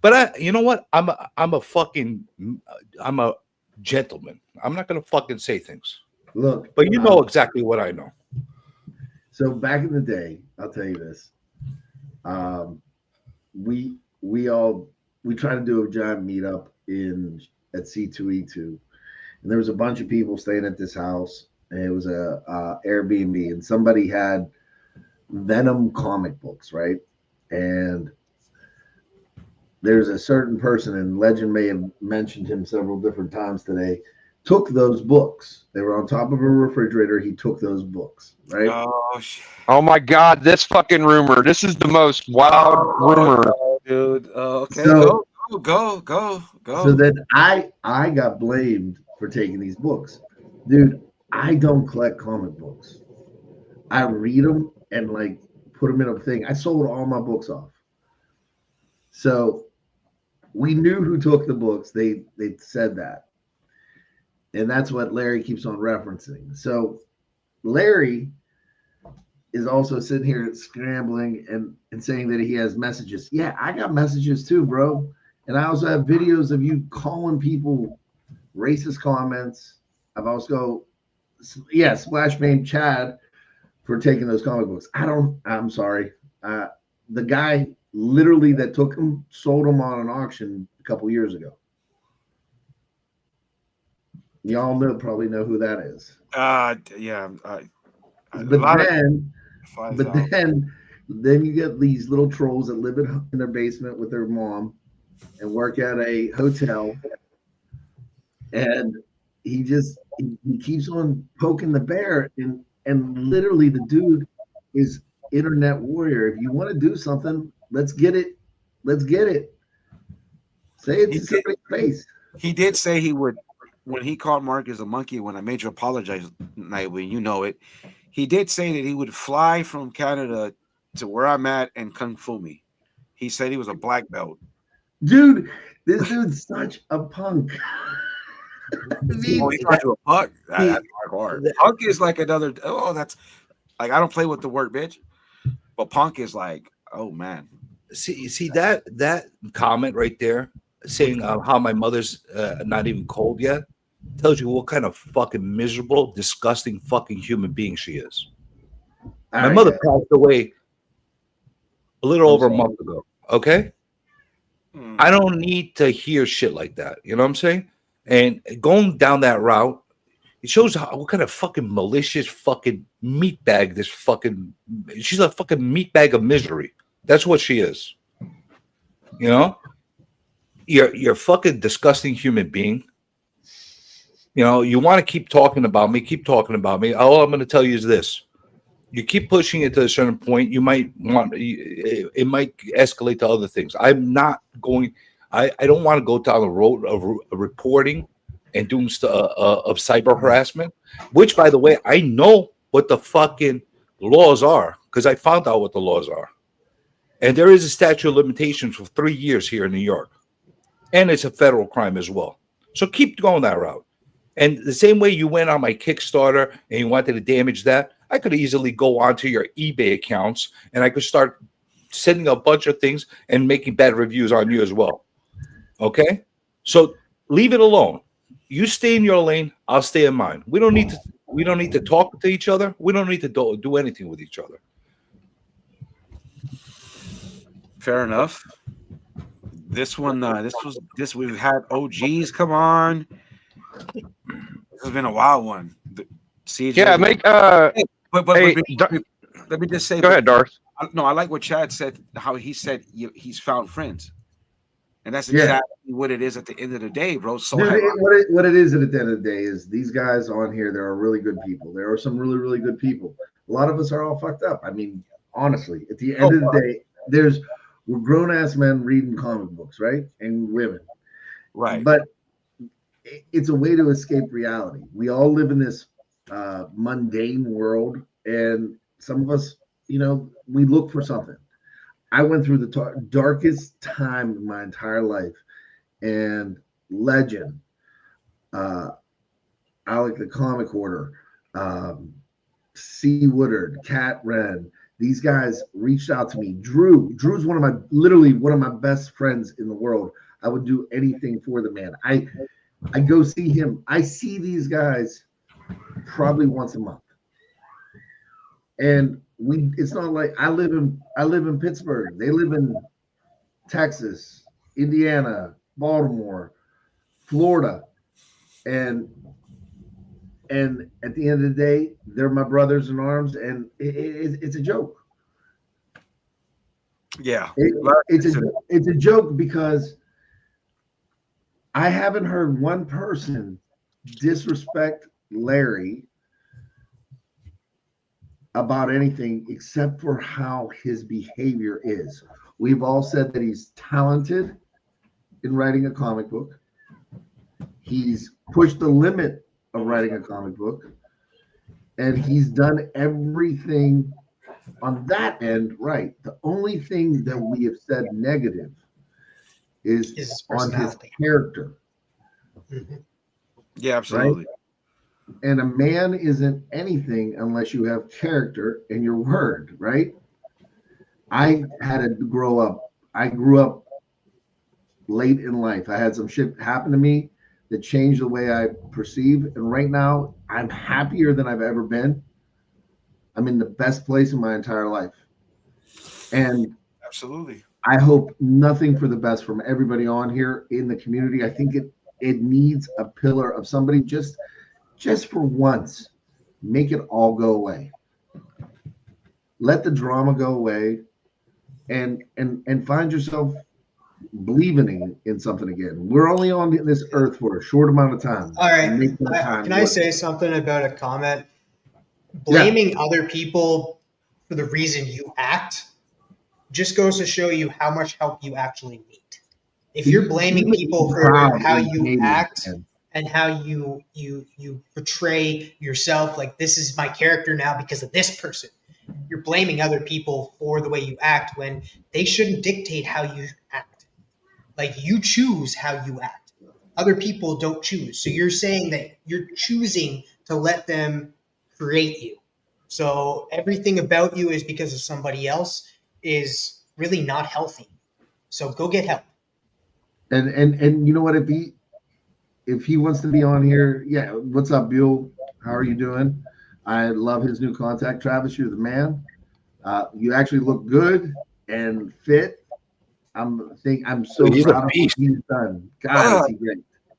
But you know what? I'm a gentleman. I'm not going to fucking say things. Look. But you know exactly what I know. So back in the day, I'll tell you this. We tried to do a giant meetup at C2E2, and there was a bunch of people staying at this house, and it was a Airbnb, and somebody had Venom comic books, right? And there's a certain person, and Legend may have mentioned him several different times today, took those books. They were on top of a refrigerator. He took those books, right? Oh my God, this fucking rumor. This is the most wild rumor. Dude, okay, so, go. So then I got blamed for taking these books. Dude, I don't collect comic books. I read them and like put them in a thing. I sold all my books off. So we knew who took the books. They said that. And that's what Larry keeps on referencing. So Larry is also sitting here scrambling and saying that he has messages. Yeah, I got messages too, bro. And I also have videos of you calling people racist comments. I've also, splash name Chad for taking those comic books. I'm sorry. The guy literally that took them sold them on an auction a couple years ago. Y'all probably know who that is. Yeah. Then you get these little trolls that live in their basement with their mom and work at a hotel, and he keeps on poking the bear, and literally the dude is internet warrior. If you want to do something, let's get it. Let's get it. Say it He to did- somebody's face. He did say he would, when he called Marcus a monkey, when I made you apologize, Nightwing, you know it. He did say that he would fly from Canada to where I'm at and kung fu me. He said he was a black belt. Dude, this dude's such a punk. I mean, Oh, he's not to a punk. That's hardcore. Punk is like another. Oh, that's like I don't play with the word bitch, but punk is like, oh man. See that comment right there, saying how my mother's not even cold yet, tells you what kind of fucking miserable, disgusting fucking human being she is. My mother passed away a little over a month ago. Okay, I don't need to hear shit like that. You know what I'm saying? And going down that route, it shows what kind of fucking malicious fucking meatbag this fucking. She's a fucking meatbag of misery. That's what she is. You know, you're a fucking disgusting human being. You know, you want to keep talking about me. All I'm going to tell you is this: you keep pushing it to a certain point, you might want it might escalate to other things. I'm not going. I don't want to go down the road of reporting and doing stuff of cyber harassment. Which, by the way, I know what the fucking laws are because I found out what the laws are. And there is a statute of limitations for 3 years here in New York. And it's a federal crime as well. So keep going that route. And the same way you went on my Kickstarter and you wanted to damage that, I could easily go onto your eBay accounts and I could start sending a bunch of things and making bad reviews on you as well. Okay? So leave it alone. You stay in your lane, I'll stay in mine. We don't need to talk to each other. We don't need to do anything with each other. Fair enough. This one, we've had OGs come on. This has been a wild one. CJ, Yeah, make but hey, let me just say. go ahead, Darth. No, I like what Chad said. How he said he's found friends, and that's Yeah. exactly what it is at the end of the day, bro. So Dude, what it is at the end of the day is these guys on here, there are really good people. There are some really, really good people. A lot of us are all fucked up. I mean, honestly, at the end of the day, we're grown-ass men reading comic books, right? And women. right. But it's a way to escape reality. We all live in this mundane world, and some of us, you know, we look for something. I went through the darkest time in my entire life, and Legend, Alec the Comic Hoarder, C. Woodard, Cat Wren, these guys reached out to me. Drew's one of my best friends in the world. I would do anything for the man. I go see him. I see these guys probably once a month. And it's not like I live in Pittsburgh. They live in Texas, Indiana, Baltimore, Florida. And at the end of the day, they're my brothers in arms, and it's a joke. Yeah, It's a joke because I haven't heard one person disrespect Larry about anything except for how his behavior is. We've all said that he's talented in writing a comic book. He's pushed the limit of writing a comic book, and he's done everything on that end right. The only thing that we have said negative is His on his personality. character. Mhm. yeah, absolutely. And a man isn't anything unless you have character in your word, right? I had to grow up. I grew up late in life. I had some shit happen to me that changed the way I perceive. And right now, I'm happier than I've ever been. I'm in the best place in my entire life. And Absolutely. I hope nothing for the best from everybody on here in the community. I think it needs a pillar of somebody just for once. Make it all go away. Let the drama go away and find yourself believing in something again. We're only on this earth for a short amount of time. All right. Make that time Can I work. say something about a comment? Blaming other people for for the reason you act just goes to show you how much help you actually need. If you're blaming people for how you act and how you portray yourself, like this is my character now because of this person, you're blaming other people for the way you act when they shouldn't dictate how you act. Like you choose how you act. Other people don't choose. So you're saying that you're choosing to let them create you. So everything about you is because of somebody else is really not healthy. So go get help. And you know what? If he wants to be on here, yeah. What's up, Buell? How are you doing? I love his new contact. Travis, you're the man. You actually look good and fit. I'm so He's a proud of what beast. he's done. God, is he great.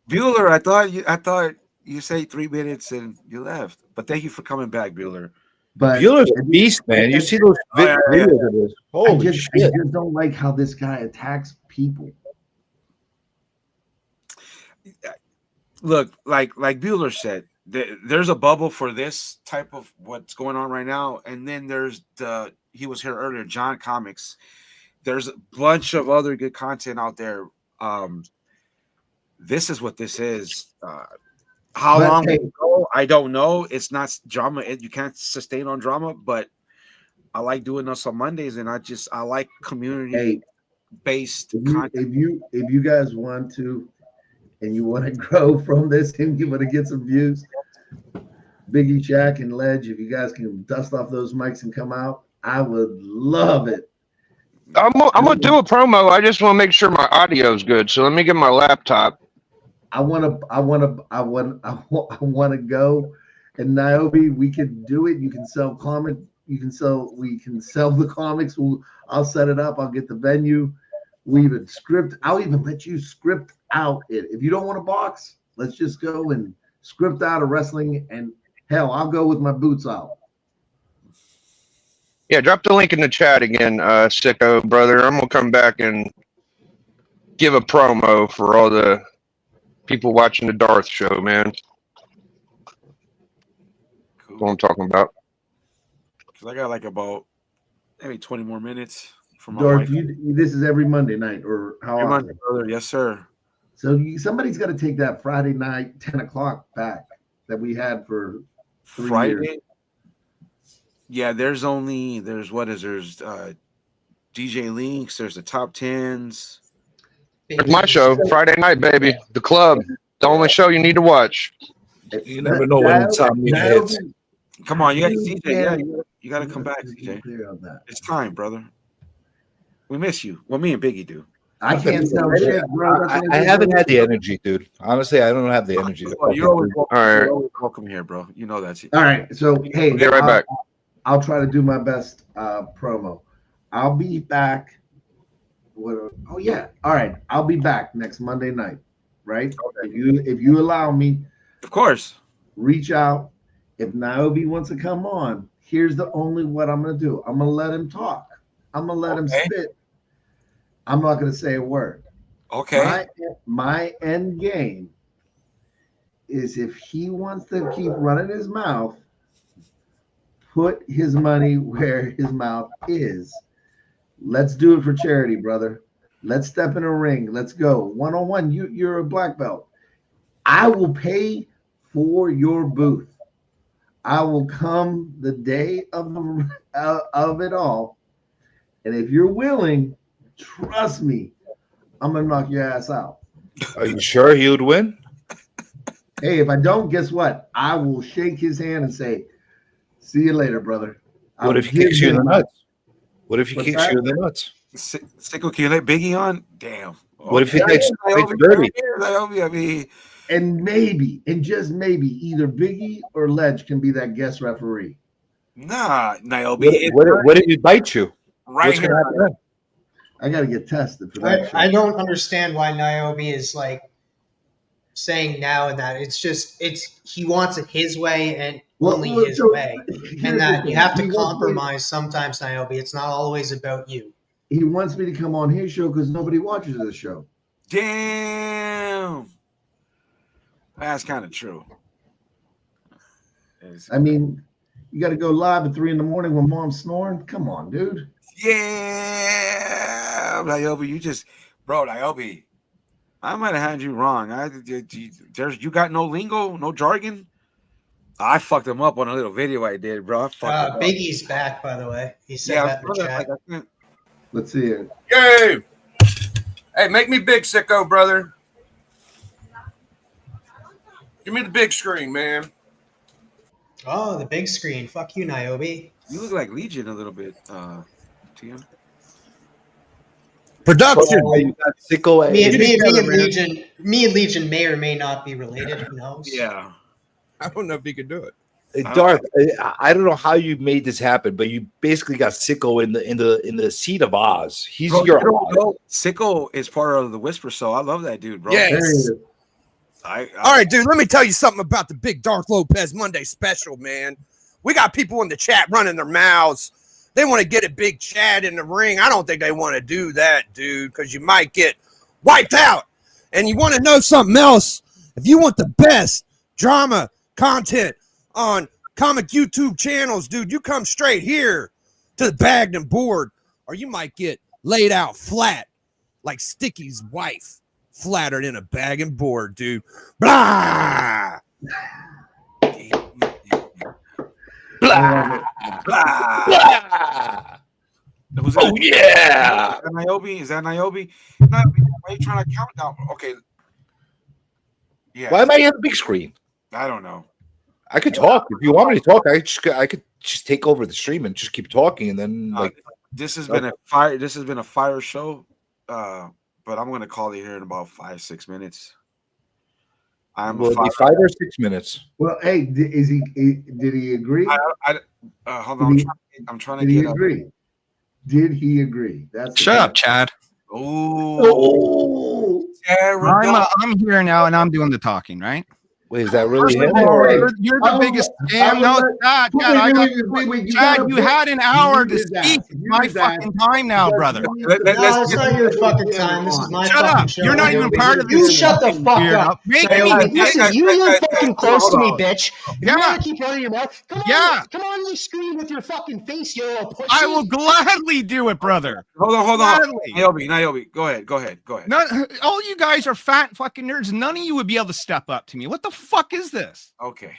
Bueller, I thought you say 3 minutes and you left, but thank you for coming back, Bueller. But Bueller's a beast, man. You see those videos of this? Holy I shit! just don't like how this guy attacks people. Look, like Bueller said, there's a bubble for this type of what's going on right now, and then there's he was here earlier, John Comics. There's a bunch of other good content out there. This is what this is. How long will it go? I don't know. It's not drama. You can't sustain on drama, but I like doing this on Mondays, and I like community based content. If you guys want to, and you want to grow from this, and you want to get some views, Biggie, Jack, and Ledge, if you guys can dust off those mics and come out, I would love it. I'm gonna do a promo. I just want to make sure my audio is good. So let me get my laptop. I want to go, and Niobe, we can do it. You can sell comic. We can sell the comics. I'll set it up. I'll get the venue. I'll even let you script out it. If you don't want a box, let's just go and script out a wrestling. And hell, I'll go with my boots out. Yeah, drop the link in the chat again, sicko brother. I'm gonna come back and give a promo for all the people watching the Darth show, man. Cool. What I'm talking about. Because I got like about maybe 20 more minutes for my Darth, wife. this is every Monday night, or how Every often? Monday, brother. Yes, sir. So somebody's got to take that Friday night 10 o'clock back that we had for 3 Friday. years. Yeah, there's DJ Links, there's the top 10s. It's my show, Friday night, baby. The club. The only show you need to watch. You never know when insomnia hits. Come on, you got CJ. Yeah, you got to come back, CJ. Clear on that. It's time, brother. We miss you. Well, me and Biggie do. I can't tell shit, bro. I haven't had the energy, dude. Honestly, I don't have the energy. Oh, you're always welcome. All right. You're always welcome here, bro. You know that. All right. So, hey, We'll get right back. I'll try to do my best promo. I'll be back. Oh, yeah. All right. I'll be back next Monday night, right? Okay. If you allow me, Of course. reach out. If Niobe wants to come on, here's the only what I'm going to do. I'm going to let him talk. I'm going to let him spit. I'm not going to say a word. Okay. My end game is if he wants to keep running his mouth, put his money where his mouth is. Let's do it for charity, brother. Let's step in a ring. Let's go. One-on-one. You're a black belt. I will pay for your booth. I will come the day of it all. And if you're willing, trust me, I'm going to knock your ass out. Are you sure he would win? Hey, if I don't, guess what? I will shake his hand and say, see you later, brother. What if he kicks you in the nuts? What if he kicks you in the nuts? Sicko, can you let Biggie on? Damn. What if he Yeah, takes Naomi, dirty? Naomi, I mean, And maybe, and just maybe, either Biggie or Ledge can be that guest referee. nah, Naomi. What if he bites you? Right What's going to here. happen then? I got to get tested for that. I don't understand why Niobe is like saying now and that. It's just he wants it his way and only his way, and that you have to compromise sometimes, Niobe. It's not always about you. He wants me to come on his show because nobody watches this show. Damn. That's kind of true. I mean, You got to go live at 3 a.m. when mom's snoring. Come on, dude. Yeah, Niobe, Niobe, I might have had you wrong. You got no lingo, no jargon. I fucked him up on a little video I did, bro. I fucked him up. Biggie's back, by the way. He said that in the chat. Let's see it. Yay! Hey, make me big, sicko, brother. Give me the big screen, man. Oh, the big screen. Fuck you, Niobe. You look like Legion a little bit, TM. Production. Sicko. Me and Legion may or may not be related. Who knows? Yeah. I don't know if he could do it. Darth, I don't know how you made this happen, but you basically got Sicko in the seat of Oz. He's your Sicko is part of the Whisper, so I love that dude, bro. Yes. All right, dude, let me tell you something about the big Darth Lopez Monday special, man. We got people in the chat running their mouths. They want to get a big Chad in the ring. I don't think they want to do that, dude, because you might get wiped out. And you want to know something else? If you want the best drama content on comic YouTube channels, dude, you come straight here to the Bagged and Board, or you might get laid out flat like Sticky's wife, flattered in a bag and board, dude. Blah! Blah, blah. Oh yeah! Is that Niobe? Is that Niobe? Why are you trying to count down? Okay. Yeah. Why am I on the big screen? I don't know. I could talk if you want me to talk. I could just take over the stream and just keep talking, and then this has been a fire. This has been a fire show. But I'm gonna call you here in about 5-6 minutes. Will it be 5 or 6 minutes? Well, hey, did he agree? Hold on, I'm trying to get agree. Did he agree? Shut up, Chad. Oh, I'm here now, and I'm doing the talking, right? Wait, is that really him? You're the biggest scam. No, Chad, you had an hour to speak. My fucking time now, brother. No, it's not your fucking time. This is my fucking show. You're not even part of this. You shut the fuck up. Listen, you're fucking close to me, bitch. You're gonna keep running your mouth. Come on the screen with your fucking face, you little pussy. I will gladly do it, brother. Hold on. Niobe, go ahead. All you guys are fat fucking nerds. None of you would be able to step up to me. What the fuck is this? Okay.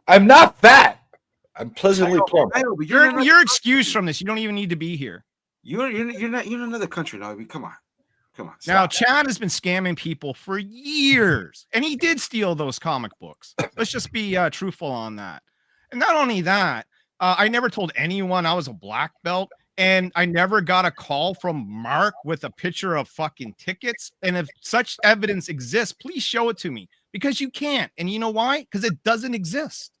I'm not fat. I'm pleasantly plump. You're excused from this. You don't even need to be here. You're not. You're in another country now. Come on. Stop. Now, Chad has been scamming people for years, and he did steal those comic books. Let's just be truthful on that. And not only that, I never told anyone I was a black belt, and I never got a call from Mark with a picture of fucking tickets. And if such evidence exists, please show it to me, because you can't. And you know why? Because it doesn't exist.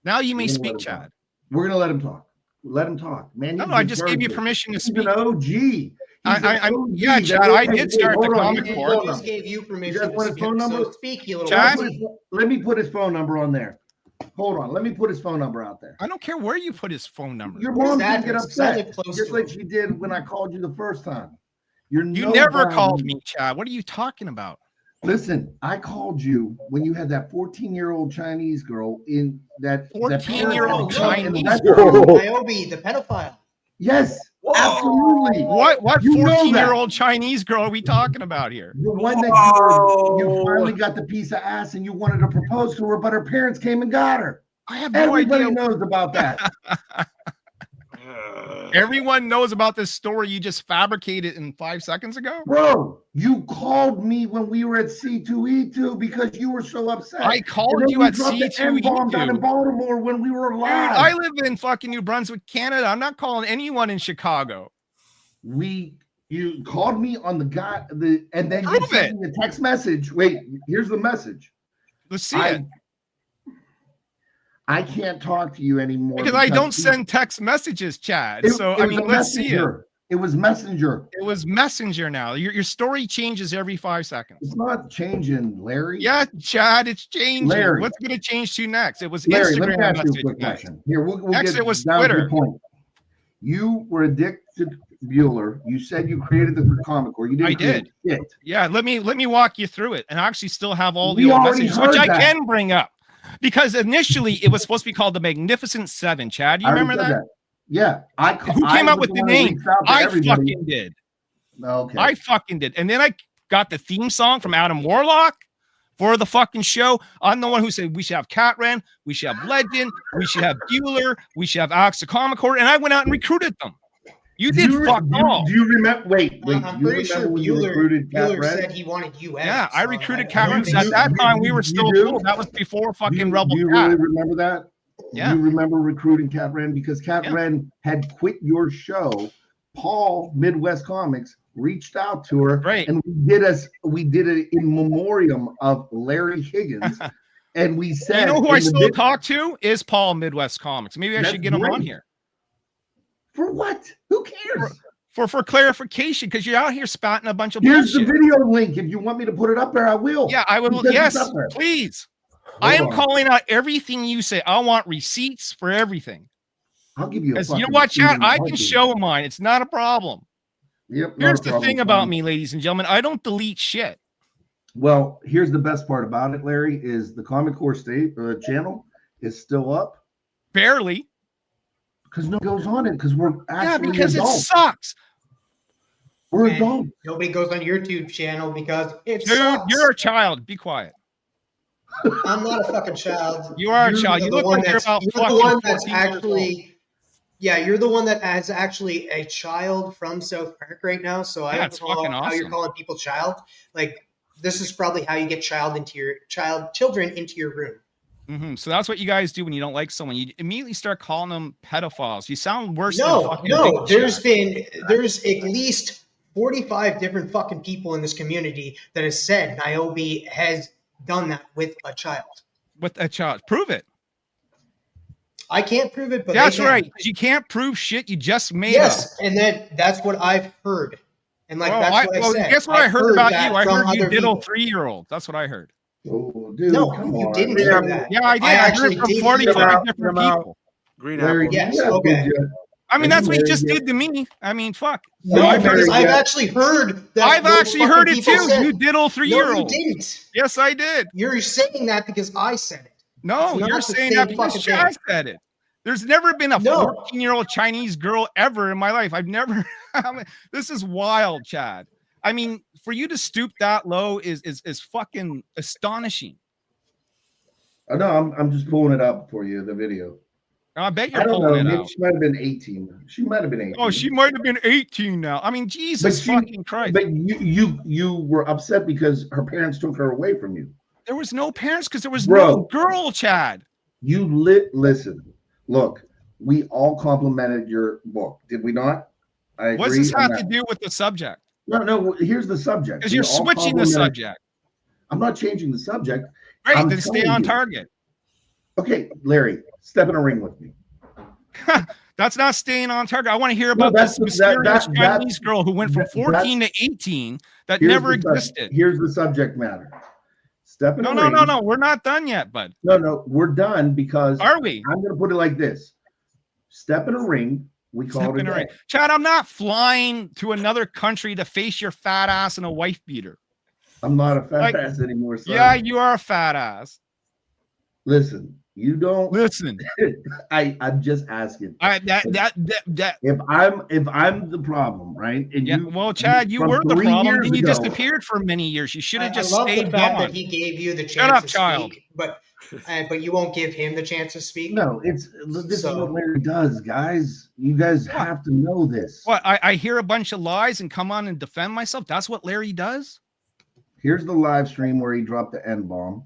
Now you may speak, Chad. We're gonna let him talk. Let him talk, man. No, I just gave you permission to speak. He's an OG. Yeah, Chad, I did start the comic board. I just gave you permission to speak. Phone number? So speak, you little Chad? Let me put his phone number on there. Hold on. Let me put his phone number out there. I don't care where you put his phone number. Your mom didn't get upset, just like she did when I called you the first time. You never called me, Chad. What are you talking about? Listen, I called you when you had that 14-year-old Chinese girl in that 14-year-old Chinese girl. Niobe, the pedophile. Yes, absolutely. What 14-year-old Chinese girl are we talking about here? The one that you finally got the piece of ass and you wanted to propose to her, but her parents came and got her. I have no idea. Everybody knows about that. Everyone knows about this story you just fabricated in 5 seconds ago? Bro, you called me when we were at C2E2 because you were so upset. I called you at C2E2 down in Baltimore when we were live. Dude, I live in fucking New Brunswick, Canada. I'm not calling anyone in Chicago. You called me on the guy, and then you sent me a text message. Wait, here's the message. Let's see it. I can't talk to you anymore because I don't send text messages, Chad. Let's see it. It was Messenger. It was Messenger now. Your story changes every 5 seconds. It's not changing, Larry. Yeah, Chad, it's changing. Larry. What's going to change to next? It was Larry, Instagram. let me ask you a quick question. Here, we'll next get it was down Twitter. to the point. You were addicted to Bueller. You said you created the comic, or you didn't. I did. It. Yeah, let me walk you through it, and I actually still have all the old messages, which I can bring up. because initially it was supposed to be called the Magnificent Seven. Chad, you I remember already that? said Yeah, Who came up with the name? I fucking did. Okay. I fucking did. And then I got the theme song from Adam Warlock for the fucking show. I'm the one who said we should have Cat Ren, we should have Legend, we should have Bueller, we should have Alex the Comic Core, and I went out and recruited them. You did fuck all. Do you remember? Wait. I'm do you pretty sure remember when you Bueller, recruited Cat Bueller Ren? said he wanted US. Yeah, I so recruited I Cat don't Ren. think At so. that time, we were still do? cool. That was before fucking Rebel Do you Cat. really remember that? Yeah. You remember recruiting Cat Ren because Cat Ren had quit your show. Paul, Midwest Comics, reached out to her, Right. and we did it in memoriam of Larry Higgins, and we said, You know who in I the still vid- talk to is Paul, Midwest Comics. Maybe I That's should get him on great. here For what? Who cares? for clarification, because you're out here spouting a bunch of Here's the bullshit. video link. If you want me to put it up there, I will. Yeah, I will. Because it's Yes, up there. please. I am on. calling out everything you say. I want receipts for everything. I'll give you a Because you know fucking what, chat? receipt in a I can heartbeat. show mine. It's not a problem. Yep. not Here's a the problem, thing about Tom. me, ladies and gentlemen. I don't delete shit. Well, here's the best part about it, Larry, is the Comic Core State channel is still up Barely. because no goes on it because we're Yeah, actually because it adults. sucks. We're And adults. Nobody goes on your YouTube channel because it Dude, sucks. you're a child. Be quiet. I'm not a fucking child. You are a You're child. the You look one like you're that's- about you're the fucking one that's 14 years old. actually. Yeah, you're the one that has actually a child from South Park right now. So I Yeah, don't it's know fucking how you're awesome. calling people child. Like this is probably how you get children into your room. So that's what you guys do when you don't like someone. You immediately start calling them pedophiles. You sound worse than No, fucking no. Big There's Shot. at least 45 different fucking people in this community that has said Niobe has done that with a child. With a child. Prove it. I can't prove it, but they That's can. right. You can't prove shit you just made up. Yes, and that's what I've heard. And like that's what I said. Guess what I I've heard about that you? I from heard you other diddle people. 3-year-olds. That's what I heard. Oh, dude, No, come you on. didn't Yeah, hear that. Yeah, I did. I I heard actually from did 45 hear that. different Come out. people. Green Larry, apple. Yes, yeah, okay. did you? I mean, that's what you Very just good. did to me. I mean, fuck. No, I've because heard, I've actually heard that. I've those actually fucking heard it people too. said- You diddle No, you 3-year-olds. didn't. Yes, I did. You're saying that because I said it. No, It's not you're the saying same that because fucking Chad thing. said it. There's never been a No. 14-year-old Chinese girl ever in my life. I've never. I mean, this is wild, Chad. I mean, for you to stoop that low is fucking astonishing. No, I'm just pulling it up for you, the video. I bet I you're don't know. pulling it Maybe out. she might have been 18. She might have been 18. Oh, she might have been 18 now. I mean, Jesus she- fucking Christ. But you were upset because her parents took her away from you. There was no parents because there was Bro. no girl, Chad. You listen. Look, we all complimented your book, did we not? I agree. What's this on have that. to do with the subject? No. Here's the subject. Because We you're all switching the complimented- subject. I'm not changing the subject. Great, I'm then stay telling on you. target. Okay, Larry, step in a ring with me. That's not staying on target. I want to hear about that's- this that- mysterious that- Chinese girl who went from that- 14 to 18 that Here's never the sub- existed. Here's the subject matter. Step in a ring. No. We're not done yet, bud. No, we're done because Are we? I'm going to put it like this. Step in a ring. We call Step it in a a ring. day. Chad, I'm not flying to another country to face your fat ass in a wife beater. I'm not a fat Like- ass anymore, son. Yeah, you are a fat ass. Listen, you don't. Listen, I'm just asking. that. If I'm the problem, right? And Yeah, you, well, Chad, you from were the 3 problem. years Then you ago- disappeared for many years. You should have just I love stayed the fact gone. that he gave you the chance Shut up, to child. speak, but you won't give him the chance to speak. No, this is So- what Larry does, guys. You guys have to know this. What? I hear a bunch of lies and come on and defend myself. That's what Larry does. Here's the live stream where he dropped the N bomb.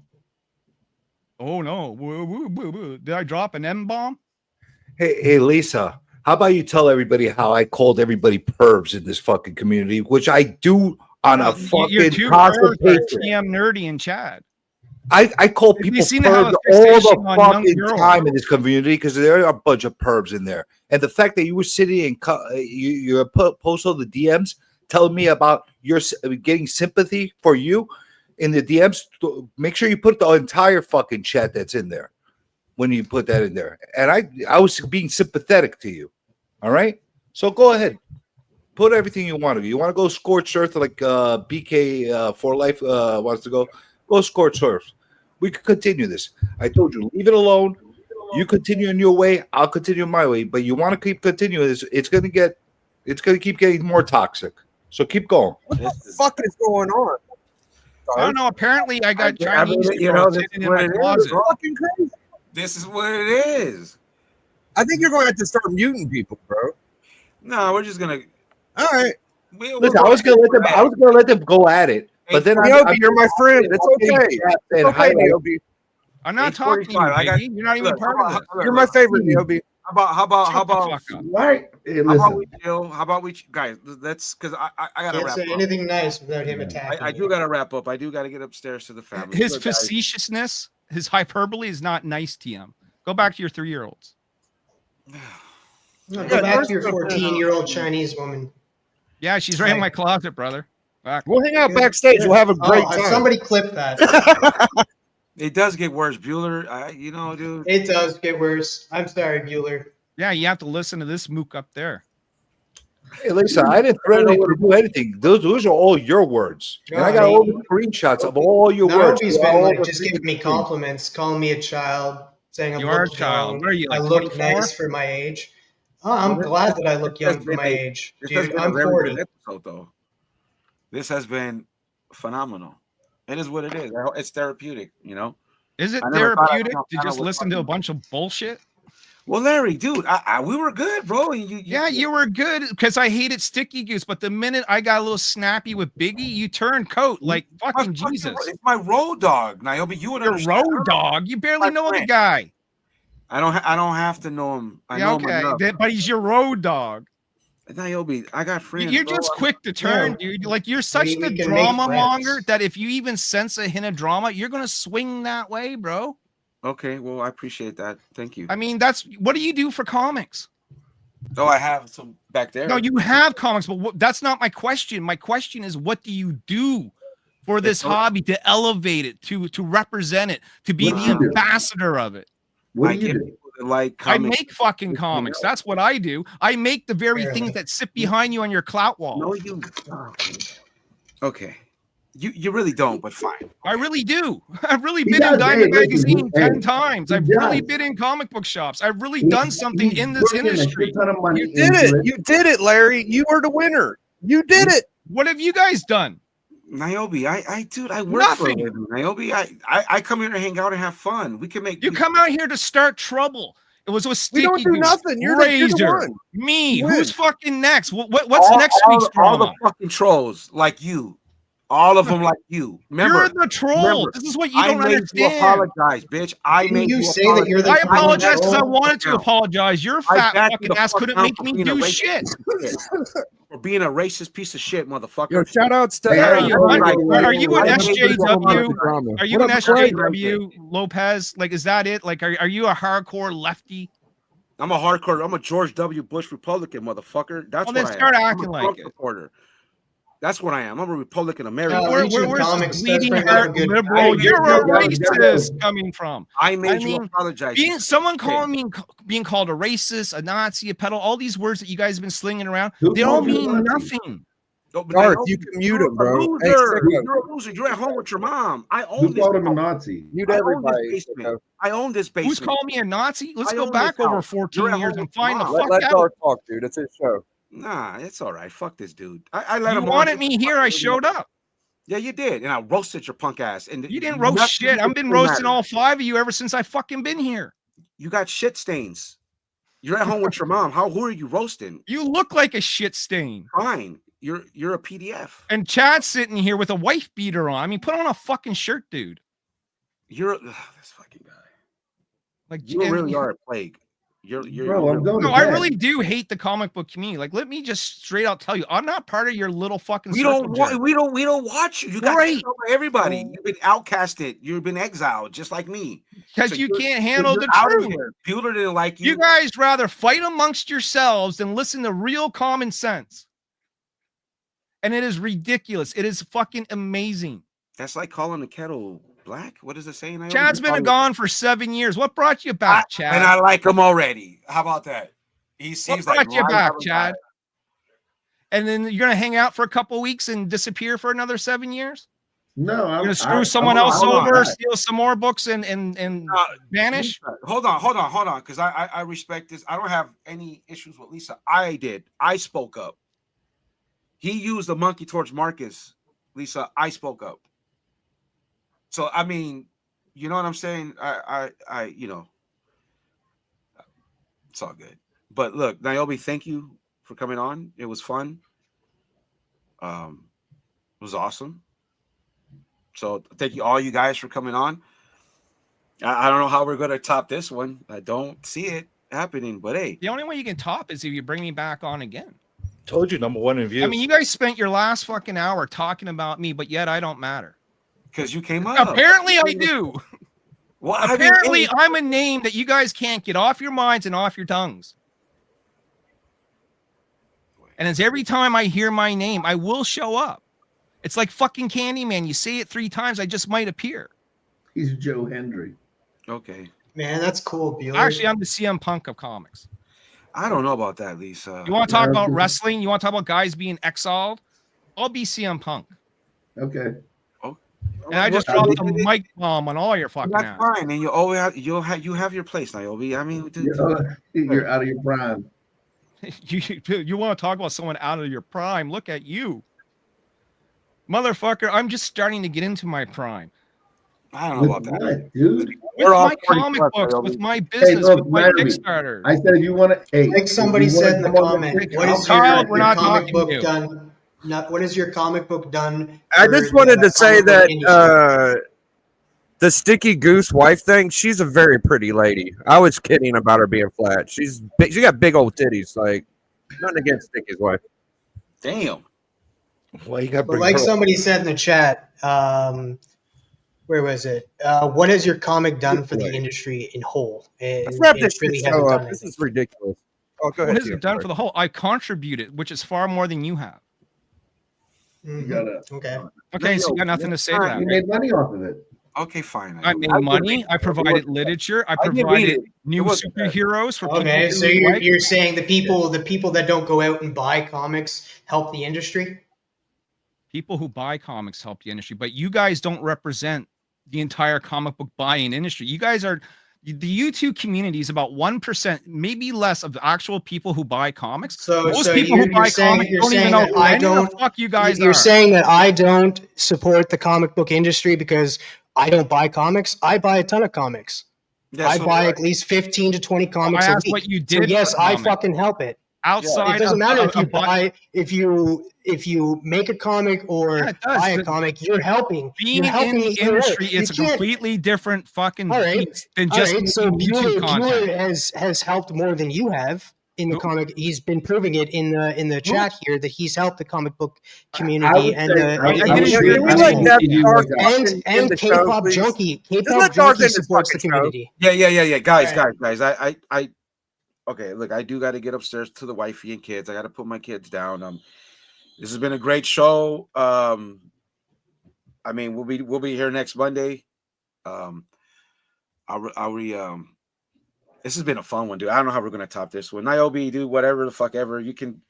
Oh no! Woo, woo, woo, woo. Did I drop an M bomb? Hey, Lisa, how about you tell everybody how I called everybody pervs in this fucking community, which I do on a Your fucking two positive birds are basis. TM Nerdy and Chad. I call They people seem to have pervs a all fixation the on young fucking girls. time in this community because there are a bunch of pervs in there. And the fact that you were sitting and you post all the DMs telling me about your getting sympathy for you in the DMs, make sure you put the entire fucking chat that's in there when you put that in there. And I was being sympathetic to you. All right. So go ahead. Put everything you want to. You want to go scorched earth like BK for life wants to go scorched earth. We could continue this. I told you, leave it alone. You continue in your way. I'll continue my way. But you want to keep continuing this, it's gonna keep getting more toxic. So keep going. What the fuck is going on? I don't know. Apparently, I got I mean, Chinese you know, girls this sitting is in what my it is, closet. bro. Fucking crazy. This is what it is. I think you're going to have to start muting people, bro. No, we're just gonna. All right. Listen, I was gonna let them go at it, but then Niobe, you're my friend. It's okay. It's okay, Niobe. I'm not talking to you, 8:45. I got- Biggie. You're not even look, part of this. You're my favorite, Niobe. How about Shut the fuck up. Right? Hey, how about listen. we chill? How about we guys? That's because I gotta Can't wrap say up. anything nice without him attacking. I do gotta wrap up. I do gotta get upstairs to the family. His Look, guys, facetiousness, his hyperbole is not nice, TM. Go back to your 3-year-olds. No, go back to your 14-year-old Chinese woman. Yeah, she's right in my closet, brother. Back. We'll hang out backstage. We'll have a great Oh, time. somebody clip that. it does get worse, Bueller. You know, dude. It does get worse. I'm sorry, Bueller. Yeah, you have to listen to this mook up there. Hey, listen, I didn't threaten you to do anything. Those are all your words. And I got all the screenshots of all your words. Nobody's All been like the just giving me compliments, calling me a child, saying I'm You are a look child. young. What are you, like I look 24? nice for my age. Oh, I'm glad that I look young for my age, This has dude. been a I'm very 40. good episode, though. This has been phenomenal. It is what it is. It's therapeutic, you know. Is it I never thought I'd therapeutic come to out just with listen to a fucking- bunch of bullshit? Well, Larry, dude, we were good, bro. And Yeah, you were good because I hated Sticky Goose, but the minute I got a little snappy with Biggie, you turned coat like fucking Jesus. It's my road dog, Niobe. You would Your understand. road dog. You barely My know the friend. guy. I don't have to know him. I Yeah, know him okay, enough. but he's your road dog. Niobe, I got friends. You're bro. just quick to turn, dude. Like you're such we the can make drama friends. monger that if you even sense a hint of drama, you're gonna swing that way, bro. Okay, well, I appreciate that. Thank you. I mean, that's what do you do for comics? Oh, I have some back there. No, you have comics, but that's not my question. My question is, what do you do for this hobby to elevate it, to represent it, to be What the do you do? ambassador of it? What I do you get do? people that like I comics. make fucking comics. That's what I do. I make the very Fair things enough. that sit behind you on your clout wall. No, you. Okay, you really don't, but fine. I really do. I've really He been in does. Diamond Hey, listen, Magazine hey, 10 times. he I've really does. been in comic book shops. I've really He's- done something he's in this bringing a industry. shit ton of money You did into it. You did it, Larry. You were the winner. You did it. What have you guys done? Niobe, I work Nothing. for a living. Niobe, I come here to hang out and have fun. We can make. You come out here to start trouble. It was with We Sticky don't do Goose, nothing. You're the Razor, one. me. You Who's win. fucking next? What's next week's all drama? the fucking trolls like you, all of them like you. Remember, You're the troll. remember, This is what you I don't made you understand. apologize, bitch. I Didn't made you you say that you're the I fucking apologize because I troll? wanted to apologize. Your I fat backed you fucking the ass fuck couldn't down make for me being a do racist shit. piece of shit. For being a racist piece of shit, motherfucker. Yo, shout outs to Hey, Are hey, you, hey, are you an hey, hey, SJW? Are you an What up, Craig? SJW Lopez? Like, is that it? Like, are you a hardcore lefty? I'm a George W. Bush Republican, motherfucker. That's Well, what then I am. start I'm a acting like Trump it. supporter. That's what I am. I'm a Republican American. Read your Where's comics, this that's bleeding bringing up a heart good- liberal? I- You're a I- racist coming from. I made I you mean, apologize. Someone calling me being called a racist, a Nazi, a pedo, all these words that you guys have been slinging around, Who they all called you a mean Nazi? nothing. No, but Garth, no, you can mute you're him, bro. A Hey, loser. Sicko. You're a loser. You're at home with your mom. I Who own this. called him a house. Nazi? Mute I own everybody. this basement. Sicko. I own this basement. Who's calling me a Nazi? Let's I go own back this over house. 14 You're at years home and with your find the mom. fuck Let out. Garth talk, dude. It's his show. Nah, it's all right. Fuck this dude. I let You him wanted on. me here, I showed up. Yeah, you did, and I roasted your punk ass. And You didn't roast shit. I've been roasting all 5 of you ever since I fucking been here. You got shit stains. You're at home with your mom. Who are you roasting? You look like a shit stain. Fine. You're a PDF. And Chad's sitting here with a wife beater on. I mean, put on a fucking shirt, dude. You're this fucking guy. Like You and- really are a plague. You're Bro, I'm going No, to I bed. really do hate the comic book community. Like, let me just straight out tell you, I'm not part of your little fucking. We don't circle want. jerk. We don't watch you. You got Right. shit over everybody. You've been outcasted. You've been exiled, just like me. because So you you're- can't handle you're the out of truth. here. Bueller didn't like you. You guys rather fight amongst yourselves than listen to real common sense. And it is ridiculous. It is fucking amazing. That's like calling the kettle black. What is it saying? Chad's been gone for 7 years. What brought you back, Chad? And I like him already. How about that? He What seems like brought you right back, out of Chad? fire. And then you're gonna hang out for a couple weeks and disappear for another 7 years? No, You're gonna screw someone else over, steal some more books, and vanish. Lisa, hold on, because I respect this. I don't have any issues with Lisa. I spoke up. He used the monkey towards Marcus. Lisa, I spoke up. So I mean, you know what I'm saying? I it's all good. But look, Niobe, thank you for coming on. It was fun. It was awesome. So thank you all you guys for coming on. I don't know how we're going to top this one. I don't see it happening, but hey. The only way you can top is if you bring me back on again. Told you, #1 in views. I mean, you guys spent your last fucking hour talking about me, but yet I don't matter. Because you came up. Apparently I do. Well, apparently I'm a name that you guys can't get off your minds and off your tongues. And it's every time I hear my name, I will show up. It's like fucking Candyman. You say it 3 times, I just might appear. He's Joe Hendry. Okay. Man, that's cool, Bueller. Actually, I'm the CM Punk of comics. I don't know about that, Lisa. You want to talk about wrestling? You want to talk about guys being exiled? I'll be CM Punk. Okay. And I just dropped a mic bomb on all your fucking That's ass. fine, and you always have you have your place, Niobe. I mean, You're out of your prime. You want to talk about someone out of your prime? Look at you, motherfucker. I'm just starting to get into my prime. I don't know about that, what, dude. With my comic books, with my business, look, with my Larry, Kickstarter. I said you want to. Hey, Like somebody if you wanna said in the come on comment, the what is Child, your, we're your not comic talking book to you. done? Not what is your comic book done? I for just wanted the to say comic book industry? that the sticky goose wife thing, she's a very pretty lady. I was kidding about her being flat. She got big old titties. Like, nothing against Sticky's wife. Damn. Well, you got But like somebody said in the chat, where was it? What has your comic done for the industry in whole? Let's wrap this really show hasn't up. done This anything. is ridiculous. Oh, go What ahead. has it done for the whole? I contributed, which is far more than you have. You gotta. Okay. Okay, so you got nothing to say to that. You made money off of it. Okay, fine. I made money. I provided literature. I provided new superheroes for people. Okay, so who like. you're saying the people that don't go out and buy comics help the industry? People who buy comics help the industry, but you guys don't represent the entire comic book buying industry. You guys are the YouTube community is about 1%, maybe less, of the actual people who buy comics. So most people who buy comics don't even know who any of the fuck you guys are. You're saying that I don't support the comic book industry because I don't buy comics. I buy a ton of comics. Yeah, I so buy at least 15 to 20 comics I a asked week. what you So did yes, for I comics. fucking help it. Outside, It doesn't matter if you of buy, if you make a comic or Yeah, it does. buy a comic. You're helping. being You're helping in the either way. industry, You it's a can't- completely different fucking All right. beast than All just right, so making YouTube Bueller content. has helped more than you have in the Who? comic. He's been proving it in the chat here that he's helped the comic book I community would and say- the I didn't Can agree. we let Death Dark and in the show, K-pop please? junkie. let K-pop Dark junkie in this supports the fucking show. community. Yeah. Guys, All guys. I okay, look, I do got to get upstairs to the wifey and kids. I got to put my kids down. This has been a great show. I mean, we'll be here next Monday. This has been a fun one, dude. I don't know how we're gonna top this one. Niobe, do whatever the fuck ever you can.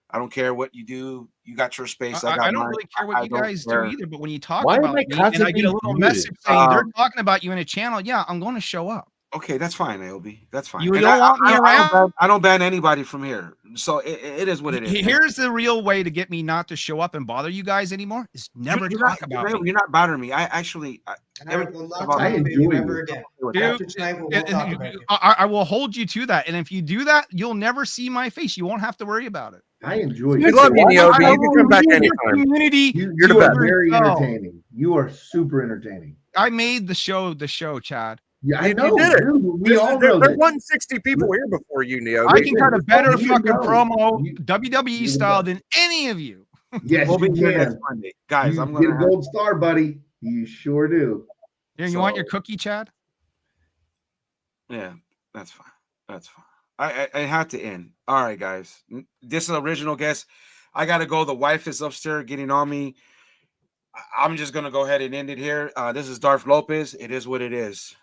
I don't care what you do. You got your space. I got don't mine. really care what you don't guys care. do either. But when you talk Why am about I me and I get a constantly little muted? message saying they're talking about you in a channel, yeah, I'm going to show up. Okay, that's fine, Niobe. That's fine. You And don't want me around? I don't ban anybody from here. So it is what it is. Here's the real way to get me not to show up and bother you guys anymore: is never You're talk not, about me. You're not bothering me. I actually. And I will not about- talk I about you enjoy ever you. again. Dude, After tonight, we won't talk about you. I will hold you to that. And if you do that, you'll never see my face. You won't have to worry about it. I enjoy We you. love you, Niobe. You can come back Your anytime. community, You're the You are best. very Oh. entertaining. You are super entertaining. I made the show, Chad. Yeah, I You know. did it. Dude, we all know There that. wasn't 60 people here before you, Niobe. I can cut a better You fucking know. promo You- WWE you style know. than any of you. Yes, We'll be you here can. next Monday, guys. You I'm get a gonna. gold star, buddy. You sure do. You So- want your cookie, Chad? Yeah, that's fine. That's fine. I had to end. All right, guys. This is original guest. I gotta go. The wife is upstairs getting on me. I'm just gonna go ahead and end it here. This is Darth Lopez. It is what it is.